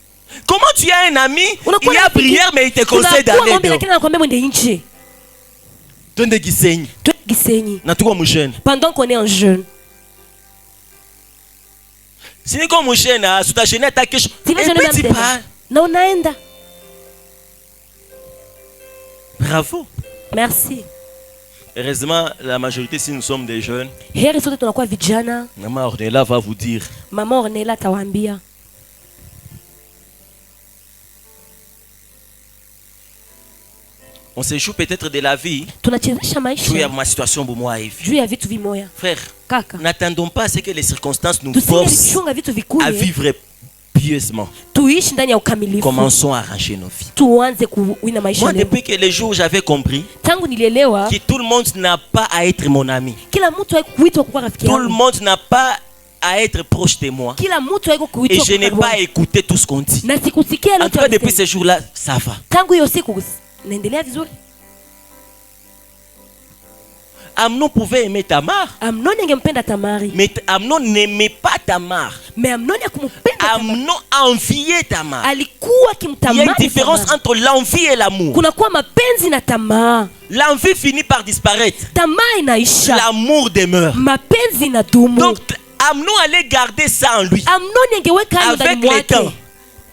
A: Comment tu as un ami, il y a prière mais il te conseille d'aller dehors.
B: Pendant qu'on est en jeûne.
A: Si ni comme jeune, tu t'as gêné ta question.
B: Non, naenda.
A: Bravo.
B: Merci.
A: Heureusement, la majorité, si nous sommes des jeunes, Maman Ornella va vous dire.
B: Maman Ornella tawambia.
A: On se joue peut-être de la vie.
B: Jouer
A: à ma situation pour moi. Frère, n'attendons pas à ce que les circonstances nous forcent à vivre pieusement. Commençons à arranger nos vies. Moi, depuis que le jour où j'avais compris que tout le monde n'a pas à être mon ami, tout le monde n'a pas à être proche de moi, et je n'ai pas à écouter tout ce qu'on dit. En tout cas, depuis ce jour-là, ça va. Amnon pouvait aimer Tamar.
B: Amnon angempenda Tamari.
A: Mais Amnon n'aimait pas Tamar.
B: Mais Amnon hakumpenda.
A: Amnon enviait Tamar.
B: Alikuwa
A: Il y a
B: akimtamani.
A: une différence entre l'envie et l'amour.
B: Kunakuwa mapenzi na tamaa.
A: L'envie finit par disparaître.
B: Tamaa inaisha.
A: L'amour demeure.
B: Mapenzi inadumu.
A: Donc Amnon allait garder ça en lui.
B: Amnon angeweka hayo ndani
A: Avec le temps,
B: mwake.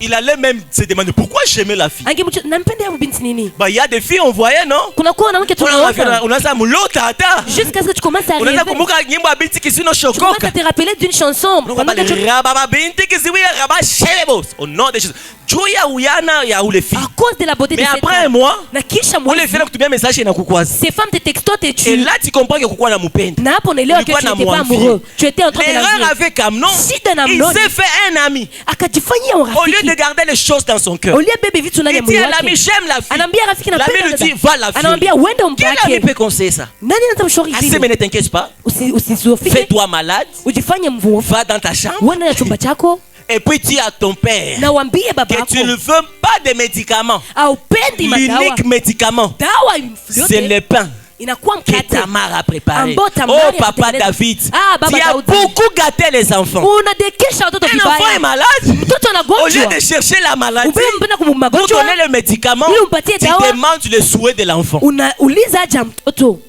A: il allait même se demander pourquoi j'aimais la fille.
B: Nampenda ya mbinti nini?
A: Bah, il y a des filles on voyait, non?
B: Kunakuwa wanawake tunaona.
A: Unaanza mulota hata.
B: Jusqu'à ce que tu commences à
A: Unaanza
B: rêver.
A: kumbuka nyimbo ya binti kisino
B: Tu commences
A: shokoka.
B: à te rappeler d'une chanson. Pendant que tu-
A: Rababa binti kisiwi raba shelebos. Au nom de Jésus. Joya uyana ya ule fille.
B: à cause de la beauté de
A: Mais
B: cette
A: après un
B: femme.
A: mois,
B: Na kisha
A: ule
B: mwezi,
A: fille kutumia message na kukwaza.
B: ces femmes te texto te
A: Et
B: tuent.
A: là tu comprends que kukuwa na mupenda.
B: Na hapo unaelewa que tu
A: Ulikuwa na
B: n'étais pas
A: mwamfie.
B: amoureux. Tu étais en train de
A: L'erreur
B: la
A: avec Amnon,
B: Shida na
A: il
B: Amnon.
A: s'est fait un ami.
B: akajifanyia
A: Au lieu
B: urafiki.
A: de garder les choses dans son cœur.
B: Olia bebe vitu ndani ya
A: Il dit
B: moyo
A: à l'ami,
B: wake.
A: j'aime la fille.
B: Anaambia rafiki
A: L'ami
B: napenda
A: lui
B: dada.
A: dit, va la fille.
B: Anamwambia uende
A: Quel ami
B: umpake.
A: peut conseiller ça?
B: Nani anamshauri
A: Assez,
B: vile?
A: mais ne t'inquiète pas.
B: Usizofike.
A: Fais-toi malade.
B: Ujifanye mvuofu.
A: Va dans ta chambre.
B: Uende na chumba chako
A: Et puis dis à ton père
B: na uambie baba
A: que
B: yako
A: tu ne veux pas de médicaments.
B: aupendi madawa.
A: L'unique médicament,
B: Dawa
A: c'est
B: yote
A: le pain
B: inakuwa
A: que
B: mkate.
A: Tamar a préparé.
B: Ambao Tamar
A: Oh
B: ya
A: papa
B: kutengeneza.
A: David,
B: Ah, baba
A: tu as
B: Daudi.
A: beaucoup gâté les enfants.
B: Unadekesha watoto
A: Un enfant est
B: vibaya.
A: malade.
B: Mtoto
A: Au lieu
B: anagonjwa.
A: de chercher la maladie
B: Ube mpenda
A: pour
B: kumagonjwa.
A: donner le médicament,
B: Ili umpatie
A: tu
B: dawa.
A: demandes le souhait de l'enfant.
B: Unauliza haja mtoto.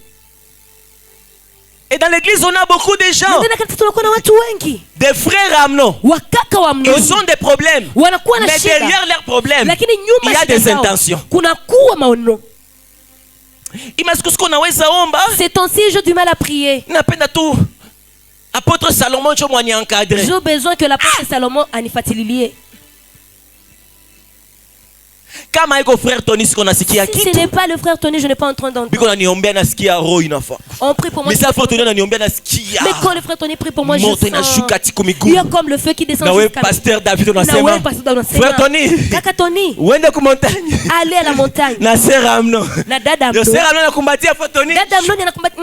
A: Et dans l'église, on a beaucoup de gens,
B: Na tena katika tunakuwa na watu wengi.
A: des frères Amnon.
B: Wakaka wa Amnoni.
A: Ils ont des problèmes.
B: Wanakuwa na
A: Mais
B: shida.
A: derrière leurs problèmes,
B: Lakini
A: il
B: nyuma
A: y a
B: shida
A: des
B: zao,
A: intentions.
B: kunakuwa maono.
A: Imasiku siku unaweza omba,
B: Ces temps-ci, j'ai du mal à prier.
A: napenda tu apôtre Salomon ndio mwenye encadré.
B: J'ai besoin que l'apôtre Salomon anifatililie.
A: Kama iko frère Tony siku nasikia
B: Si ce
A: kitu,
B: n'est pas le frère Tony, je n'ai pas en train d'entendre.
A: biko naniombea nasikia roho inafa.
B: On prie pour moi.
A: Mais ça frère Tony ananiombea nasikia.
B: Mais quand le frère Tony prie pour moi, je
A: Moto
B: sens.
A: inashuka tiku
B: Il y
A: miguu.
B: a comme le feu qui descend
A: Na wewe
B: jusqu'à
A: pasteur David
B: Na
A: unasema,
B: wewe pasteur David unasema.
A: frère Tony,
B: Kaka Tony,
A: uende ku montagne.
B: allez à la montagne.
A: Na sœur Amnon.
B: Na dada
A: Le
B: Amnon.
A: sœur Amnon anakumbatia frère Tony.
B: Dada Amnon anakumbati.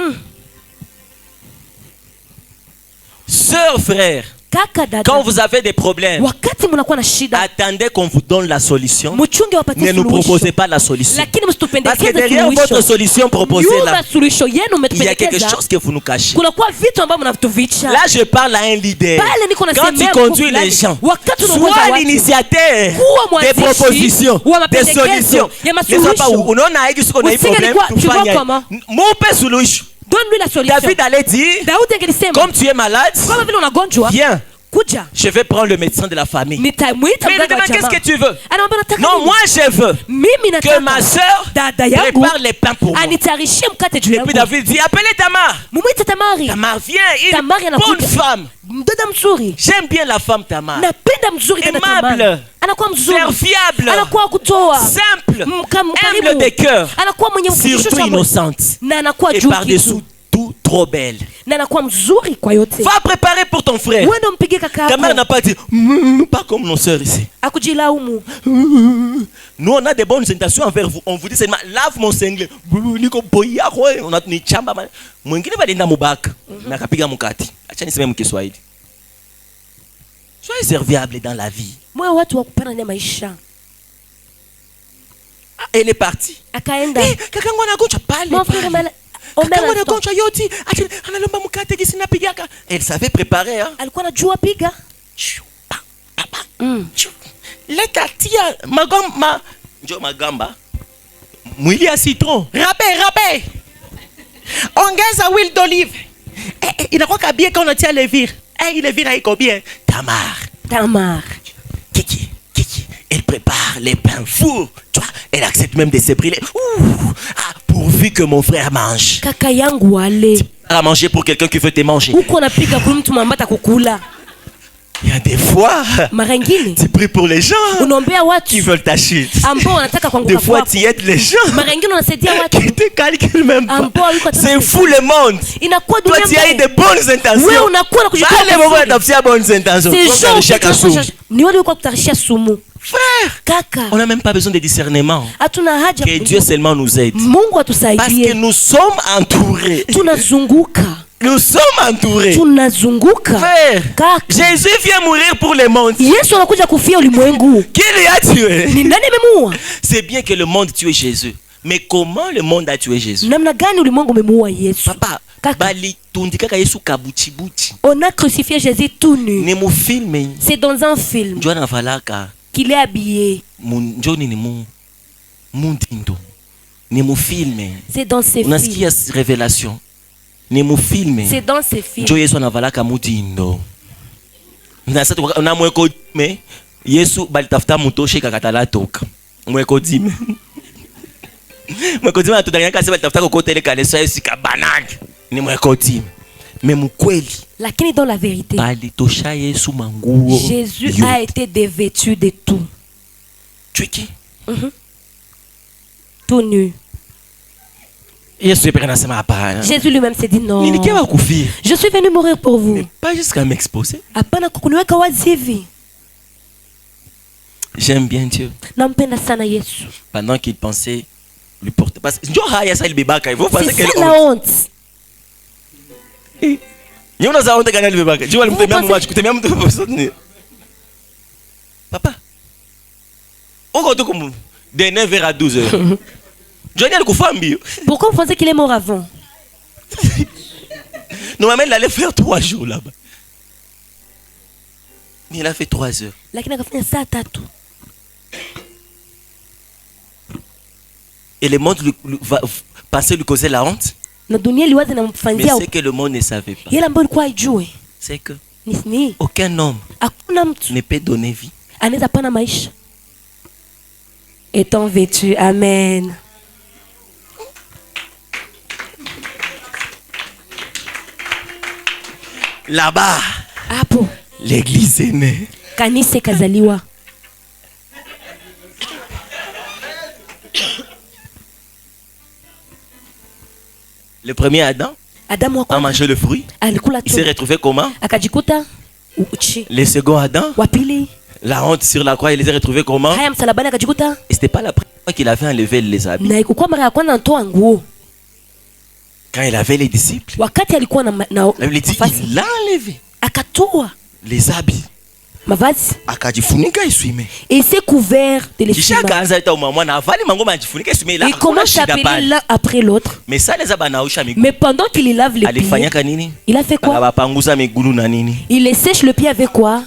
A: Sœur frère,
B: Kaka dada.
A: quand vous avez des problèmes,
B: Wakati mnakuwa na shida,
A: attendez qu'on vous donne la solution.
B: mchunge wapatie
A: Ne nous
B: suluhisho.
A: proposez pas la solution.
B: Lakini
A: Parce que
B: msitupendekeze
A: derrière votre
B: suluhisho.
A: solution proposée
B: Nyuma
A: là,
B: suluhisho yenu
A: il y a quelque
B: mmetupendekeza.
A: chose que vous nous cachez.
B: Kunakuwa vitu ambavyo mnavituficha.
A: Là, je parle à un leader.
B: Pale niko
A: Quand
B: nasemea
A: tu conduis
B: fulani.
A: les gens,
B: Wakati unaongoza
A: sois
B: watu.
A: l'initiateur
B: Kuwa
A: des
B: mwanzishi
A: propositions,
B: wa
A: des
B: mapendekezo
A: solutions.
B: ya
A: Ne sois pas
B: masuluhisho.
A: unaona hiki siko na hii
B: Usije
A: problème,
B: likuwa- tu vois
A: tufanye.
B: comment?
A: Mupe suluhisho.
B: Donne-lui la solution.
A: David allait dire,
B: Daudi angelisema
A: comme tu es malade,
B: kama vile unagonjwa,
A: viens,
B: kuja.
A: je vais prendre le médecin de la famille.
B: Nitamwita
A: Mais il
B: mganga wa
A: demande, qu'est-ce
B: jamaa.
A: que tu veux?
B: Anaomba nataka
A: Non,
B: nini?
A: moi je veux
B: Mimi
A: que ma
B: nataka
A: soeur
B: dada yangu
A: prépare les pains pour moi.
B: anitayarishie mkate juu
A: Et
B: yangu.
A: puis David dit, appelez Tamar.
B: Mumwite Tamari.
A: Tamar, viens, une
B: Tamar anakuja.
A: bonne femme.
B: Dada mzuri.
A: J'aime bien la femme Tamar.
B: Napenda mzuri dada
A: Aimable.
B: Tamari. Anakuwa mzuri.
A: Serviable.
B: Anakuwa kutoa.
A: Simple.
B: Mkarimu.
A: Humble de cœur.
B: Anakuwa mwenye
A: Surtout
B: mkisho cha
A: innocente.
B: na anakuwa
A: Et
B: juu
A: par-dessous
B: kitu.
A: tout, trop belle.
B: Na anakuwa mzuri kwa yote.
A: Va préparer pour ton frère.
B: Wewe ndo mpige kaka
A: Ta mère
B: yako.
A: n'a pas dit, pas comme nos sœurs ici.
B: Akujilaumu.
A: Nous, on a des bonnes intentions envers vous. On vous dit seulement, lave mon singlet. On a ni chamba. Mwingine badenda mubaka. Na kapiga mukati. Acha niseme mkiswahili. Soyez serviable dans la vie.
B: Moyo watu wa kupenda ndani ya maisha.
A: Elle est partie.
B: Akaenda.
A: Kakangu anagonjwa pale.
B: Mon frère mala.
A: Kakangu anagonjwa yoti. Analomba mukate gisi napigaka. Elle savait préparer. Hein?
B: Alikuwa anajua piga.
A: Leta tia magamba. Njo magamba. Mwili ya citron. Rabe. Ongeza huile d'olive. Inakuwa kabie quand on tient levure. Levure haiko bien. Tamar. Kiki. Elle prépare les pains fours. Tu vois, elle accepte même de se brûler. Pourvu que mon frère mange.
B: Kaka yangu ale.
A: À manger pour quelqu'un qui veut te manger.
B: Uko napiga kwa mtu mwambata kukula.
A: Il y a des fois,
B: Mara nyingine
A: tu pries pour les gens
B: unaombea
A: qui
B: watu
A: veulent ta chute.
B: ambao wanataka kuanguka
A: Des fois,
B: kwako.
A: tu aides les gens
B: Mara nyingine unasaidia watu
A: qui te calculent même pas.
B: ambao yuko
A: C'est fou le monde.
B: inakuwa
A: Toi,
B: dunia
A: tu as eu
B: mbaya.
A: de bonnes intentions.
B: Wewe unakuwa na kujitoa
A: Wale mambo yanatafutia bonnes intentions.
B: C'est
A: Kwa kutarishia kasumu.
B: ni wale walikuwa kutarishia sumu.
A: Frère,
B: Kaka,
A: on n'a même pas besoin de discernement.
B: hatuna haja.
A: Que Dieu seulement nous aide.
B: Mungu
A: Parce que
B: atusaidie.
A: nous sommes entourés.
B: Tunazunguka.
A: Nous sommes entourés.
B: Tunazunguka.
A: Frère,
B: Kaka,
A: Jésus vient mourir pour le monde.
B: Yesu anakuja kufia ulimwengu.
A: Qui lui a tué?
B: Ni nani amemuua?
A: C'est bien que le monde tue Jésus. Mais comment le monde a tué Jésus?
B: Namna gani ulimwengu umemuua Yesu?
A: Papa, bali tundika Yesu kabuchibuchi.
B: On a crucifié Jésus tout nu.
A: Ni mu film.
B: C'est dans un film
A: Njona valaka.
B: qu'il est habillé.
A: Njoni ni mu mundindo. Ni mu film.
B: C'est dans ces films.
A: Unasikia révélation. Ni mu film.
B: C'est dans ces films.
A: Njo Yesu anavalaka mundindo. Nasa na mweko me Yesu balitafuta mutoshe kakatala toka. Mweko dime. Mweko dime atudanganya kasi balitafuta kokotele kanisa Yesu kabanani. Ni mweko dime. Mais mukweli.
B: Lakini dans la vérité,
A: balitosha Yesu manguo.
B: Jésus a été dévêtu de tout.
A: Tu es qui?
B: Tout nu.
A: Jésus
B: lui-même s'est dit non. Je suis venu mourir pour vous.
A: Mais pas jusqu'à m'exposer. J'aime bien Dieu. Pendant qu'il pensait lui porter. Parce que vous pensez
B: c'est ça la honte.
A: Papa. De 9h à 12h.
B: Pourquoi vous pensez qu'il est mort avant?
A: Normalement, il allait faire 3 jours là-bas. Mais il a fait 3 heures. Et le monde va passer lui causer la honte. Mais c'est que le monde ne savait pas. C'est que aucun homme ne peut donner vie.
B: Étant vêtu, amen.
A: Là-bas, l'église est née.
B: Kanisa kazaliwa.
A: Le premier Adam a mangé le fruit. Il s'est retrouvé comment? Le second Adam, la honte sur la croix, il les a retrouvés comment? Et ce n'était pas la première fois qu'il avait enlevé les habits. Quand il avait les disciples, il a enlevé les habits.
B: Et s'est couvert de l'échine. Il commence à appeler l'un après l'autre. Mais pendant qu'il lave les pieds, il a fait quoi? Il les sèche le pied avec quoi?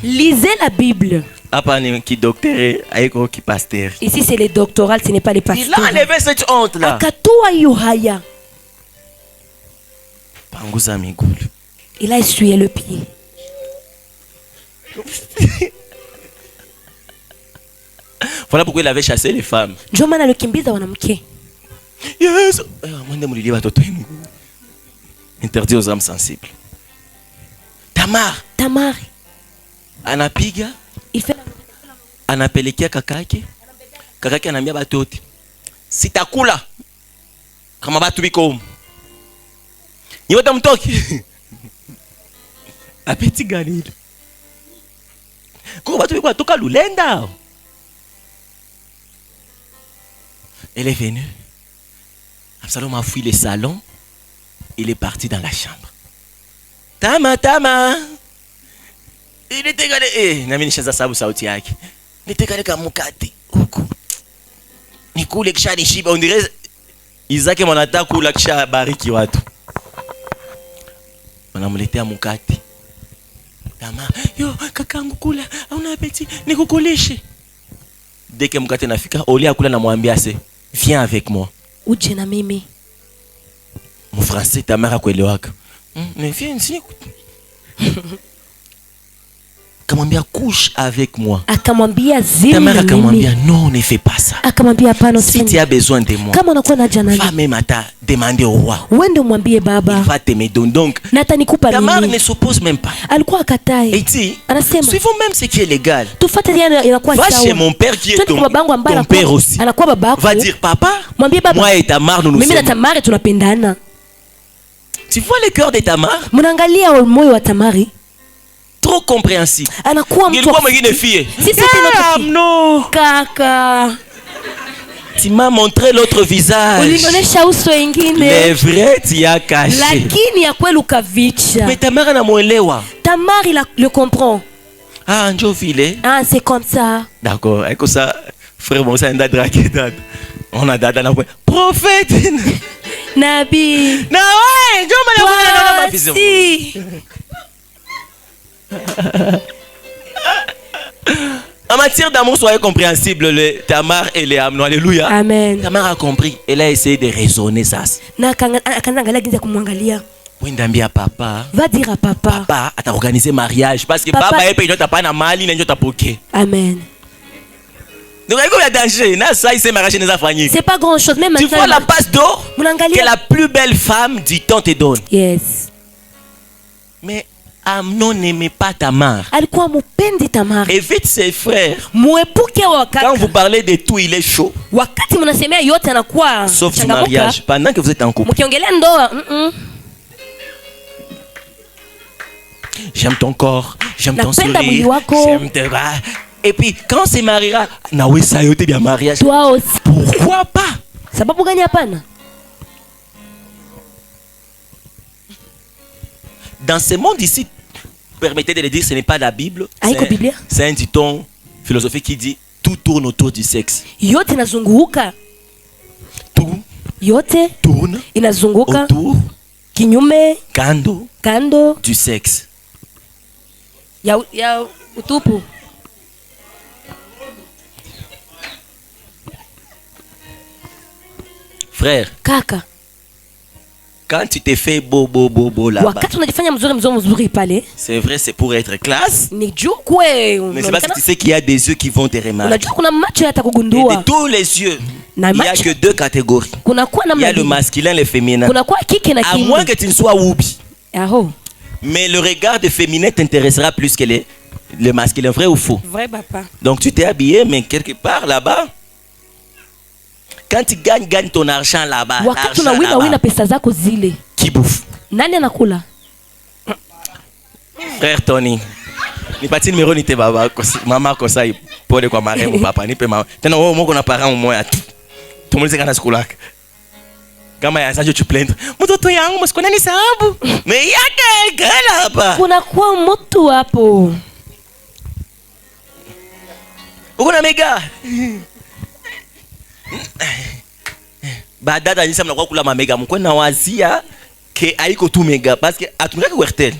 B: Lisez la Bible. Ici c'est les doctorales, ce n'est pas les pasteurs.
A: Il a enlevé cette honte là.
B: Il a essuyé le pied.
A: Voilà pourquoi il avait chassé les femmes. Interdit aux âmes sensibles.
B: Tamar.
A: Anapiga.
B: Il fait
A: anapelekea kakake. Kakake anambia batote. Sitakula kama batu biko humu. Niwata mtoki. Apeti gani hilo? Kwa batu biko atoka Lulenda. Elle est venue. Absalom a fui le salon. Il est parti dans la chambre. Tama. Il était galé. Nami nishaza sababu sauti yake. Nitekale kama mkate huko. Nikule kisha nishiba. On dirait Isaac mwanataka kula kisha bariki watu. Wanamletea mkate. Tama, yo kakangu kula, hauna appétit, nikukulishe. Dès que mkate nafika, au lieu ya kula namwambia se, viens avec moi.
B: Uje na mimi.
A: Mon français ta mère akuelewaka. Mais viens ici. Akamwambia couche avec moi.
B: Akamwambia zini.
A: Ta mère akamwambia non, ne fais pas ça.
B: Akamwambia hapana,
A: si tu as besoin de moi.
B: Kama unakuwa na jana.
A: Va même à demander au roi.
B: Wende mwambie baba.
A: Il va te me donner donc.
B: Nata nikupa nini?
A: Ta mère ne s'oppose même pas.
B: Alikuwa akatai.
A: Et dit,
B: anasema
A: suivons même ce qui est légal.
B: Tufuate inakuwa sawa.
A: Va chez mon père qui est ton père aussi.
B: Anakuwa babako.
A: Va dire papa.
B: Mwambie baba.
A: Moi et Tamar nous nous
B: mimi na Tamari tunapendana.
A: Tu vois le cœur de Tamar?
B: Munaangalia moyo wa Tamari.
A: Trop compréhensible.
B: Anakuwa mtu.
A: Ngilikuwa mwingine fille.
B: Si c'était notre fille.
A: Non.
B: Kaka.
A: Tu m'as montré l'autre visage. Les vrais, tu as caché.
B: Mais
A: Tamar anamuelewa.
B: Tamar, il le comprend.
A: Ah, Njofile.
B: Ah, c'est comme ça.
A: D'accord. Et comme ça, frère, bon, ça a dragué dad. On a dad dans prophète.
B: Nabi.
A: Na ouais, Njoma
B: si.
A: En matière d'amour, soyez compréhensible, Tamar et les Amnon. Alléluia.
B: Amen.
A: Tamar a compris. Elle a essayé de raisonner ça. Oui, Ndambia papa.
B: Va dire à papa.
A: Papa a organisé mariage parce que papa est payé pas na mali na njota poké.
B: Amen.
A: Donc il y a danger. Na ça il s'est marié les enfants.
B: C'est pas grand chose même.
A: Tu vois la passe d'or que la plus belle femme du temps te donne.
B: Yes.
A: Mais Amnon n'aimait pas Tamar.
B: Alikuwa mupendi Tamar.
A: Évite ses frères.
B: Muepuke wakati.
A: Quand vous parlez de tout, il est chaud.
B: Wakati mnasemea yote anakuwa.
A: Sauf du mariage. Pendant que vous êtes en couple.
B: Mukiongelea ndoa.
A: J'aime ton corps, j'aime ton sourire, j'aime tes bras. Et puis quand c'est mariera, nawe ça yote bien mariage.
B: Toi aussi.
A: Pourquoi pas?
B: Sababu gani hapana?
A: Dans ce monde ici, permettez de le dire, ce n'est pas la Bible. C'est un dicton philosophique qui dit tout tourne autour du sexe.
B: Yote inazunguka.
A: Tout.
B: Yote
A: tourne
B: inazunguka
A: autour.
B: Kinyume.
A: Kando. Du sexe.
B: Ya utupu.
A: Frère.
B: Kaka.
A: Quand tu te fais beau là-bas.
B: C'est
A: vrai, c'est pour être classe.
B: Mais
A: c'est parce que tu sais qu'il y a des yeux qui vont te remarquer. Et de tous les yeux, il n'y a que deux catégories. Il y a le masculin et le féminin. À moins que tu ne sois oubi. Mais le regard de féminin t'intéressera plus que le masculin, vrai ou faux?
B: Vrai, papa.
A: Donc tu t'es habillé, mais quelque part là-bas, quand tu gagnes ton argent là-bas, qui bouffe? Frère Tony, ni pati numéro ni te baba, maman kosa pour de quoi marier mon papa ni pe maman. Tena au moins qu'on a parent au moins tout. Tout le monde sait qu'on a ce coup-là. Kama ya sajo tu plaindre. Mtoto yangu msikona ni sababu. Mais il y a quelqu'un là-bas.
B: Kuna kwa mtu hapo.
A: Uko na mega. Badada nisa mnakuwa kula mamega mko na wazia ke haiko tu mega parce que atumika kwa Airtel.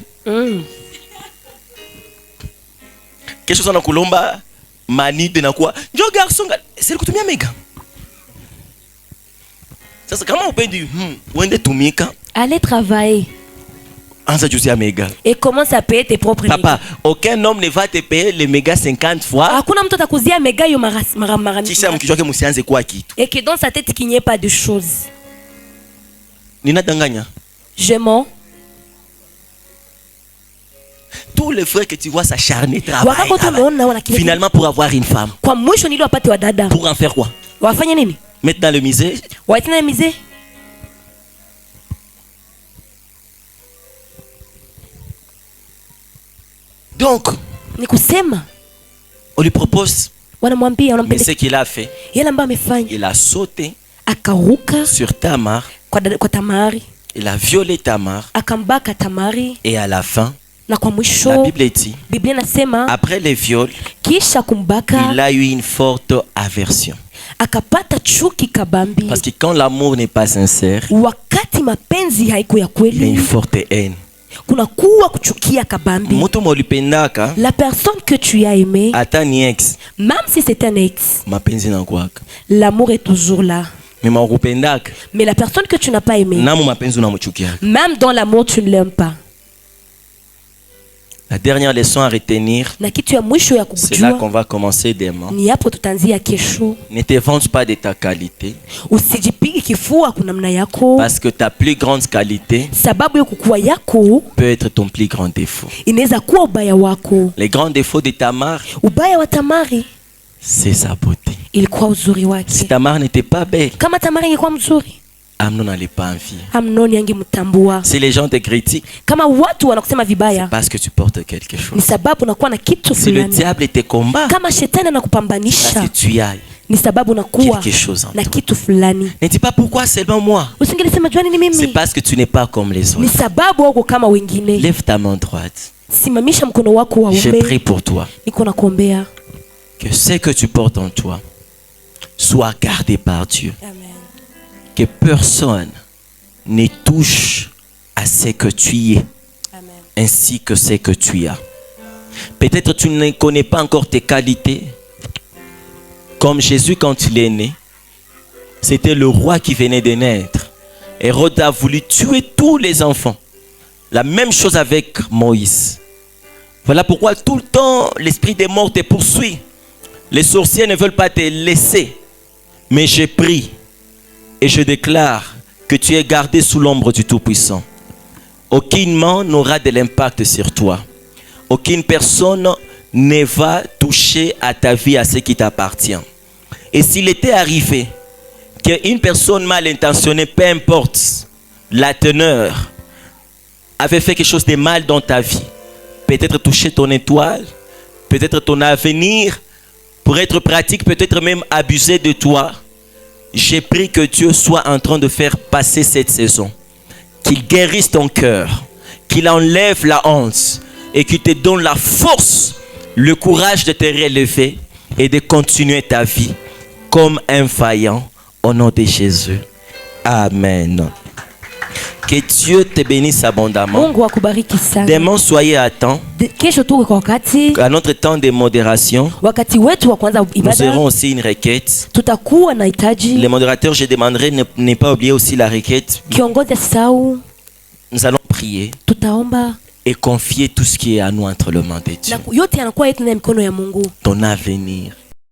A: Kesho sana kulomba mani tena kwa njo garçon c'est kutumia mega. Sasa kama upendi uende tumika,
B: allez travailler. Et commence à payer tes propres mégas.
A: Papa, aucun homme ne va te payer les mégas 50 fois.
B: Et que dans sa tête qu'il n'y ait pas de choses. Je mens.
A: Tous les frères que tu vois s'acharner travaillent finalement pour avoir une femme. Pour en faire quoi? Mettre dans le musée. Donc, on lui propose. Mais ce qu'il a fait, il a sauté sur Tamar. Il a violé Tamar. Et à la fin, la Bible dit, après les viols, il a eu une forte aversion. Parce que quand l'amour n'est pas sincère, il y a une forte haine.
B: La personne que tu as aimée, même si c'est un ex, l'amour est toujours là. Mais la personne que tu n'as pas aimée, même dans l'amour tu ne l'aimes pas.
A: La dernière leçon à retenir, c'est là qu'on va commencer demain. Ne te vante pas de ta qualité. Parce que ta plus grande qualité peut être ton plus grand défaut. Les grands défauts de Tamar, c'est sa beauté. Si Tamar n'était pas belle, Amnon n'allait pas envier. Si les gens te critiquent, c'est parce que tu portes quelque chose. Si le diable te combat, parce que tu ailles. quelque chose en toi. Ne dis pas pourquoi seulement moi. C'est parce que tu n'es pas comme les autres. Lève ta main droite. Je prie pour toi. Que ce que tu portes en toi soit gardé par Dieu. Amen. Que personne ne touche à ce que tu es. Amen. Ainsi que ce que tu as. Peut-être tu ne connais pas encore tes qualités. Comme Jésus quand il est né, c'était le roi qui venait de naître. Hérode a voulu tuer tous les enfants. La même chose avec Moïse. Voilà pourquoi tout le temps l'esprit des morts te poursuit. Les sorciers ne veulent pas te laisser. Mais je prie et je déclare que tu es gardé sous l'ombre du Tout-Puissant. Aucune main n'aura de l'impact sur toi. Aucune personne ne va toucher à ta vie, à ce qui t'appartient. Et s'il était arrivé qu'une personne mal intentionnée, peu importe la teneur, avait fait quelque chose de mal dans ta vie, peut-être toucher ton étoile, peut-être ton avenir, pour être pratique, peut-être même abuser de toi, j'ai pris que Dieu soit en train de faire passer cette saison. Qu'il guérisse ton cœur, qu'il enlève la honte et qu'il te donne la force, le courage de te relever et de continuer ta vie comme un vaillant au nom de Jésus. Amen. Que Dieu te bénisse abondamment. Demain, soyez à temps. À notre temps de modération, nous aurons aussi une requête. Les modérateurs, je demanderai de ne pas oublier aussi la requête. Nous allons prier et confier tout ce qui est à nous entre les mains de Dieu. Ton avenir,